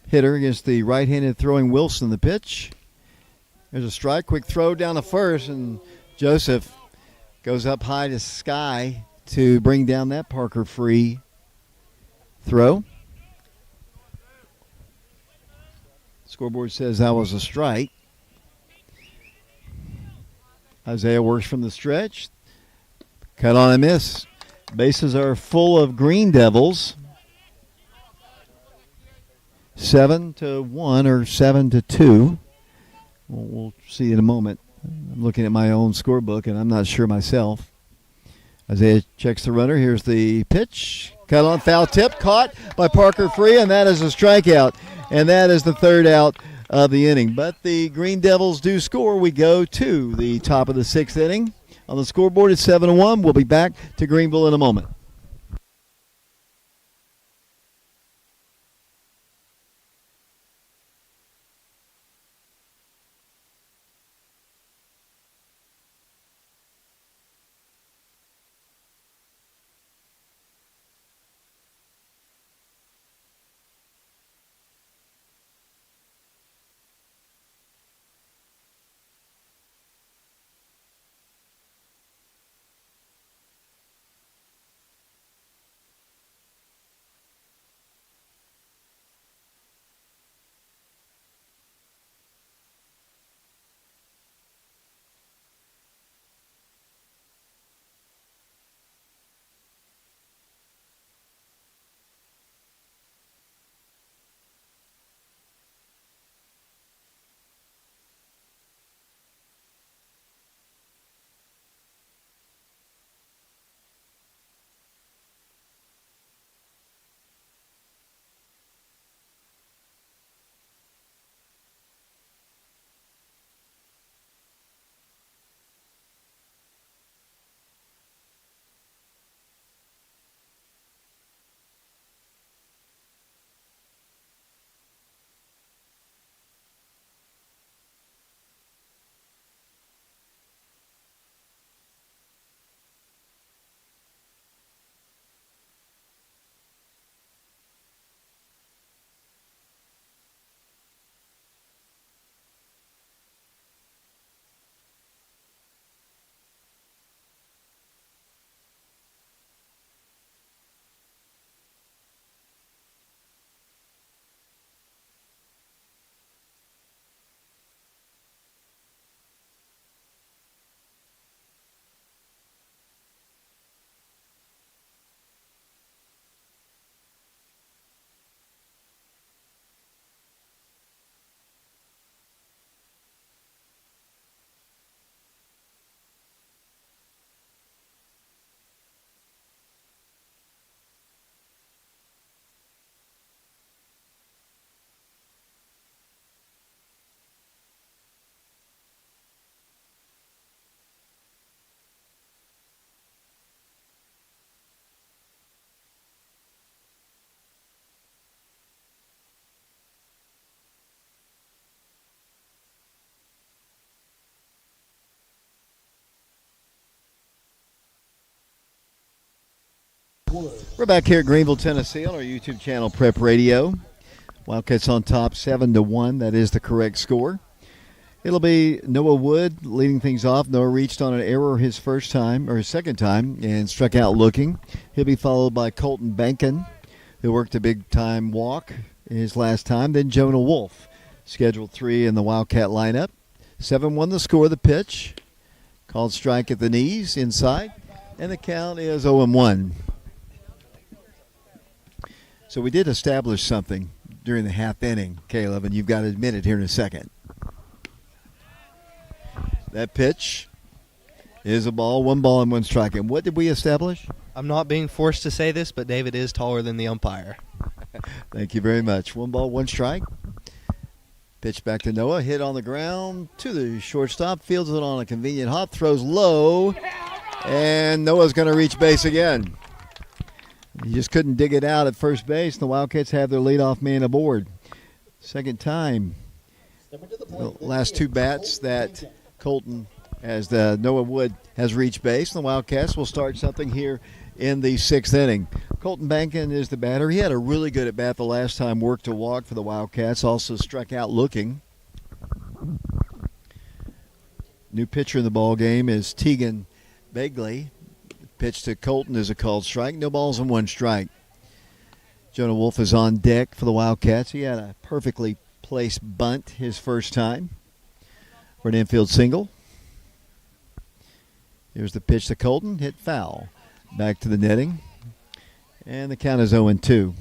hitter against the right-handed throwing Wilson. The pitch. There's a strike. Quick throw down the first, and Joseph goes up high to sky to bring down that Parker free throw. Scoreboard says that was a strike. Isaiah works from the stretch. Cut on a miss. Bases are full of Green Devils. 7-1 or 7-2. We'll see in a moment I'm looking at my own scorebook, and I'm not sure myself. Isaiah checks the runner. Here's the pitch. Cut on, foul tip, caught by Parker Free, and that is a strikeout. And that is the third out of the inning. But the Green Devils do score. We go to the top of the sixth inning. On the scoreboard, it's 7-1. We'll be back to Greeneville in a moment. We're back here at Greeneville, Tennessee on our YouTube channel, Prep Radio. Wildcats on top 7-1. That is the correct score. It'll be Noah Wood leading things off. Noah reached on an error his second time and struck out looking. He'll be followed by Colton Bankin, who worked a big-time walk his last time. Then Jonah Wolf, scheduled 3 in the Wildcat lineup. 7-1 the score, the pitch. Called strike at the knees, inside. And the count is 0-1. So we did establish something during the half inning, Caleb, and you've got to admit it here in a second. That pitch is a ball, 1 ball and 1 strike. And what did we establish? I'm not being forced to say this, but David is taller than the umpire. Thank you very much. 1 ball, 1 strike. Pitch back to Noah, hit on the ground to the shortstop, fields it on a convenient hop, throws low, and Noah's going to reach base again. He just couldn't dig it out at first base. The Wildcats have their leadoff man aboard. Second time, the last 2 bats that Noah Wood has reached base. The Wildcats will start something here in the 6th inning. Colton Bankin is the batter. He had a really good at bat the last time, worked a walk for the Wildcats, also struck out looking. New pitcher in the ball game is Tegan Begley. Pitch to Colton is a called strike. No balls and 1 strike. Jonah Wolf is on deck for the Wildcats. He had a perfectly placed bunt his first time for an infield single. Here's the pitch to Colton. Hit foul. Back to the netting. And the count is 0-2.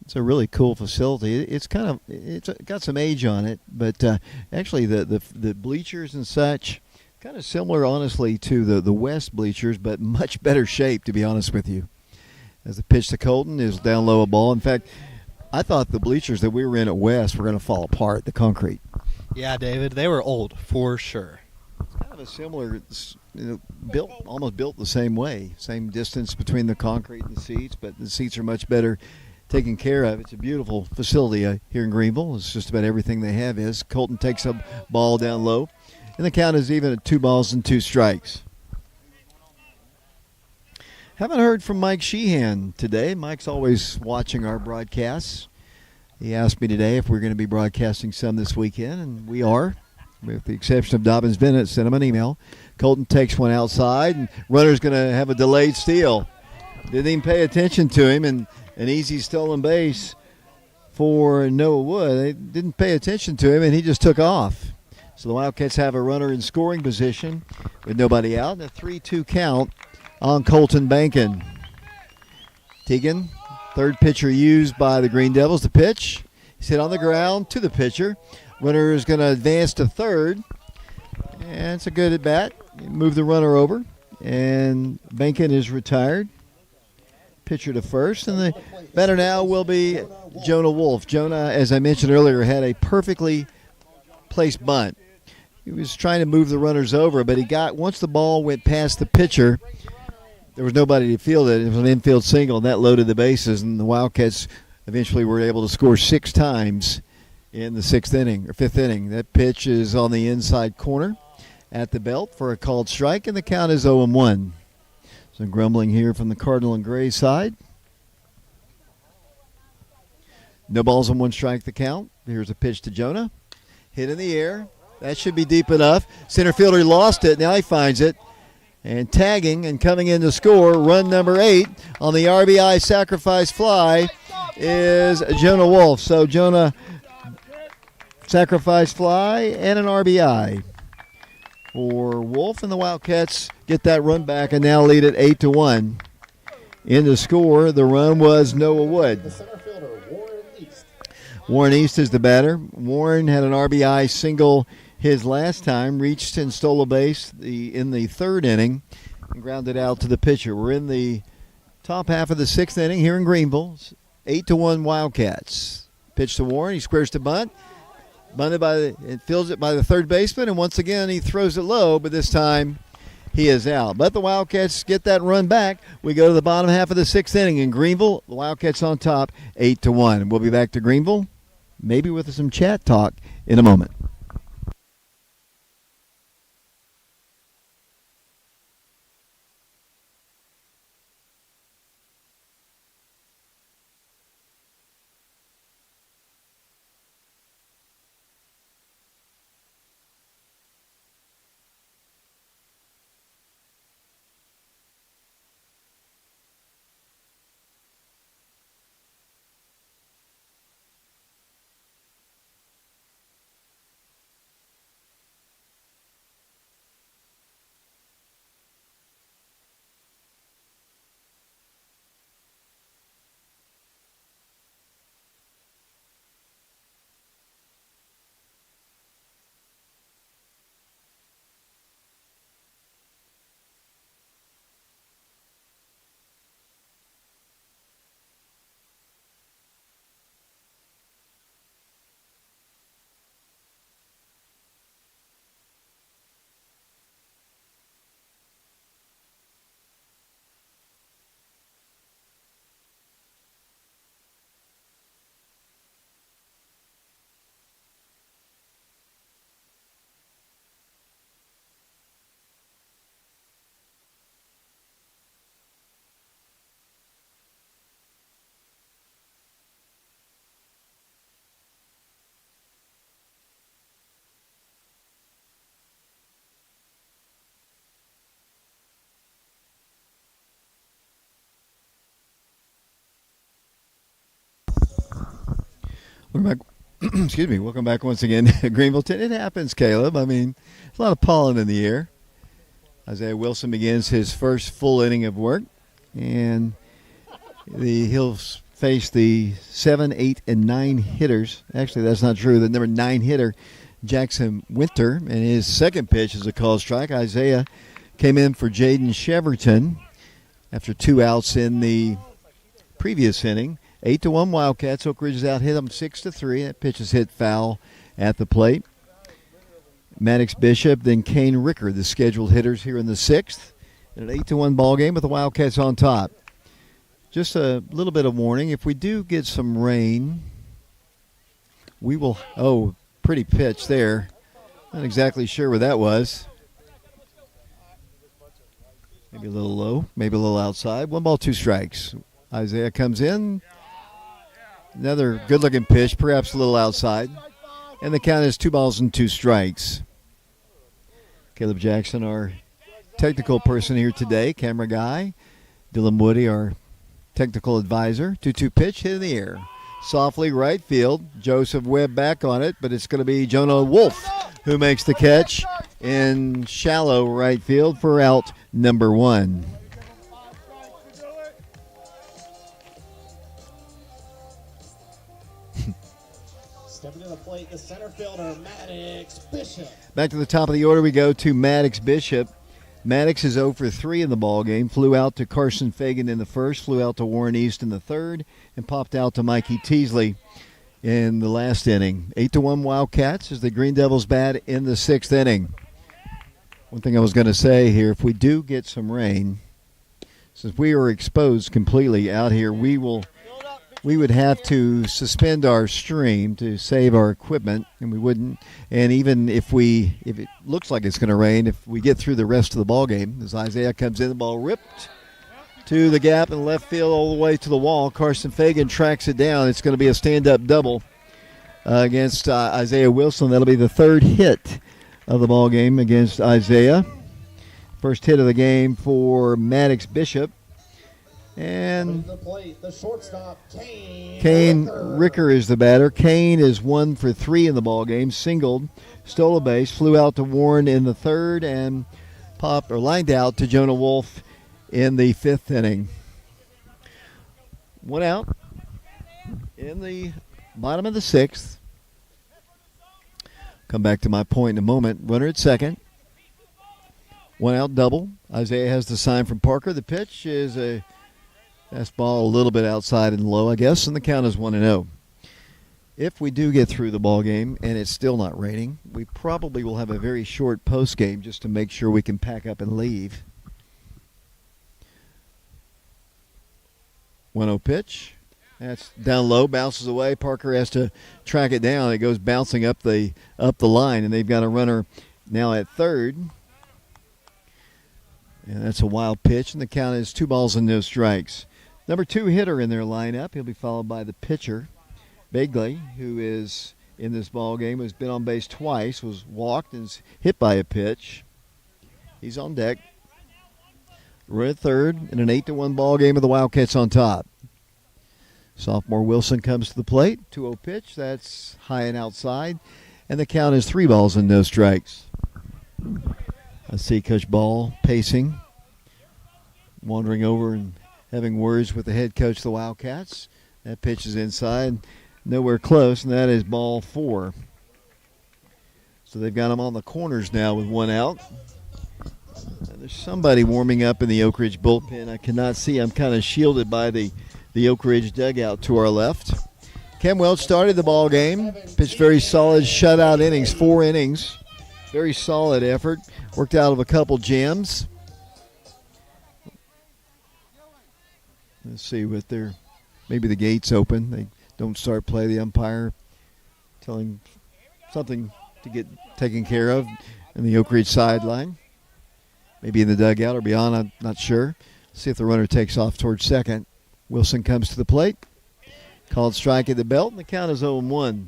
It's a really cool facility. It's got some age on it, but actually the bleachers and such kind of similar, honestly, to the West bleachers, but much better shape, to be honest with you. As the pitch to Colton is down low a ball. In fact, I thought the bleachers that we were in at West were going to fall apart, the concrete. Yeah, David, they were old for sure. It's kind of a similar, almost built the same way. Same distance between the concrete and the seats, but the seats are much better taken care of. It's a beautiful facility here in Greeneville. It's just about everything they have is. Colton takes a ball down low, and the count is even at 2 balls and 2 strikes. Haven't heard from Mike Sheehan today. Mike's always watching our broadcasts. He asked me today if we're going to be broadcasting some this weekend, and we are, with the exception of Dobbins Bennett. Sent him an email. Colton takes one outside, and runner's going to have a delayed steal. Didn't even pay attention to him, and an easy stolen base for Noah Wood. They didn't pay attention to him, and he just took off. So the Wildcats have a runner in scoring position with nobody out, and a 3-2 count on Colton Bankin. Teagan, third pitcher used by the Green Devils. The pitch, he's hit on the ground to the pitcher. Runner is going to advance to third, and it's a good at bat. Move the runner over, and Bankin is retired. Pitcher to first, and the batter now will be Jonah Wolf. Jonah, as I mentioned earlier, had a perfectly placed bunt. He was trying to move the runners over, but once the ball went past the pitcher, there was nobody to field it. It was an infield single, and that loaded the bases, and the Wildcats eventually were able to score 6 times in the 5th inning. That pitch is on the inside corner at the belt for a called strike, and the count is 0-1. Some grumbling here from the Cardinal and Gray side. No balls and 1 strike the count. Here's a pitch to Jonah. Hit in the air. That should be deep enough. Center fielder lost it. Now he finds it. And tagging and coming in to score, run number 8 on the RBI sacrifice fly is Jonah Wolf. So Jonah, sacrifice fly and an RBI for Wolf, and the Wildcats get that run back and now lead at 8-1. In the score, the run was Noah Wood. The center fielder, Warren East. Warren East is the batter. Warren had an RBI single his last time, reached and stole a base in the 3rd inning and grounded out to the pitcher. We're in the top half of the 6th inning here in Greeneville. 8-1 Wildcats. Pitch to Warren. He squares to bunt. Bunted and fields it by the 3rd baseman, and once again he throws it low, but this time he is out. But the Wildcats get that run back. We go to the bottom half of the 6th inning in Greeneville. The Wildcats on top, 8-1. We'll be back to Greeneville, maybe with some chat talk in a moment. Welcome back. Excuse me. Welcome back once again, Greeneville. It happens, Caleb. I mean, there's a lot of pollen in the air. Isaiah Wilson begins his first full inning of work, and he'll face the 7, 8, and 9 hitters. Actually, that's not true. The number 9 hitter, Jackson Winter, and his second pitch is a called strike. Isaiah came in for Jaden Cheverton after 2 outs in the previous inning. 8-1 Wildcats. Oak Ridge is out, hit them 6-3. That pitch is hit foul at the plate. Maddox Bishop, then Kane Ricker, the scheduled hitters here in the 6th. In an 8-1 ball game with the Wildcats on top. Just a little bit of warning. If we do get some rain, we will. Oh, pretty pitch there. Not exactly sure where that was. Maybe a little low, maybe a little outside. 1 ball, 2 strikes. Isaiah comes in. Another good-looking pitch, perhaps a little outside. And the count is 2 balls and 2 strikes. Caleb Jackson, our technical person here today, camera guy. Dylan Woody, our technical advisor. 2-2 pitch, hit in the air. Softly right field. Joseph Webb back on it, but it's going to be Jonah Wolf who makes the catch in shallow right field for out number 1. Stepping to the plate, the center fielder, Maddox Bishop. Back to the top of the order we go to Maddox Bishop. Maddox is 0 for 3 in the ball game. Flew out to Carson Fagan in the first, flew out to Warren East in the third, and popped out to Mikey Teasley in the last inning. 8-1 Wildcats as the Green Devils bat in the 6th inning. One thing I was going to say here, if we do get some rain, since we are exposed completely out here, we would have to suspend our stream to save our equipment, and we wouldn't. And even if it looks like it's going to rain, if we get through the rest of the ball game, as Isaiah comes in, the ball ripped to the gap in left field all the way to the wall. Carson Fagan tracks it down. It's going to be a stand-up double against Isaiah Wilson. That'll be the 3rd hit of the ball game against Isaiah. First hit of the game for Maddox Bishop. And the plate, the shortstop, Kane Ricker is the batter. Kane is 1 for 3 in the ball game. Singled, stole a base, flew out to Warren in the 3rd, and lined out to Jonah Wolf in the 5th inning. 1 out in the bottom of the 6th. Come back to my point in a moment. Runner at second. 1 out double. Isaiah has the sign from Parker. The pitch is a fastball a little bit outside and low, I guess, and the count is 1-0. If we do get through the ball game and it's still not raining, we probably will have a very short post game just to make sure we can pack up and leave. 1-0 pitch. That's down low, bounces away. Parker has to track it down. It goes bouncing up the line, and they've got a runner now at third. And that's a wild pitch, and the count is 2 balls and no strikes. Number 2 hitter in their lineup. He'll be followed by the pitcher, Begley, who is in this ball game, has been on base twice, was walked and is hit by a pitch. He's on deck. We're at third in an 8-1 ball game with the Wildcats on top. Sophomore Wilson comes to the plate. 2-0 pitch. That's high and outside. And the count is 3 balls and no strikes. I see Coach Ball pacing, wandering over and having words with the head coach of the Wildcats. That pitch is inside, nowhere close, and that is ball 4. So they've got him on the corners now with 1 out. And there's somebody warming up in the Oak Ridge bullpen. I cannot see. I'm kind of shielded by the Oak Ridge dugout to our left. Cam Welch started the ball game. Pitched very solid shutout innings, 4 innings. Very solid effort. Worked out of a couple jams. Let's see what they're. Maybe the gate's open. They don't start play. The umpire telling something to get taken care of in the Oak Ridge sideline. Maybe in the dugout or beyond. I'm not sure. See if the runner takes off towards second. Wilson comes to the plate. Called strike at the belt, and the count is 0-1.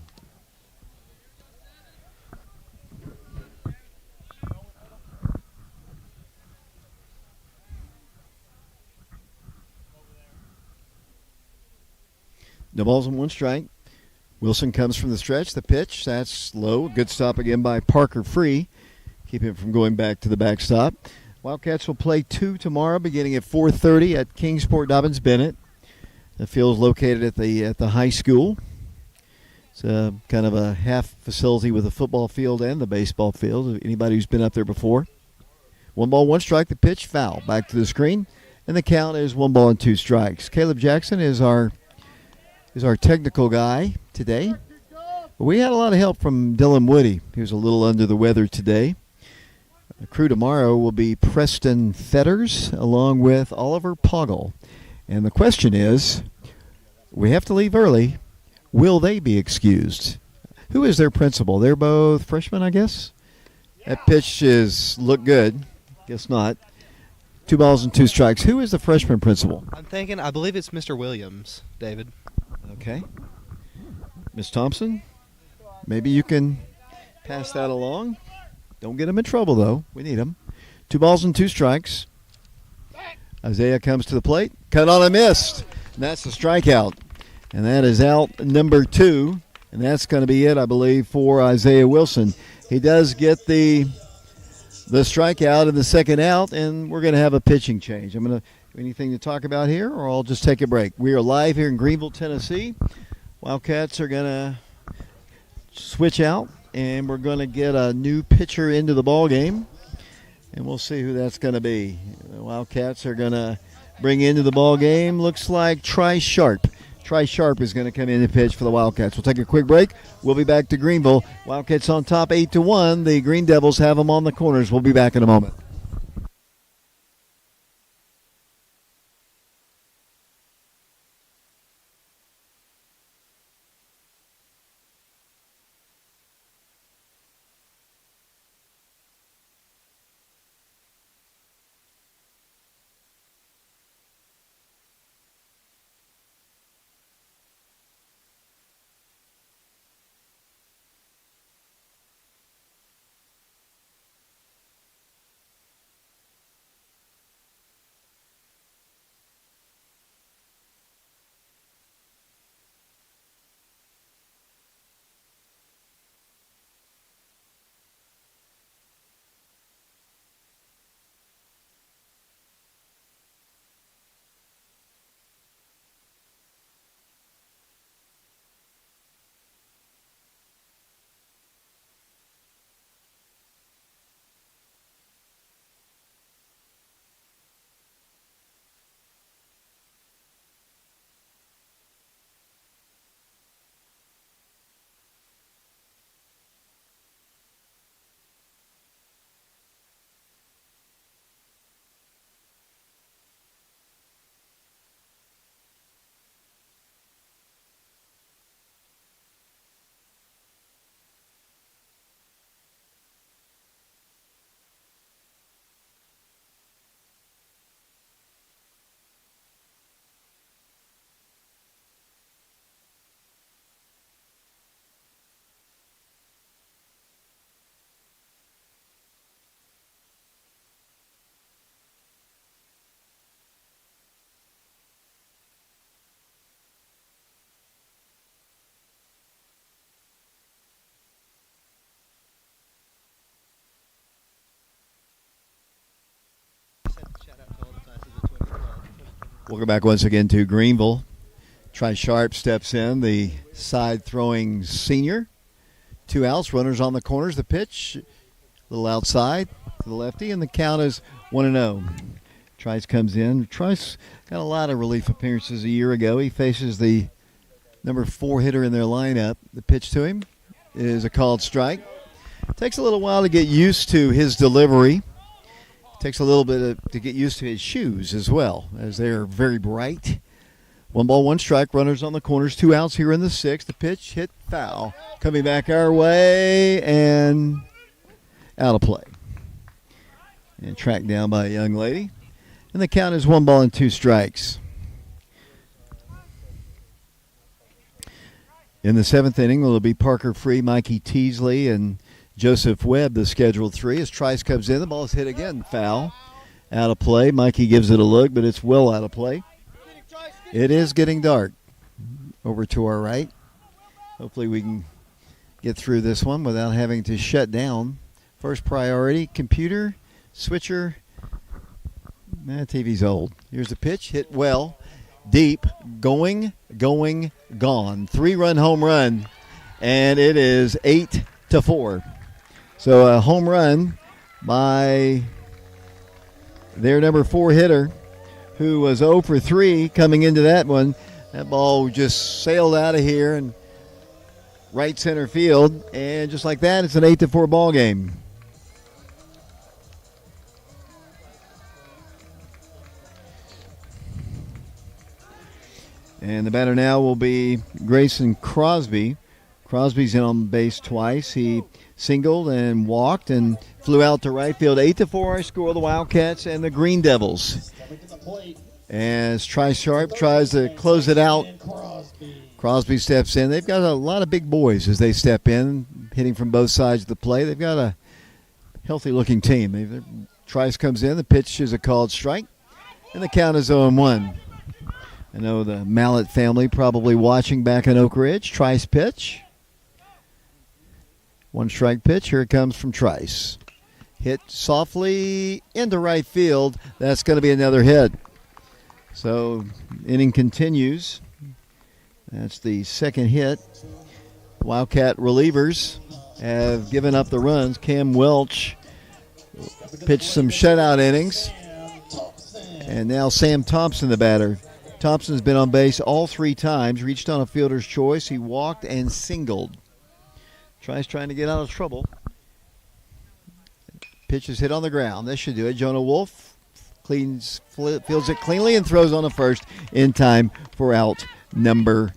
No balls and 1 strike. Wilson comes from the stretch. The pitch, that's low. Good stop again by Parker Free. Keep him from going back to the backstop. Wildcats will play 2 tomorrow beginning at 4:30 at Kingsport Dobbins Bennett. The field's located at the high school. It's kind of a half facility with a football field and the baseball field. Anybody who's been up there before. 1 ball, 1 strike. The pitch, foul. Back to the screen, and the count is 1 ball and 2 strikes. Caleb Jackson is our technical guy today. We had a lot of help from Dylan Woody. He was a little under the weather today. The crew tomorrow will be Preston Fetters along with Oliver Poggle. And the question is, we have to leave early. Will they be excused? Who is their principal? They're both freshmen, I guess? That pitch look good. Guess not. 2 balls and 2 strikes. Who is the freshman principal? I believe it's Mr. Williams, David. Okay. Miss Thompson, maybe you can pass that along. Don't get him in trouble, though. We need him. 2 balls and 2 strikes. Isaiah comes to the plate. Cut on and missed. And that's the strikeout. And that is out number 2. And that's going to be it, I believe, for Isaiah Wilson. He does get the strikeout in the second out, and we're going to have a pitching change. Anything to talk about here, or I'll just take a break. We are live here in Greeneville, Tennessee. Wildcats are going to switch out, and we're going to get a new pitcher into the ball game, and we'll see who that's going to be. The Wildcats are going to bring into the ball game, looks like Tri Sharp. Tri Sharp is going to come in and pitch for the Wildcats. We'll take a quick break. We'll be back to Greeneville. Wildcats on top 8-1. The Green Devils have them on the corners. We'll be back in a moment. Welcome back once again to Greeneville. Tri Sharp steps in, the side-throwing senior. 2 outs, runners on the corners. The pitch, a little outside to the lefty, and the count is 1-0. Trice comes in. Trice got a lot of relief appearances a year ago. He faces the number 4 hitter in their lineup. The pitch to him is a called strike. Takes a little while to get used to his delivery. Takes a little bit to get used to his shoes as well, as they're very bright. 1 ball, 1 strike, runners on the corners, 2 outs here in the 6th. The pitch hit foul. Coming back our way and out of play. And tracked down by a young lady. And the count is 1 ball and 2 strikes. In the 7th inning, it'll be Parker Free, Mikey Teasley, and Joseph Webb, the scheduled 3. As Trice comes in, the ball is hit again, foul. Out of play. Mikey gives it a look, but it's well out of play. It is getting dark over to our right. Hopefully we can get through this one without having to shut down. First priority, computer, switcher. TV's old. Here's the pitch, hit well. deep, going, gone. 3-run home run, and it is 8-4. So a home run by their number 4 hitter, who was 0 for 3 coming into that one. That ball just sailed out of here and right center field, and just like that, it's an 8-4 ball game. And the batter now will be Grayson Crosby. Crosby's in on base twice. He singled and walked and flew out to right field. 8-4 our score, the Wildcats and the Green Devils. As Tri Sharp tries to close it out, Crosby steps in. They've got a lot of big boys as they step in, hitting from both sides of the play. They've got a healthy-looking team. Trice comes in. The pitch is a called strike, and the count is 0-1. I know the Mallet family probably watching back in Oak Ridge. Trice pitch. 1-strike pitch. Here it comes from Trice. Hit softly into right field. That's going to be another hit. So inning continues. That's the second hit. Wildcat relievers have given up the runs. Cam Welch pitched some shutout innings. And now Sam Thompson, the batter. Thompson's been on base all 3 times, reached on a fielder's choice. He walked and singled. Tries trying to get out of trouble. Pitch is hit on the ground. This should do it. Jonah Wolf fields it cleanly and throws on the first in time for out number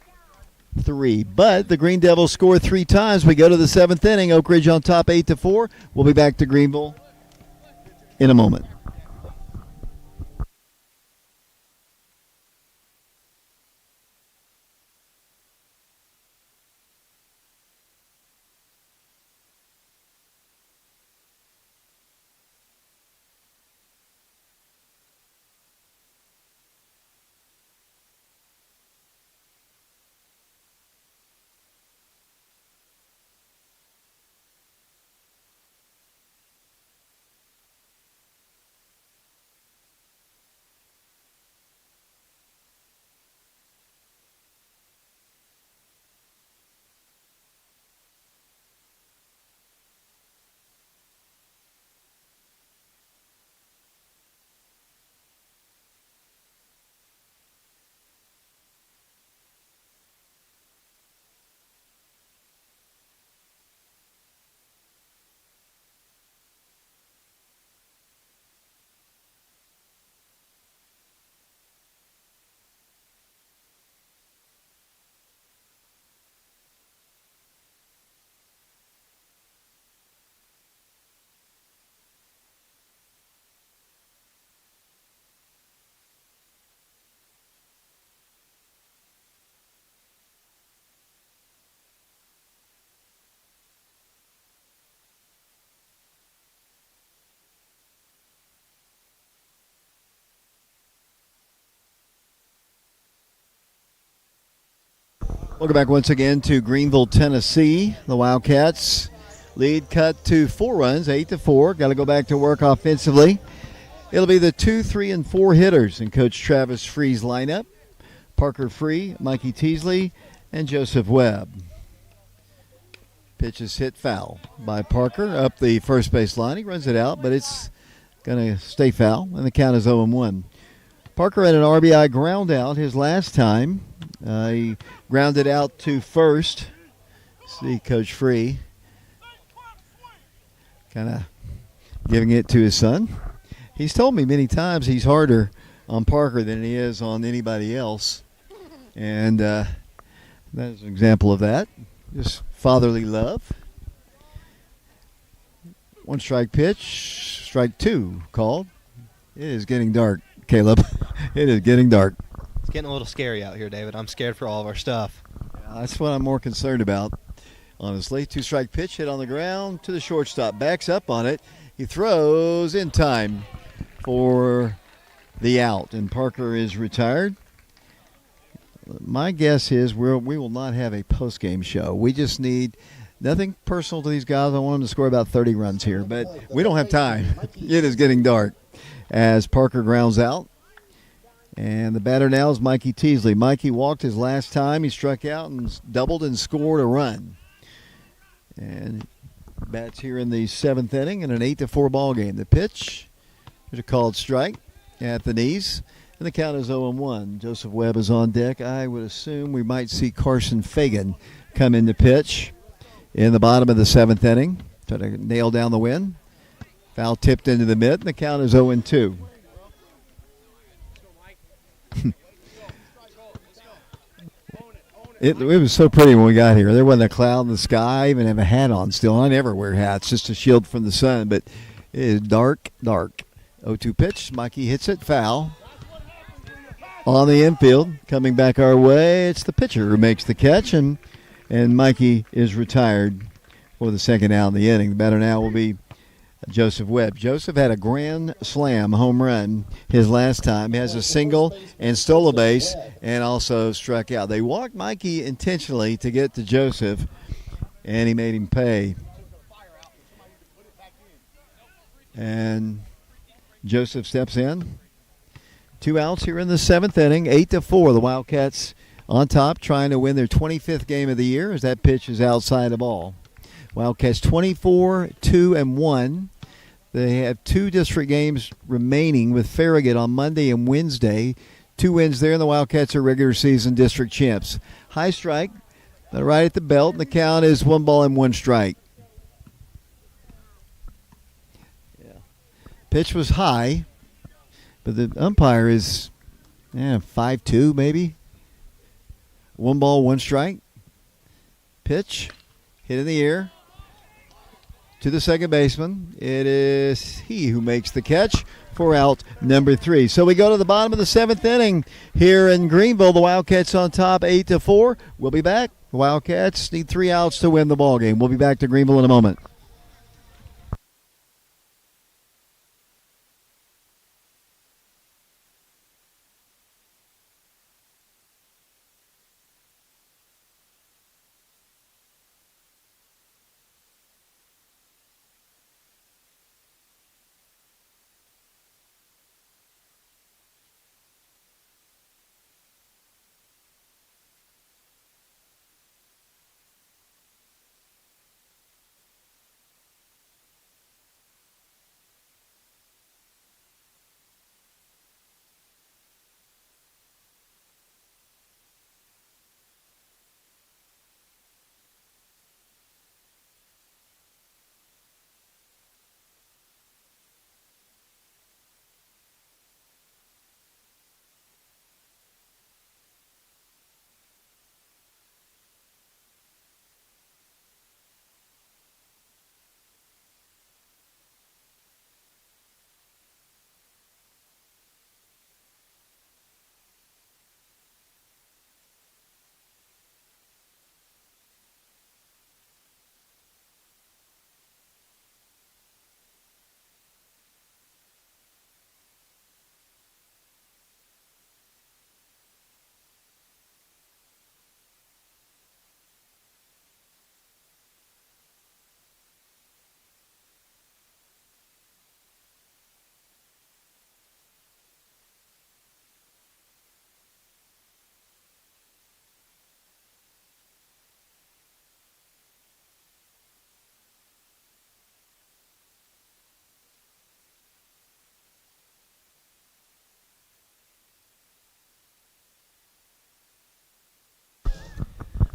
3. But the Green Devils score 3 times. We go to the 7th inning. Oak Ridge on top 8-4. We'll be back to Greeneville in a moment. Welcome back once again to Greeneville, Tennessee. The Wildcats lead cut to 4 runs, 8-4. Got to go back to work offensively. It'll be the 2, 3, and 4 hitters in Coach Travis Free's lineup. Parker Free, Mikey Teasley, and Joseph Webb. Pitch is hit foul by Parker up the first base line. He runs it out, but it's going to stay foul, and the count is 0-1. Parker had an RBI ground out his last time. He grounded out to first. See Coach Free kind of giving it to his son. He's told me many times he's harder on Parker than he is on anybody else. And that is an example of that. Just fatherly love. 1-strike pitch. Strike 2 called. It is getting dark, Caleb. It is getting dark. It's getting a little scary out here, David. I'm scared for all of our stuff. That's what I'm more concerned about, honestly. 2-strike pitch hit on the ground to the shortstop. Backs up on it. He throws in time for the out, and Parker is retired. My guess is we will not have a post-game show. We just need nothing personal to these guys. I want them to score about 30 runs here, but we don't have time. It is getting dark as Parker grounds out. And the batter now is Mikey Teasley. Mikey walked his last time. He struck out and doubled and scored a run. And bats here in the 7th inning in an 8-4 ball game. The pitch, there's a called strike at the knees. And the count is 0-1. Joseph Webb is on deck. I would assume we might see Carson Fagan come in to pitch in the bottom of the 7th inning. Try to nail down the win. Foul tipped into the mid, and the count is 0-2. It was so pretty when we got here. There wasn't a cloud in the sky. I even have a hat on still. I never wear hats, just a shield from the sun, but it is dark, dark. 0-2 pitch. Mikey hits it, foul. On the infield, coming back our way, it's the pitcher who makes the catch, and Mikey is retired for the second out in the inning. The batter now will be Joseph Webb. Joseph had a grand slam home run his last time. He has a single and stole a base and also struck out. They walked Mikey intentionally to get to Joseph, and he made him pay. And Joseph steps in. 2 outs here in the 7th inning, 8-4. The Wildcats on top, trying to win their 25th game of the year as that pitch is outside of ball. Wildcats 24-2-1. They have 2 district games remaining with Farragut on Monday and Wednesday. 2 wins there, and the Wildcats are regular season district champs. High strike, right at the belt, and the count is 1-1 strike. Yeah. Pitch was high, but the umpire is 5-2 maybe. 1-1 strike. Pitch hit in the air to the second baseman. It is he who makes the catch for out number 3. So we go to the bottom of the 7th inning here in Greeneville. The Wildcats on top 8-4. We'll be back. The Wildcats need 3 outs to win the ball game. We'll be back to Greeneville in a moment.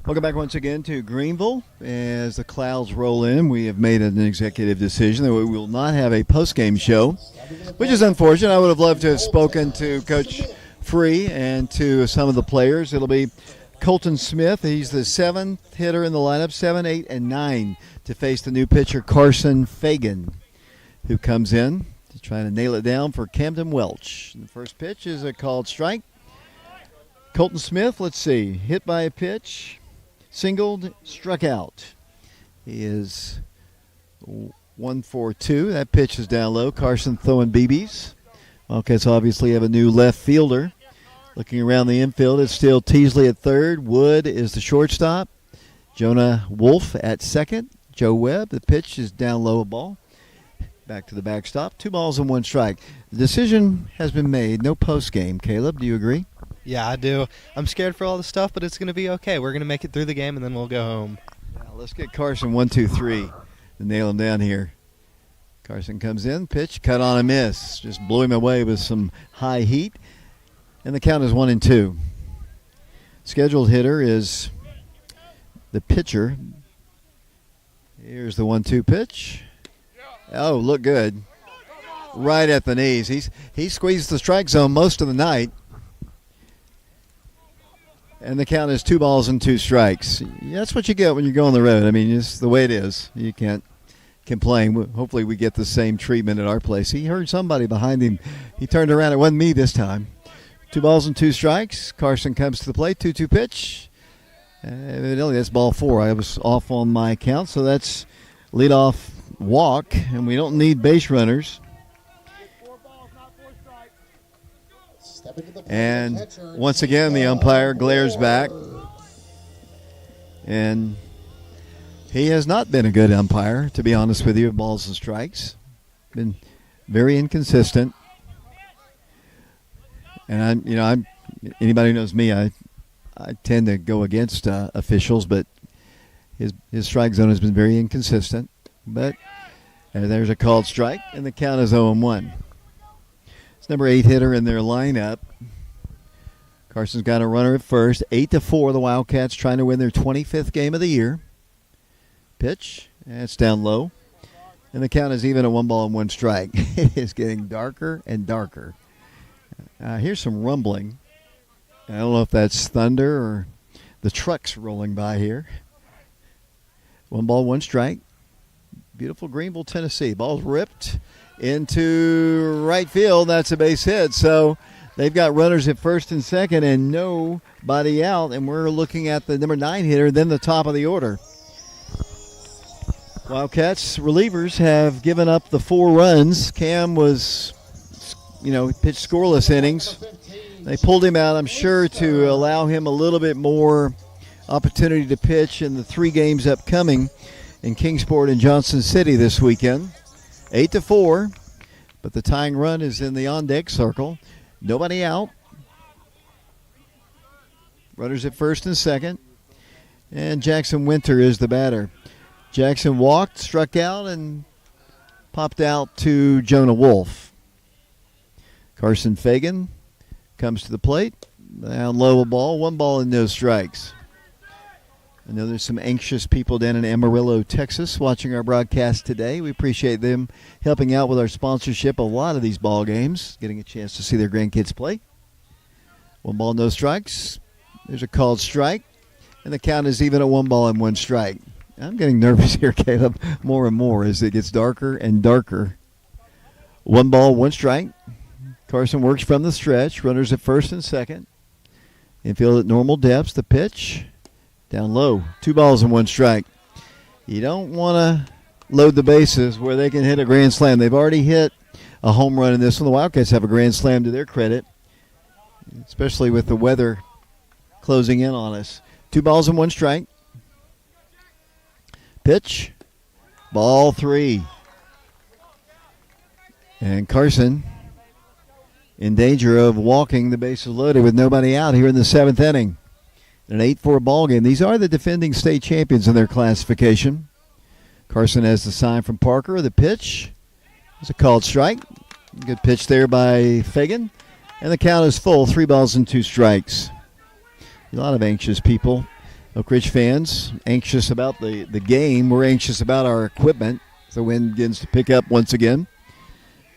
Welcome back once again to Greeneville. As the clouds roll in, we have made an executive decision that we will not have a post-game show, which is unfortunate. I would have loved to have spoken to Coach Free and to some of the players. It'll be Colton Smith. He's the 7th hitter in the lineup, 7, 8, and 9, to face the new pitcher Carson Fagan, who comes in to try to nail it down for Camden Welch. The first pitch is a called strike. Colton Smith, let's see, hit by a pitch. Singled, struck out. He is 1-4-2. That pitch is down low. Carson throwing BBs. Wildcats obviously have a new left fielder. Looking around the infield, it's still Teasley at third. Wood is the shortstop. Jonah Wolf at second. Joe Webb, the pitch is down low, a ball. Back to the backstop. 2 balls and 1 strike. The decision has been made. No post game. Caleb, do you agree? Yeah, I do. I'm scared for all the stuff, but it's going to be okay. We're going to make it through the game, and then we'll go home. Now let's get Carson 1, 2, 3 and nail him down here. Carson comes in, pitch, cut on a miss. Just blew him away with some high heat. And the count is 1-2. Scheduled hitter is the pitcher. Here's the 1-2 pitch. Oh, look good. Right at the knees. He squeezed the strike zone most of the night. And the count is 2 balls and 2 strikes. That's what you get when you go on the road. I mean, it's the way it is. You can't complain. Hopefully we get the same treatment at our place. He heard somebody behind him. He turned around. It wasn't me this time. 2 balls and 2 strikes. Carson comes to the plate. 2-2 pitch. Evidently that's ball 4. I was off on my count, so that's leadoff walk, and we don't need base runners. And once again, the umpire glares back. And he has not been a good umpire, to be honest with you, balls and strikes. Been very inconsistent. And anybody who knows me, I tend to go against officials, but his strike zone has been very inconsistent. But there's a called strike, and the count is 0-1. It's number 8 hitter in their lineup. Carson's got a runner at first. 8-4, the Wildcats trying to win their 25th game of the year. Pitch, and it's down low. And the count is even at 1 ball and 1 strike. It is getting darker and darker. Here's some rumbling. I don't know if that's thunder or the trucks rolling by here. 1 ball, 1 strike. Beautiful Greeneville, Tennessee. Ball's ripped into right field. That's a base hit. So they've got runners at first and second and nobody out. And we're looking at the number 9 hitter, then the top of the order. Wildcats relievers have given up the 4 runs. Cam was, pitched scoreless innings. They pulled him out, I'm sure, to allow him a little bit more opportunity to pitch in the 3 games upcoming in Kingsport and Johnson City this weekend. 8-4, but the tying run is in the on-deck circle. Nobody out. Runners at first and second. And Jackson Winter is the batter. Jackson walked, struck out, and popped out to Jonah Wolf. Carson Fagan comes to the plate. Down low a ball. 1 ball and no strikes. I know there's some anxious people down in Amarillo, Texas, watching our broadcast today. We appreciate them helping out with our sponsorship a lot of these ball games, getting a chance to see their grandkids play. 1 ball, no strikes. There's a called strike, and the count is even at 1 ball and 1 strike. I'm getting nervous here, Caleb, more and more as it gets darker and darker. 1 ball, 1 strike. Carson works from the stretch. Runners at first and second. Infield at normal depths. The pitch. Down low, 2 balls and 1 strike. You don't want to load the bases where they can hit a grand slam. They've already hit a home run in this one. The Wildcats have a grand slam to their credit, especially with the weather closing in on us. 2 balls and 1 strike. Pitch, ball 3. And Carson in danger of walking the bases loaded with nobody out here in the 7th inning. An 8-4 ball game. These are the defending state champions in their classification. Carson has the sign from Parker. The pitch is a called strike. Good pitch there by Fagan. And the count is full. 3 balls and 2 strikes. A lot of anxious people. Oak Ridge fans anxious about the game. We're anxious about our equipment. The wind begins to pick up once again.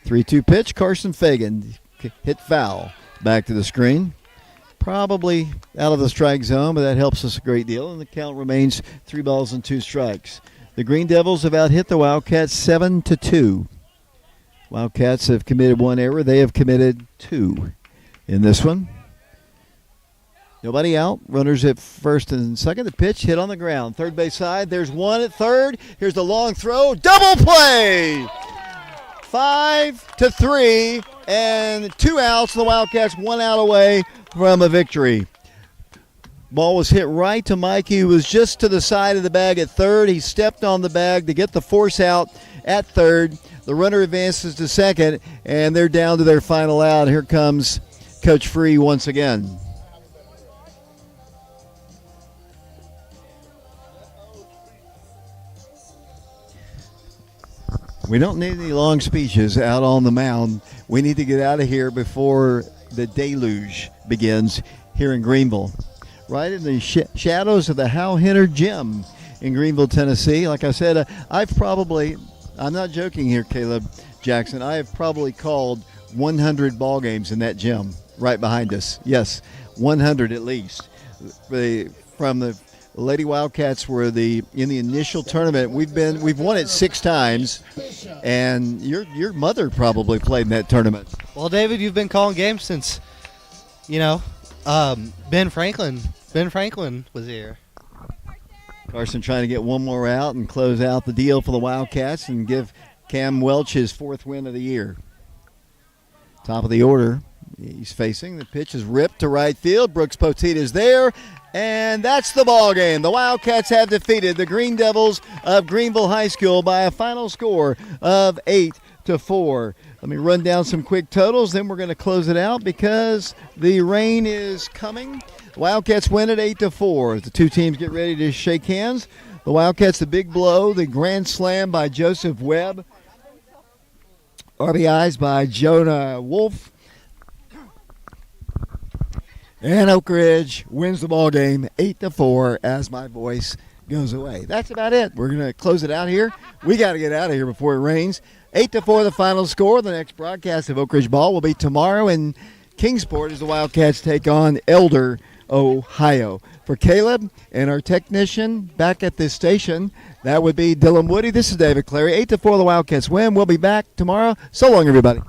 3-2 pitch. Carson Fagan hit foul. Back to the screen. Probably out of the strike zone, but that helps us a great deal. And the count remains 3 balls and 2 strikes. The Green Devils have out-hit the Wildcats 7-2. Wildcats have committed 1 error. They have committed 2 in this one. Nobody out. Runners at first and second. The pitch hit on the ground. Third base side. There's 1 at third. Here's the long throw. Double play! 5-3 and 2 outs. The Wildcats 1 out away from a victory. Ball was hit right to Mikey, who was just to the side of the bag at third. He stepped on the bag to get the force out at third. The runner advances to second, and they're down to their final out. Here comes Coach Free once again. We don't need any long speeches out on the mound. We need to get out of here before the deluge begins here in Greeneville. Right in the shadows of the Hal Henner Gym in Greeneville, Tennessee. Like I said, I'm not joking here, Caleb Jackson, I have probably called 100 ball games in that gym right behind us. Yes, 100 at least. From the Lady Wildcats were in the initial tournament. We've won it 6 times, and your mother probably played in that tournament. Well, David, you've been calling games since, Ben Franklin. Ben Franklin was here. Carson trying to get one more out and close out the deal for the Wildcats and give Cam Welch his 4th win of the year. Top of the order. He's facing. The pitch is ripped to right field. Brooks Poteet is there, and that's the ball game. The Wildcats have defeated the Green Devils of Greeneville High School by a final score of 8-4. Let me run down some quick totals, then we're going to close it out because the rain is coming. The Wildcats win at 8-4. The two teams get ready to shake hands. The Wildcats, the big blow, the grand slam by Joseph Webb. RBIs by Jonah Wolf. And Oak Ridge wins the ball game 8-4 as my voice goes away. That's about it. We're going to close it out here. We got to get out of here before it rains. 8-4 the final score. The next broadcast of Oak Ridge Ball will be tomorrow in Kingsport as the Wildcats take on Elder, Ohio. For Caleb and our technician back at this station, that would be Dylan Woody. This is David Clary. 8-4 the Wildcats win. We'll be back tomorrow. So long, everybody.